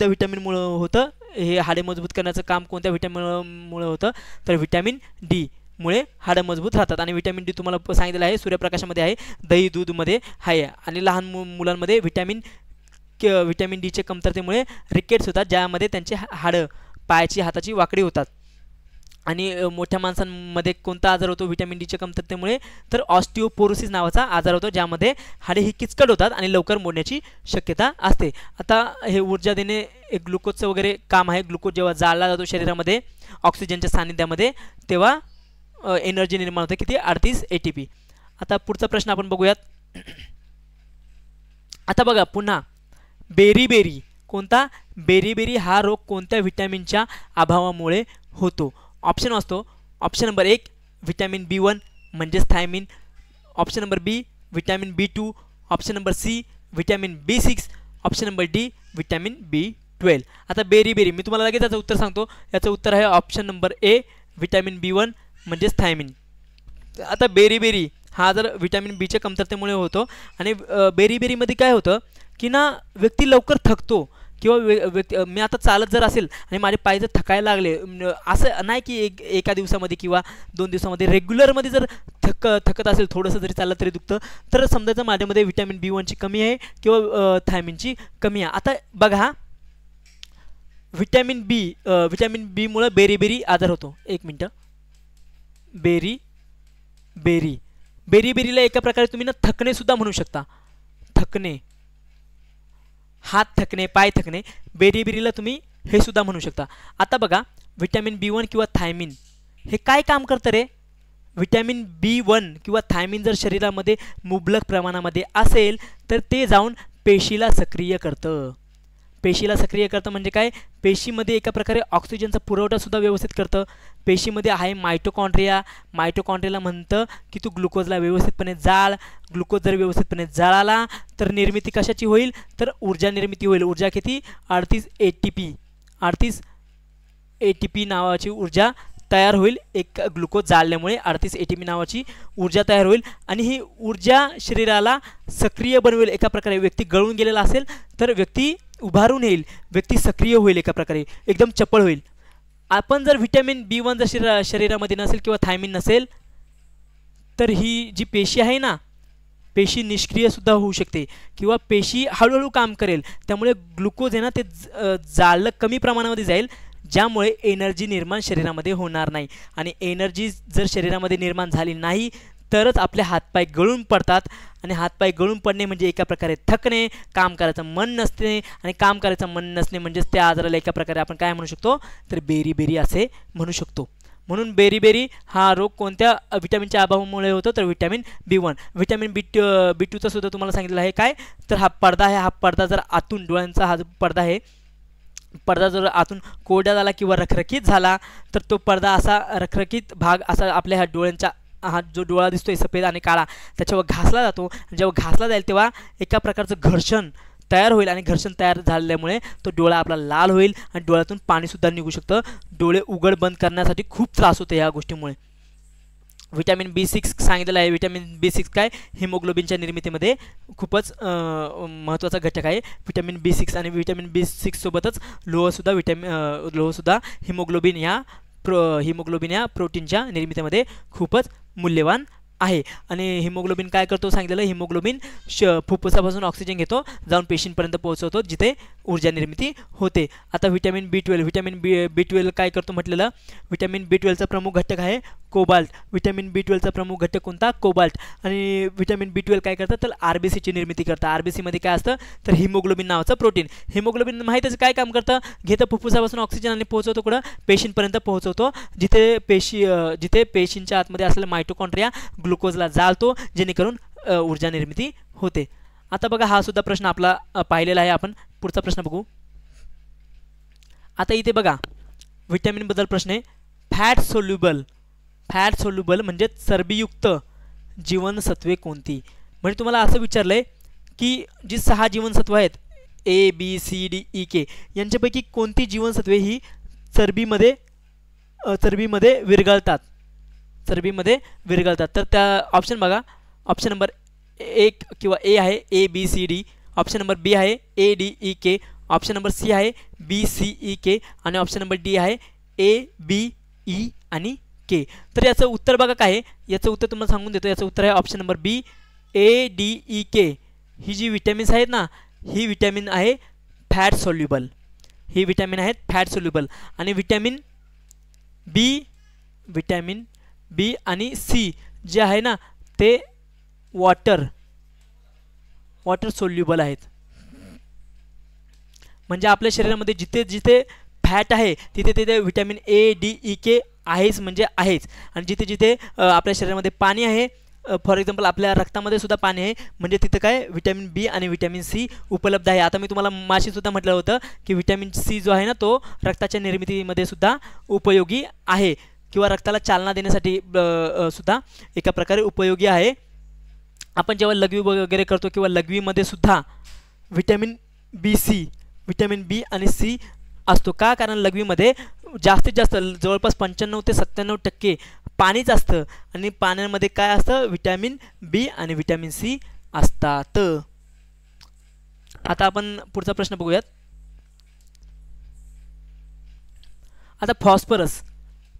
व्हिटॅमिनमुळे होतं? हे हाडे मजबूत करण्याचं काम कोणत्या व्हिटॅमिनमुळे होतं? तर व्हिटॅमिन डी मुळे हाडं मजबूत राहतात. आणि व्हिटॅमिन डी तुम्हाला सांगितलेलं आहे सूर्यप्रकाशामध्ये आहे, दही दूधमध्ये आहे. आणि लहान मुलांमध्ये व्हिटॅमिन डीचे कमतरतेमुळे रिकेट्स होतात, ज्यामध्ये त्यांचे हाडं पायाची हाताची वाकडी होतात. आणि मोठ्या माणसांमध्ये कोणता आजार होतो व्हिटॅमिन डीच्या कमतरतेमुळे? तर ऑस्टिओपोरोसिस नावाचा आजार होतो, ज्यामध्ये हाडे ही किचकट होतात आणि लवकर मोडण्याची शक्यता असते. आता हे ऊर्जा देणे ग्लुकोजचं वगैरे काम आहे. ग्लुकोज जेव्हा जाळला जातो शरीरामध्ये ऑक्सिजनच्या सानिध्यामध्ये तेव्हा एनर्जी निर्माण होते. किती? 38 ATP. आता पुढचा प्रश्न आपण बघूयात. आता बघा पुन्हा बेरी कोणता? बेरी हा रोग कोणत्या व्हिटॅमिनच्या अभावामुळे होतो? ऑप्शन असतो. ऑप्शन नंबर 1 व्हिटॅमिन B1 म्हणजेच thiamine, option number B vitamin B2, option number C vitamin B6, option number D vitamin B12. आता बेरी मी तुम्हाला लगेच याचं उत्तर सांगतो. याचं उत्तर आहे ऑप्शन नंबर ए व्हिटॅमिन B1 म्हणजेच थायमिन. आता बेरी हा जर व्हिटॅमिन बीच्या कमतरतेमुळे होतो. आणि बेरीमध्ये काय होतं की ना व्यक्ती लवकर थकतो किंवा मी आता चालत जर असेल आणि माझे पाय जर थकायला लागले, असं नाही की एका दिवसामध्ये किंवा 2 दिवसामध्ये, रेग्युलरमध्ये जर थकत असेल, थोडंसं जरी चाललं तरी दुखतं, तर समजायचं माझ्यामध्ये व्हिटॅमिन B1ची कमी आहे किंवा थायमिनची कमी आहे. आता बघा व्हिटॅमिन बीमुळे बेरी आजार होतो. एक मिनटं. बेरीला एका प्रकारे तुम्ही ना थकणे सुद्धा म्हणू शकता. थकणे, हात थकणे, पाय थकणे, बेरीला तुम्ही हे सुद्धा म्हणू शकता. आता बघा व्हिटॅमिन B1 किंवा थायमिन हे काय काम करतं रे? व्हिटॅमिन B1 किंवा थायमिन जर शरीरामध्ये मुबलक प्रमाणामध्ये असेल तर ते जाऊन पेशीला सक्रिय करतं. पेशीला सक्रिय करतं म्हणजे काय, पेशीमध्ये एका प्रकारे ऑक्सिजनचा पुरवठासुद्धा व्यवस्थित करतं. पेशीमध्ये आहे मायटोकॉन्ड्रिया. मायटोकॉन्ड्रियाला म्हणतं की तू ग्लुकोजला व्यवस्थितपणे जाळ. ग्लुकोज जर व्यवस्थितपणे जाळाला तर निर्मिती कशाची होईल, तर ऊर्जा निर्मिती होईल. ऊर्जा किती, 38 ATP. 38 ATP नावाची ऊर्जा तयार होईल. एक ग्लुकोज जाळल्यामुळे 38 ATP नावाची ऊर्जा तयार होईल आणि ही ऊर्जा शरीराला सक्रिय बनवेल. एका प्रकारे व्यक्ती गळून गेलेला असेल तर व्यक्ती उभारून येईल, व्यक्ती सक्रिय होईल, एका प्रकारे एकदम चपळ होईल. आपण जर व्हिटॅमिन B1 जर शरीरामध्ये नसेल किंवा थायमिन नसेल तर ही जी पेशी आहे ना, पेशी निष्क्रियसुद्धा होऊ शकते किंवा पेशी हळूहळू काम करेल. त्यामुळे ग्लुकोज आहे ना ते जाळलं कमी प्रमाणामध्ये जाईल, ज्यामुळे एनर्जी निर्माण शरीरामध्ये होणार नाही. आणि एनर्जी जर शरीरामध्ये निर्माण झाली नाही तरच आपले हातपाय गळून पडतात. आणि हातपाय गळून पडणे म्हणजे एका प्रकारे थकणे, काम करायचं मन नसणे. आणि काम करायचं मन नसणे म्हणजेच त्या आजाराला एका प्रकारे आपण काय म्हणू शकतो, तर बेरी असे म्हणू शकतो. म्हणून बेरी हा रोग कोणत्या विटॅमिनच्या अभावामुळे होतो, तर व्हिटॅमिन B1. व्हिटॅमिन B2चा सुद्धा तुम्हाला सांगितलेलं आहे काय, तर हा पडदा आहे. हा पडदा जर आतून डोळ्यांचा हा पडदा आहे, पडदा जर आतून कोरडा झाला किंवा रखरखीत झाला तर तो पडदा असा रखरखीत भाग असा आपल्या ह्या डोळ्यांच्या हा जो डोळा दिसतोय सफेद आणि काळा त्याच्यावर घासला जातो. जेव्हा घासला जाईल तेव्हा एका प्रकारचं घर्षण तयार होईल आणि घर्षण तयार झाल्यामुळे तो डोळा आपला लाल होईल आणि डोळ्यातून पाणीसुद्धा निघू शकतं. डोळे उघड बंद करण्यासाठी खूप त्रास होतो या गोष्टीमुळे. व्हिटॅमिन B6 सांगितलेलं आहे. व्हिटॅमिन B6 काय, हिमोग्लोबिनच्या निर्मितीमध्ये खूपच महत्त्वाचा घटक आहे व्हिटॅमिन B6. आणि व्हिटॅमिन B6 सोबतच लोहसुद्धा हिमोग्लोबिन या प्रोटीनच्या निर्मितीमध्ये खूपच मूल्यवान आहे. आणि हिमोग्लोबिन काय करतो सांगितलेलं, हिमोग्लोबिन फुफ्फुसापासून ऑक्सिजन घेतो, जाऊन पेशींपर्यंत पोहोचवतो जिथे ऊर्जा निर्मिती होते. आता व्हिटॅमिन B12. व्हिटॅमिन B12 काय करतो म्हटलेलं, व्हिटॅमिन B12चा प्रमुख घटक आहे कोबाल्ट. व्हिटॅमिन B12चा प्रमुख घटक कोणता, कोबाल्ट. आणि व्हिटॅमिन B12 काय करतं, तर RBCची निर्मिती करतं. RBCमध्ये काय असतं, तर हिमोग्लोबिन नावाचं प्रोटीन. हिमोग्लोबिन माहीतच काय काम करतं, घेतं फुफ्फुसापासून ऑक्सिजन आणि पोहोचवतो कुठं, पेशींपर्यंत पोहोचवतो जिथे पेशींच्या आतमध्ये असलेलं मायटोकॉन्ड्रिया ग्लुकोजला जाळतो जेणेकरून ऊर्जा निर्मिती होते. आता बघा हा सुद्धा प्रश्न आपला पाहिलेला आहे. आपण पुढचा प्रश्न बघू. आता इथे बघा व्हिटॅमिनबद्दल प्रश्न आहे. फॅट सोल्युबल म्हणजे चरबीयुक्त जीवनसत्वे कोणती. म्हणजे तुम्हाला असं विचारलं आहे की जी 6 जीवनसत्व आहेत ABCDEK यांच्यापैकी कोणती जीवनसत्वे ही चरबीमध्ये विरघळतात. तर त्या ऑप्शन बघा. ऑप्शन नंबर 1 किंवा A आहे ABCD. ऑप्शन नंबर B आहे ADEK. ऑप्शन नंबर C आहे BCEK. आणि ऑप्शन नंबर D आहे ABE आणि K. तर याचं उत्तर बघा काय आहे. याचं उत्तर तुम्हाला सांगून देतो. याचं उत्तर आहे ऑप्शन नंबर B ADEK. ही जी विटॅमिन्स आहेत ना, ही विटॅमिन आहे फॅट सोल्युबल. ही विटॅमिन आहेत फॅट सोल्युबल. आणि विटॅमिन बी आणि C जे आहे ना ते वॉटर सोल्युबल आहेत. म्हणजे आपल्या शरीरामध्ये जिथे फॅट आहे तिथे व्हिटॅमिन ADEK आहेच म्हणजे आहेच. आणि जिथे आपल्या शरीरामध्ये पाणी आहे, फॉर एक्झाम्पल आपल्या रक्तामध्ये सुद्धा पाणी आहे, म्हणजे तिथं काय व्हिटॅमिन B आणि व्हिटॅमिन C उपलब्ध आहे. आता मी तुम्हाला माशीसुद्धा म्हटलं होतं की व्हिटॅमिन C जो आहे ना तो रक्ताच्या निर्मितीमध्ये सुद्धा उपयोगी आहे किंवा रक्ताला चालना देण्यासाठी सुद्धा एका प्रकारे उपयोगी आहे. आपण जेव्हा लघवी वगैरे करतो किंवा लघवीमध्ये सुद्धा व्हिटॅमिन B आणि C असतो. का, कारण लघवीमध्ये जास्तीत जास्त जवळपास 95 ते 97% पाणीच असतं आणि पाण्यामध्ये काय असतं, व्हिटॅमिन B आणि व्हिटॅमिन C असतात. आता आपण पुढचा प्रश्न बघूयात. आता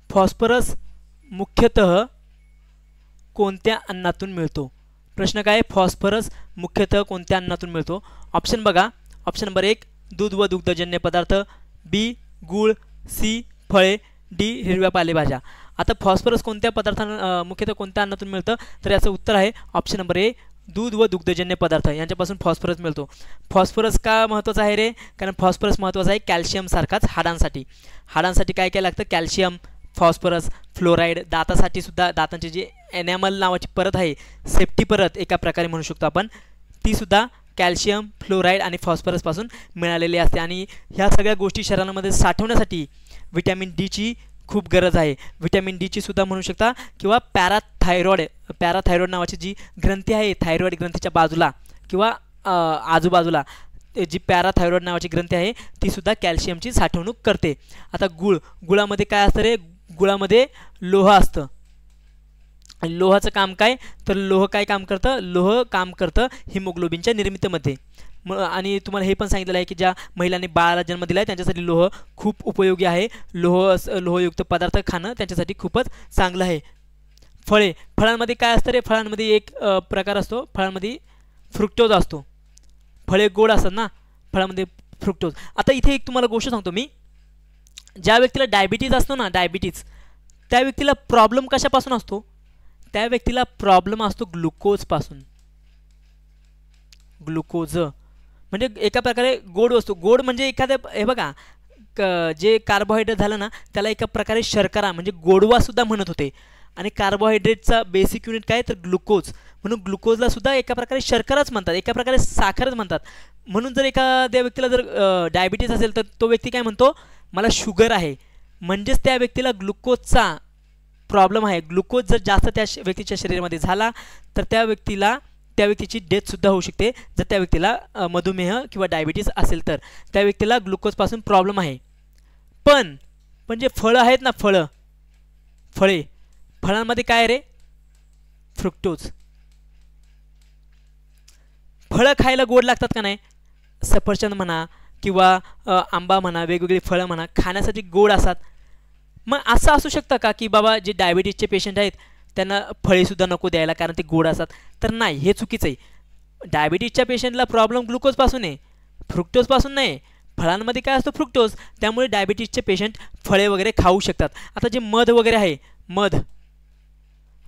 फॉस्फरस मुख्यतः कोणत्या अन्नातून मिळतो. प्रश्न काय, फॉस्फरस मुख्यतः कोणत्या अन्नातून मिळतो. ऑप्शन बघा. ऑप्शन नंबर 1 दूध व दुग्धजन्य पदार्थ, B गूळ, C फळे, D हिरव्या पालेभाज्या. आता फॉस्फरस कोणत्या मुख्यतः कोणत्या अन्नातून मिळतं, तर याचं उत्तर आहे ऑप्शन नंबर A दूध व दुग्धजन्य पदार्थ यांच्यापासून फॉस्फरस मिळतो. फॉस्फरस का महत्त्वाचा आहे रे, कारण फॉस्फरस महत्त्वाचा आहे कॅल्शियम सारखाच हाडांसाठी काय काय लागतं, कॅल्शियम, फॉस्फरस, फ्लोराईड. दातासाठी सुद्धा दातांची जी एनॅमल नावाची परत आहे, सेफ्टी परत एका प्रकारे म्हणू शकतो आपण, ती सुद्धा कॅल्शियम, फ्लोराईड आणि फॉस्फरसपासून मिळालेले असते. आणि ह्या सगळ्या गोष्टी शरीरामध्ये साठवण्यासाठी व्हिटॅमिन डीची खूप गरज आहे. व्हिटॅमिन डीची सुद्धा म्हणू शकता किंवा पॅराथायरॉइड नावाची जी ग्रंथी आहे थायरॉइड ग्रंथीच्या बाजूला किंवा आजूबाजूला जी पॅराथायरॉइड नावाची ग्रंथी आहे ती सुद्धा कॅल्शियमची साठवणूक करते. आता गुळामध्ये काय असतं रे? गुळामध्ये लोह असतं. आणि लोहाचं काम काय? तर लोह काय काम करतं? लोह काम करतं हिमोग्लोबिनच्या निर्मितीमध्ये. आणि तुम्हाला हे पण सांगितलेलं आहे की ज्या महिलांनी बाळाला जन्म दिला आहे त्यांच्यासाठी लोह खूप उपयोगी आहे. लोहयुक्त पदार्थ खाणं त्यांच्यासाठी खूपच चांगलं आहे. फळांमध्ये काय असतं रे? फळांमध्ये एक प्रकार असतो, फळांमध्ये फ्रुक्टोज असतो. फळे गोड असतात ना, फळामध्ये फ्रुक्टोज. आता इथे एक तुम्हाला गोष्ट सांगतो मी, ज्या व्यक्तीला डायबिटीज असतो ना, डायबिटीज, त्या व्यक्तीला प्रॉब्लेम कशापासून असतो? त्या व्यक्तीला प्रॉब्लेम असतो ग्लुकोजपासून. ग्लुकोज म्हणजे एका प्रकारे गोड वस्तू. गोड म्हणजे एखाद्या हे बघा जे कार्बोहायड्रेट झालं ना त्याला एका प्रकारे शर्करा म्हणजे गोडवा सुद्धा म्हणत होते. आणि कार्बोहायड्रेटचा बेसिक युनिट काय? तर ग्लुकोज. म्हणून ग्लुकोजला सुद्धा एका प्रकारे शर्कराच म्हणतात, एका प्रकारे साखरच म्हणतात. म्हणून जर एखाद्या व्यक्तीला जर डायबिटीज असेल तर तो व्यक्ती काय म्हणतो? मला शुगर आहे. म्हणजेच त्या व्यक्तीला ग्लुकोजचा प्रॉब्लेम आहे. ग्लुकोज जर जास्त त्या व्यक्तीच्या शरीरामध्ये झाला तर त्या व्यक्तीची डेथसुद्धा होऊ शकते. जर त्या व्यक्तीला मधुमेह किंवा डायबिटीज असेल तर त्या व्यक्तीला ग्लुकोजपासून प्रॉब्लेम आहे. पण जे फळं आहेत ना, फळांमध्ये काय रे? फ्रुक्टोज. फळं खायला गोड लागतात का नाही? सफरचंद म्हणा किंवा आंबा म्हणा, वेगवेगळी फळं म्हणा, खाण्यासाठी गोड असतात. मग असं असू शकतं का की बाबा जे डायबिटीजचे पेशंट आहेत त्यांना फळेसुद्धा नको द्यायला कारण ते गोड असतात? तर नाही, हे चुकीचं आहे. डायबिटीजच्या पेशंटला प्रॉब्लेम ग्लुकोजपासून आहे, फ्रुक्टोजपासून नाही. फळांमध्ये काय असतं? फ्रुक्टोज. त्यामुळे डायबिटीजचे पेशंट फळे वगैरे खाऊ शकतात. आता जे मध वगैरे आहे,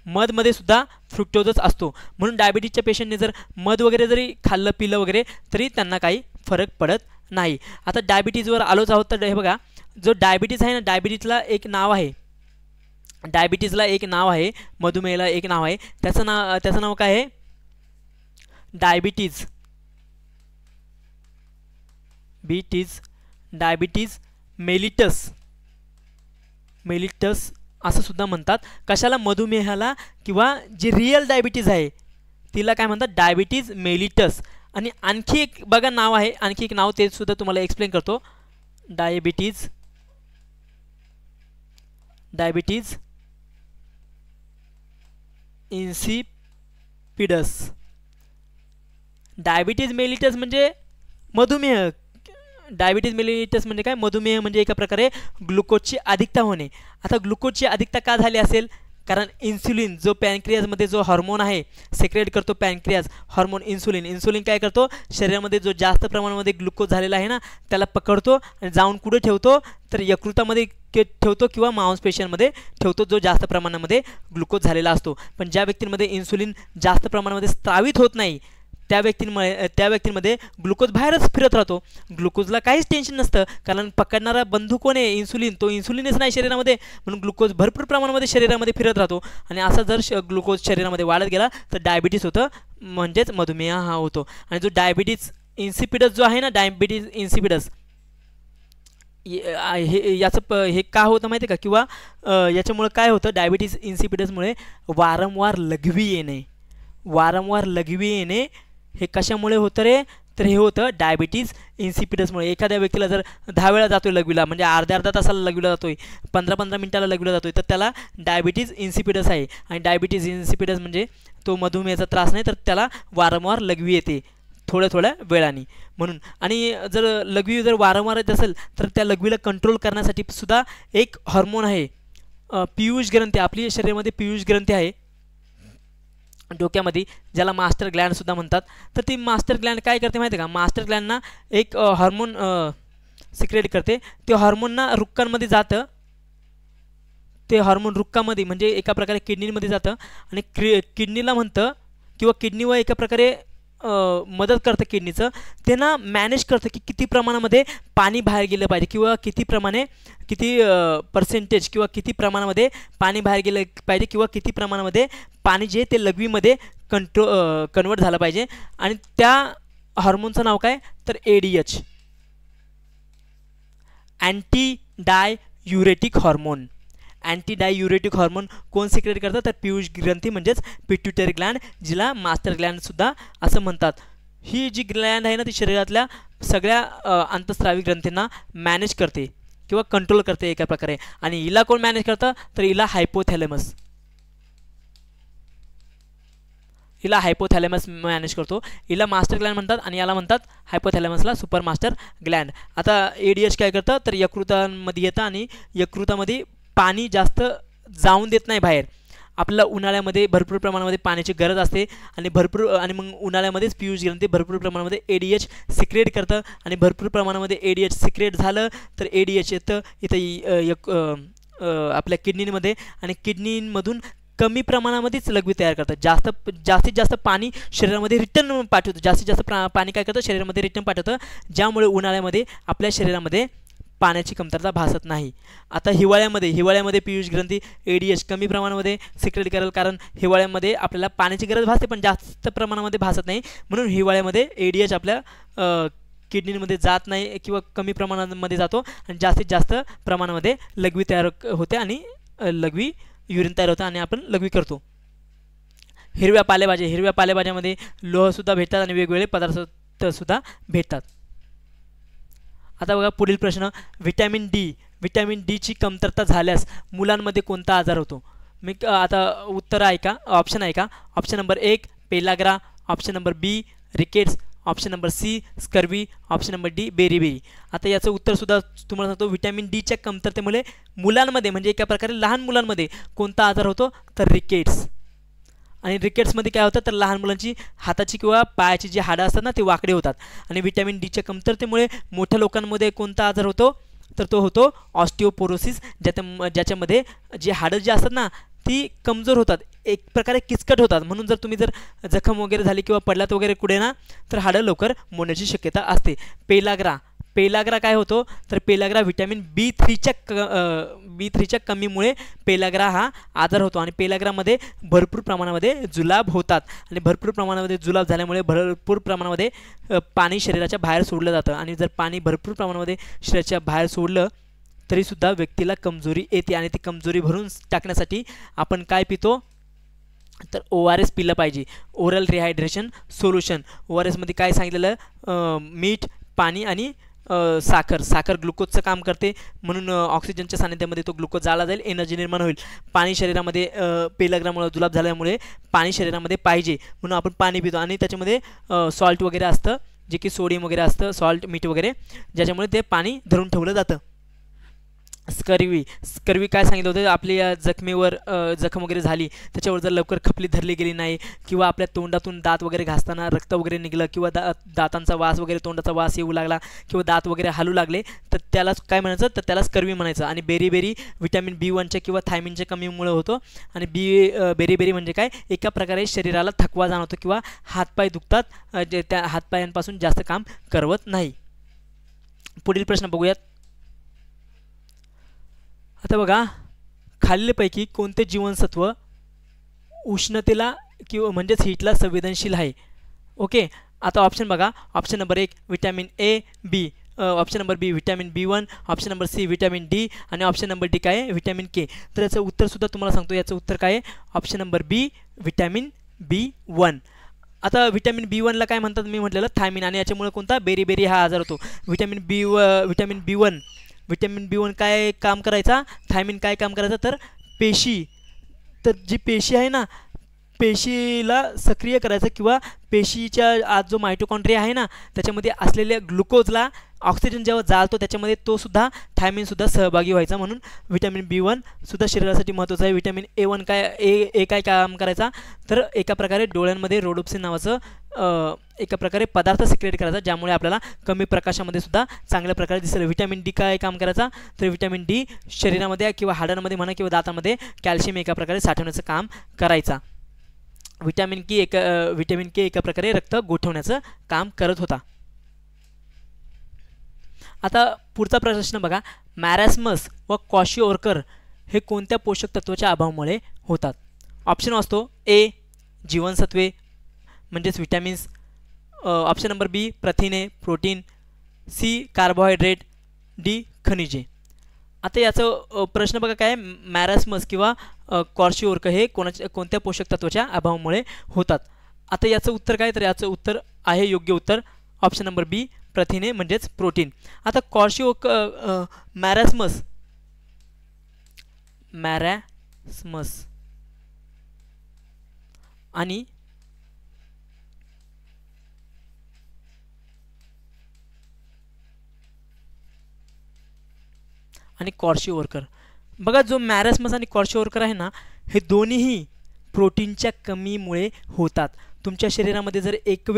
मधमध्ये सुद्धा फ्रुक्टोजच असतो. म्हणून डायबिटीजच्या पेशंटने जर मध वगैरे जरी खाल्लं पिलं वगैरे तरी त्यांना काही फरक पडत नाही. आता डायबिटीजवर आलोच आहोत तर हे बघा, जो डायबिटीज आहे ना, डायबिटीजला एक नाव आहे, मधुमेहाला एक नाव आहे. त्याचं नाव काय आहे? डायबिटीज मेलिटस असं सुद्धा म्हणतात. कशाला? मधुमेहाला. किंवा जी रिअल डायबिटीज आहे तिला काय म्हणतात? Diabetes mellitus. आणि आणखी एक बघा नाव आहे, आणखी एक नाव, ते सुद्धा तुम्हाला एक्सप्लेन करतो. Diabetes insipidus. डायबिटीज मेलिटस म्हणजे मधुमेह. डायबिटीज मेलिटस म्हणजे काय? मधुमेह म्हणजे एका प्रकारे ग्लुकोजची अधिकता होणे. आता ग्लुकोजची अधिकता का झाली असेल? कारण इन्सुलिन जो पॅनक्रियाजमध्ये जो हार्मोन आहे सेक्रेट करतो पॅनक्रियाज हार्मोन इन्सुलिन काय करतो? शरीरामध्ये जो जास्त प्रमाणामध्ये ग्लुकोज झालेला आहे ना त्याला पकडतो आणि जाऊन कुठे ठेवतो? तर यकृतामध्ये ठेवतो किंवा मांसपेशींमध्ये ठेवतो जो जास्त प्रमाणामध्ये ग्लुकोज झालेला असतो. पण ज्या व्यक्तींमध्ये इन्सुलिन जास्त प्रमाणामध्ये स्त्रावित होत नाही त्या व्यक्तींमध्ये ग्लुकोज बाहेरच फिरत राहतो. ग्लुकोजला काहीच टेन्शन नसतं कारण पकडणारा बंधू कोण आहे? इन्सुलिन. तो इन्सुलिनच नाही शरीरामध्ये, म्हणून ग्लुकोज भरपूर प्रमाणामध्ये शरीरामध्ये फिरत राहतो. आणि असा जर ग्लुकोज शरीरामध्ये वाढत गेला तर डायबिटीज होतं, म्हणजेच मधुमेह हा होतो. आणि जो डायबिटीज इन्सिपिडस जो आहे ना, डायबिटीज इन्सिपिडस हे का होतं माहिती आहे का? किंवा याच्यामुळे काय होतं? डायबिटीज इन्सिपिडसमुळे वारंवार लघवी येणे हे कशामुळे होतं रे? तर हे होतं डायबिटीज इन्सिपिडसमुळे. एखाद्या व्यक्तीला जर 10 वेळा जातोय लघवीला, म्हणजे अर्ध्या तासाला लघवीला जातोय, 15-15 मिनिटाला लघवीला जातोय, तर त्याला डायबिटीज इन्सिपिडस आहे. आणि डायबिटीज इन्सिपिडस म्हणजे तो मधुमेहाचा त्रास नाही, तर त्याला वारंवार लघवी येते थोड्या वेळाने म्हणून. आणि जर लघवी जर वारंवार येत असेल तर त्या लघवीला कंट्रोल करण्यासाठी सुद्धा एक हार्मोन आहे, पीयूष ग्रंथी. आपली शरीरामध्ये पीयूष ग्रंथी आहे डोक्यामध्ये, ज्याला मास्टर ग्लँडसुद्धा म्हणतात. तर ती मास्टर ग्लँड काय करते माहिती आहे का? मास्टर ग्लँडना एक हार्मोन सिक्रेट करते. ते हार्मोनना रुक्कांमध्ये जातं. ते हार्मोन रुक्कामध्ये म्हणजे एका प्रकारे किडनीमध्ये जातं आणि किडनीला म्हणतं किंवा किडनीवर एका प्रकारे मदत करतं किडनीचं. ते ना मॅनेज करतं की किती प्रमाणामध्ये पाणी बाहेर गेलं पाहिजे किंवा किती पर्सेंटेज किंवा किती प्रमाणामध्ये पाणी बाहेर गेलं पाहिजे किंवा किती प्रमाणामध्ये पाणी जे ते लघवीमध्ये कन्वर्ट झालं पाहिजे. आणि त्या हॉर्मोनचं नाव काय तर ADH, anti diuretic hormone. Anti diuretic hormone कोण सिक्रेट करतं तर पीयूष ग्रंथी म्हणजेच पिट्युटरी ग्लँड, जिला मास्टर ग्लँडसुद्धा असं म्हणतात. ही जी ग्लँड आहे ना ती शरीरातल्या सगळ्या अंतस्रावी ग्रंथींना मॅनेज करते किंवा कंट्रोल करते एका प्रकारे. आणि हिला कोण मॅनेज करतं तर हिला हायपोथॅलेमस, हिला हायपोथॅलेमस मॅनेज करतो. हिला मास्टर ग्लँड म्हणतात आणि याला म्हणतात हायपोथॅलेमसला सुपर मास्टर ग्लँड. आता ADH काय करतं तर यकृतामध्ये येतं आणि यकृतामध्ये पाणी जास्त जाऊन देत नाही बाहेर. आपल्याला उन्हाळ्यामध्ये भरपूर प्रमाणामध्ये पाण्याची गरज असते आणि मग उन्हाळ्यामध्येच पीयूष ग्रंथी भरपूर प्रमाणामध्ये ADH सिक्रेट करतं आणि भरपूर प्रमाणामध्ये ADH सिक्रेट झालं तर ADH येतं इथं आपल्या किडनीमध्ये आणि किडनीमधून कमी प्रमाणामध्येच लघवी तयार करतात. जास्तीत जास्त पाणी शरीरामध्ये रिटर्न पाठवतं. जास्तीत जास्त पाणी काय करतं शरीरामध्ये रिटर्न पाठवतं, ज्यामुळे उन्हाळ्यामध्ये आपल्या शरीरामध्ये पाण्याची कमतरता भासत नाही. आता हिवाळ्यामध्ये पीयूष ग्रंथी ADH कमी प्रमाणामध्ये सिक्रेट करेल, कारण हिवाळ्यामध्ये आपल्याला पाण्याची गरज भासते पण जास्त प्रमाणामध्ये भासत नाही. म्हणून हिवाळ्यामध्ये ADH आपल्या किडनीमध्ये जात नाही किंवा कमी प्रमाणामध्ये जातो आणि जास्तीत जास्त प्रमाणामध्ये लघवी तयार होते आणि लघवी युरिन तयार होतं आणि आपण लघवी करतो. हिरव्या पालेभाज्यामध्ये लोहसुद्धा भेटतात आणि वेगवेगळे पदार्थसुद्धा भेटतात. आता बघा पुढील प्रश्न, व्हिटॅमिन डीची कमतरता झाल्यास मुलांमध्ये कोणता आजार होतो? मी आता उत्तर आहे का ऑप्शन आहे का? Option number 1 pellagra, option number B rickets, option number C scurvy, option number D beriberi. आता याचं उत्तरसुद्धा तुम्हाला सांगतो. व्हिटॅमिन डीच्या कमतरतेमुळे मुलांमध्ये म्हणजे एका प्रकारे लहान मुलांमध्ये कोणता आजार होतो तर रिकेट्स. आणि रिकेट्समध्ये काय होतं तर लहान मुलांची हाताची किंवा पायाची जी हाडं असतात ना ते वाकडे होतात. आणि व्हिटॅमिन डीच्या कमतरतेमुळे मोठ्या लोकांमध्ये कोणता आजार होतो तर तो होतो ऑस्टिओपोरोसिस, ज्याच्यामध्ये जी हाडं जी असतात ना ती कमजोर होतात, एक प्रकारे किचकट होतात. म्हणून जर तुम्ही जखम वगैरे झाली किंवा पडलात वगैरे कुठे ना तर हाडं लवकर मोडण्याची शक्यता असते. पेलाग्रा काय होतो तर पेलाग्रा व्हिटॅमिन B3च्या कमीमुळे पेलाग्रा हा आजार होतो. आणि पेलाग्रामध्ये भरपूर प्रमाणामध्ये जुलाब होतात आणि भरपूर प्रमाणामध्ये जुलाब झाल्यामुळे भरपूर प्रमाणामध्ये पाणी शरीराच्या बाहेर सोडलं जातं. आणि जर पाणी भरपूर प्रमाणामध्ये शरीराच्या बाहेर सोडलं तरीसुद्धा व्यक्तीला कमजोरी येते. आणि ती कमजोरी भरून टाकण्यासाठी आपण काय पितो तर ORS पिलं पाहिजे, ओरल रिहायड्रेशन सोल्युशन. ORSमध्ये काय सांगितलेलं मीठ, पाणी आणि साखर ग्लुकोजचं काम करते. म्हणून ऑक्सिजनच्या सानिध्यामध्ये तो ग्लुकोज जाळला जाईल, एनर्जी निर्माण होईल. पाणी शरीरामध्ये पेलाग्रामुळे जुलाब झाल्यामुळे पाणी शरीरामध्ये पाहिजे म्हणून आपण पाणी पितो. आणि त्याच्यामध्ये सॉल्ट वगैरे असतं, जे की सोडियम वगैरे असतं, सॉल्ट मीठ वगैरे, ज्याच्यामुळे ते पाणी धरून ठेवलं जातं. स्कर्वी काय सांगितलं होतं आपल्या जखमेवर जखम वगैरे झाली त्याच्यावर जर लवकर खपली धरली गेली नाही किंवा आपल्या तोंडातून दात वगैरे घासताना रक्त वगैरे निघलं किंवा दातांचा वास वगैरे तोंडाचा वास येऊ लागला किंवा दात वगैरे हालू लागले तर त्यालाच काय म्हणायचं तर त्याला स्कर्वी म्हणायचं. आणि बेरीबेरी व्हिटॅमिन B1च्या किंवा थायमिनच्या कमीमुळे होतो. आणि बेरीबेरी म्हणजे काय एका प्रकारे शरीराला थकवा जाणवतो किंवा हातपाय दुखतात, जे त्या हातपायांपासून जास्त काम करवत नाही. पुढील प्रश्न बघूयात. आता बघा खालीलपैकी कोणते जीवनसत्व उष्णतेला किंवा म्हणजेच हीटला संवेदनशील आहे? ओके, आता ऑप्शन बघा. Option number 1 vitamin A B, option number B vitamin B1, option number C vitamin D आणि ऑप्शन नंबर D काय आहे व्हिटॅमिन K. तर याचं उत्तरसुद्धा तुम्हाला सांगतो. याचं उत्तर काय आहे option number B vitamin B1. आता व्हिटॅमिन B1ला काय म्हणतात मी म्हटलेलं थायमिन, आणि याच्यामुळे कोणता बेरीबेरी हा आजार होतो. व्हिटॅमिन B1 काय काम करायचा, थायमिन काय काम करायचं तर पेशी, तर जी पेशी आहे ना पेशीला सक्रिय करायचं किंवा पेशीच्या आत जो मायटोकॉन्ड्रिया आहे ना त्याच्यामध्ये असलेल्या ग्लुकोजला ऑक्सिजन जेव्हा जाळतो त्याच्यामध्ये तो सुद्धा थायमिनसुद्धा सहभागी व्हायचा. म्हणून व्हिटॅमिन B1 सुद्धा शरीरासाठी महत्त्वाचं आहे. व्हिटॅमिन A1 काय काम करायचा तर एका प्रकारे डोळ्यांमध्ये रोडोप्सिन नावाचं एका प्रकारे पदार्थ सिक्रेट करायचा ज्यामुळे आपल्याला कमी प्रकाशामध्ये सुद्धा चांगल्या प्रकारे दिसेल. व्हिटॅमिन D काय काम करायचा तर व्हिटॅमिन D शरीरामध्ये किंवा हाडांमध्ये म्हणा किंवा दातामध्ये कॅल्शियम एका प्रकारे साठवण्याचं काम करायचा. व्हिटॅमिन के एका प्रकारे रक्त गोठवण्याचं काम करत होता. आता पुढचा प्रश्न बघा. मॅरास्मस व क्वॉशिओर्कर हे कोणत्या पोषक तत्वाच्या अभावामुळे होतात? ऑप्शन असतो A जीवनसत्वे म्हणजेच व्हिटॅमिन्स, ऑप्शन नंबर बी प्रथिने प्रोटीन, सी कार्बोहायड्रेट, डी खनिजे. आता याचं प्रश्न बघा काय, मॅरास्मस किंवा क्वार्शिओर्क हे कोणत्या पोषक तत्वाच्या अभावामुळे होतात. आता याचं उत्तर काय, तर याचं उत्तर आहे योग्य उत्तर ऑप्शन नंबर बी प्रथिने म्हणजेच प्रोटीन. आता क्वार्शिओर्क मॅरास्मस आणि क्वार्शिओर्कर बघा, जो मॅरास्मस आणि क्वार्शिओर्कर आहे ना, हे दोन्हीही प्रोटीनच्या कमीमुळे होतात. तुमच्या शरीरामध्ये जर एक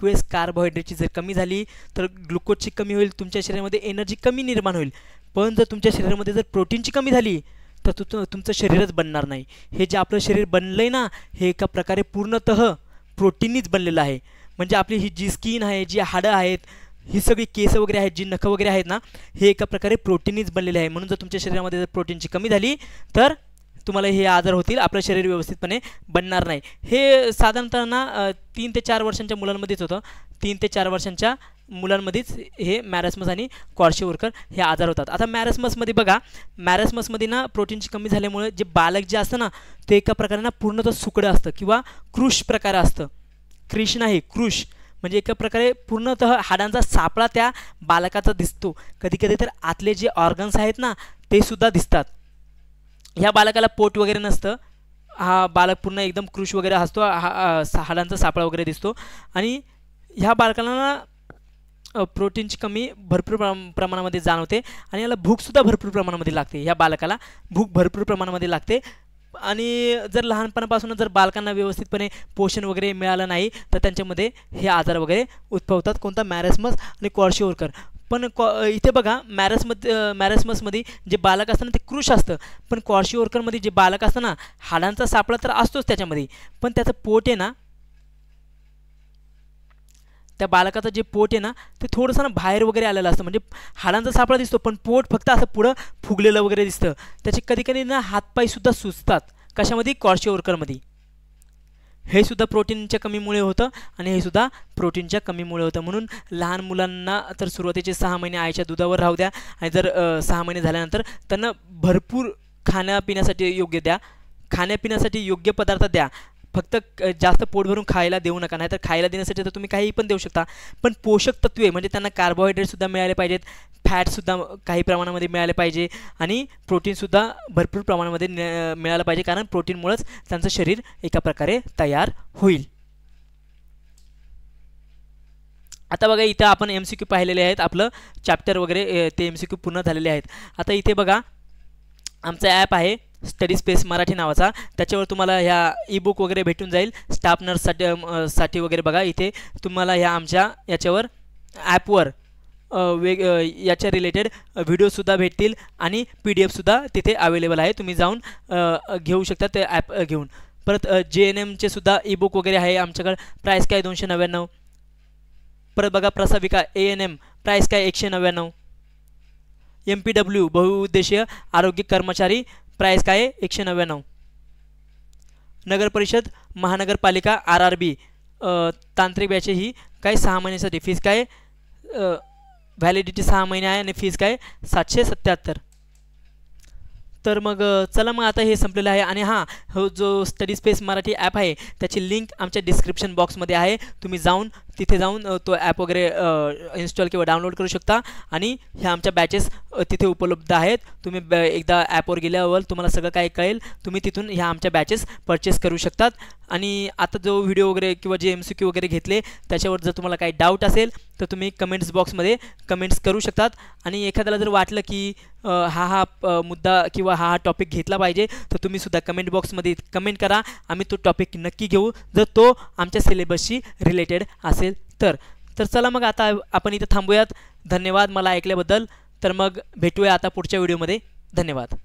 वेळेस कार्बोहायड्रेटची जर कमी झाली तर ग्लुकोजची कमी होईल, तुमच्या शरीरामध्ये एनर्जी कमी निर्माण होईल. पण जर तुमच्या शरीरामध्ये जर प्रोटीनची कमी झाली तर तुमचं शरीरच बनणार नाही. हे जे आपलं शरीर बनलं आहे ना, हे एका प्रकारे पूर्णतः प्रोटीननीच बनलेलं आहे. म्हणजे आपली ही जी स्किन आहे, जी हाडं आहेत, ही सगळी केस वगैरे आहेत, जी नखं वगैरे आहेत ना, हे एका प्रकारे प्रोटीननीच बनलेले आहे. म्हणून जर तुमच्या शरीरामध्ये जर प्रोटीनची कमी झाली तर तुम्हाला हे आजार होतील, आपलं शरीर व्यवस्थितपणे बनणार नाही. हे साधारणतः ना 3 ते 4 वर्षांच्या मुलांमध्येच होतं. 3 ते 4 वर्षांच्या मुलांमध्येच हे मॅरास्मस आणि क्वार्शिओर्कर हे आजार होतात. आता मॅरास्मसमध्ये बघा, मॅरास्मसमध्ये ना प्रोटीनची कमी झाल्यामुळे जे बालक जे असतं ना, ते एका प्रकारे ना पूर्णतः सुकडं असतं किंवा कृश प्रकार असतं. कृष नाही, कृश म्हणजे एका प्रकारे पूर्णतः हाडांचा सापळा त्या बालकाचा दिसतो. कधी कधी तर आतले जे ऑर्गन्स आहेत ना, ते सुद्धा दिसतात. ह्या बालकाला पोट वगैरे नसतं, हा बालक पूर्ण एकदम कृश वगैरे असतो, हाडांचा सापळा वगैरे दिसतो. आणि ह्या बालकाला ना प्रोटीनची कमी भरपूर प्रमाणामध्ये जाणवते आणि याला भूकसुद्धा भरपूर प्रमाणामध्ये लागते. ह्या बालकाला भूक भरपूर प्रमाणामध्ये लागते. आणि जर लहानपणापासून जर बालकांना व्यवस्थितपणे पोषण वगैरे मिळालं नाही तर त्यांच्यामध्ये हे आजार वगैरे उद्भवतात. कोणता, मॅरास्मस आणि क्वार्शिओर्कर. पण इथे बघा, मॅरास्मसमध्ये जे बालक असतं ना ते कृश असतं, पण क्वार्शिओर्करमध्ये जे बालक असतं ना, हाडांचा सापळा तर असतोच त्याच्यामध्ये, पण त्याचं पोट आहे ना, त्या बालकाचं जे पोट आहे ना ते थोडंसं ना बाहेर वगैरे आलेलं असतं. म्हणजे हाडांचा सापळा दिसतो पण पोट फक्त असं पुढं फुगलेलं वगैरे दिसतं. त्याचे कधी कधी ना हातपायसुद्धा सुचतात. कशामध्ये, क्वार्शिओर्करमध्ये. हे सुद्धा प्रोटीनच्या कमीमुळे होतं आणि हे सुद्धा प्रोटीनच्या कमीमुळे होतं. म्हणून लहान मुलांना तर सुरुवातीचे 6 महिने आईच्या दुधावर राहू द्या आणि जर 6 महिने झाल्यानंतर त्यांना भरपूर खाण्यापिण्यासाठी योग्य पदार्थ द्या. फक्त जास्त पोट भरून खायला देऊ नका, नाहीतर खायला देण्यासाठी तर तुम्ही काही पण देऊ शकता, पण पोषक तत्वे म्हणजे त्यांना कार्बोहायड्रेटसुद्धा मिळाले पाहिजेत, फॅटसुद्धा काही प्रमाणामध्ये मिळाले पाहिजे आणि प्रोटीनसुद्धा भरपूर प्रमाणामध्ये मिळालं पाहिजे, कारण प्रोटीनमुळेच त्यांचं शरीर एका प्रकारे तयार होईल. आता बघा, इथं आपण MCQ पाहिलेले आहेत, आपलं चॅप्टर वगैरे ते MCQ पूर्ण झालेले आहेत. आता इथे बघा, आमचा ॲप आहे स्टडी स्पेस मराठी नावाचा, त्याच्यावर तुम्हाला ह्या ई-बुक वगैरे भेटून जाईल. स्टाफ नर्ससाठी वगैरे बघा, इथे तुम्हाला ह्या आमच्या याच्यावर ॲपवर याच्या रिलेटेड व्हिडिओसुद्धा भेटतील आणि PDF-सुद्धा तिथे अवेलेबल आहे. तुम्ही जाऊन घेऊ शकता ते ॲप घेऊन. परत JNMचे सुद्धा ई-बुक वगैरे आहे आमच्याकडे. प्राईस काय 299. परत बघा, प्रसाविका ANM प्राईस काय 199. MPW बहुउद्देशीय आरोग्य कर्मचारी प्राईस काय आहे 199. नगर परिषद महानगरपालिका RRB तांत्रिक बॅच ही काय 6 महिन्यासाठी फीस काय, व्हॅलिडिटी 6 महिने आहे आणि फीस काय 777. तर मग चला, मग आता हे संपलेलं आहे. आणि हां, हो जो स्टडी स्पेस मराठी ॲप आहे त्याची लिंक आमच्या डिस्क्रिप्शन बॉक्समध्ये आहे. तुम्ही तिथे जाऊन तो ॲप वगैरे इन्स्टॉल किंवा डाउनलोड करू शकता आणि ह्या आमच्या बॅचेस तिथे उपलब्ध आहेत. तुम्ही एकदा ॲपवर गेल्यावर तुम्हाला सगळं काही कळेल. तुम्ही तिथून ह्या आमच्या बॅचेस परचेस करू शकतात. आणि आता जो व्हिडिओ वगैरे किंवा जे MCQ वगैरे घेतले त्याच्यावर जर तुम्हाला काही डाऊट असेल तर तुम्ही कमेंट्स बॉक्समध्ये कमेंट्स करू शकतात. आणि एखाद्याला जर वाटलं की हा मुद्दा किंवा हा टॉपिक घेतला पाहिजे तर तुम्ही सुद्धा कमेंट बॉक्समध्ये कमेंट करा. आम्ही तो टॉपिक नक्की घेऊ जर तो आमच्या सिलेबसशी रिलेटेड असेल तर. चला मग आता आपण इथं थांबूयात. धन्यवाद मला ऐकल्याबद्दल. तर मग भेटूया आता पुढच्या व्हिडिओमध्ये. धन्यवाद.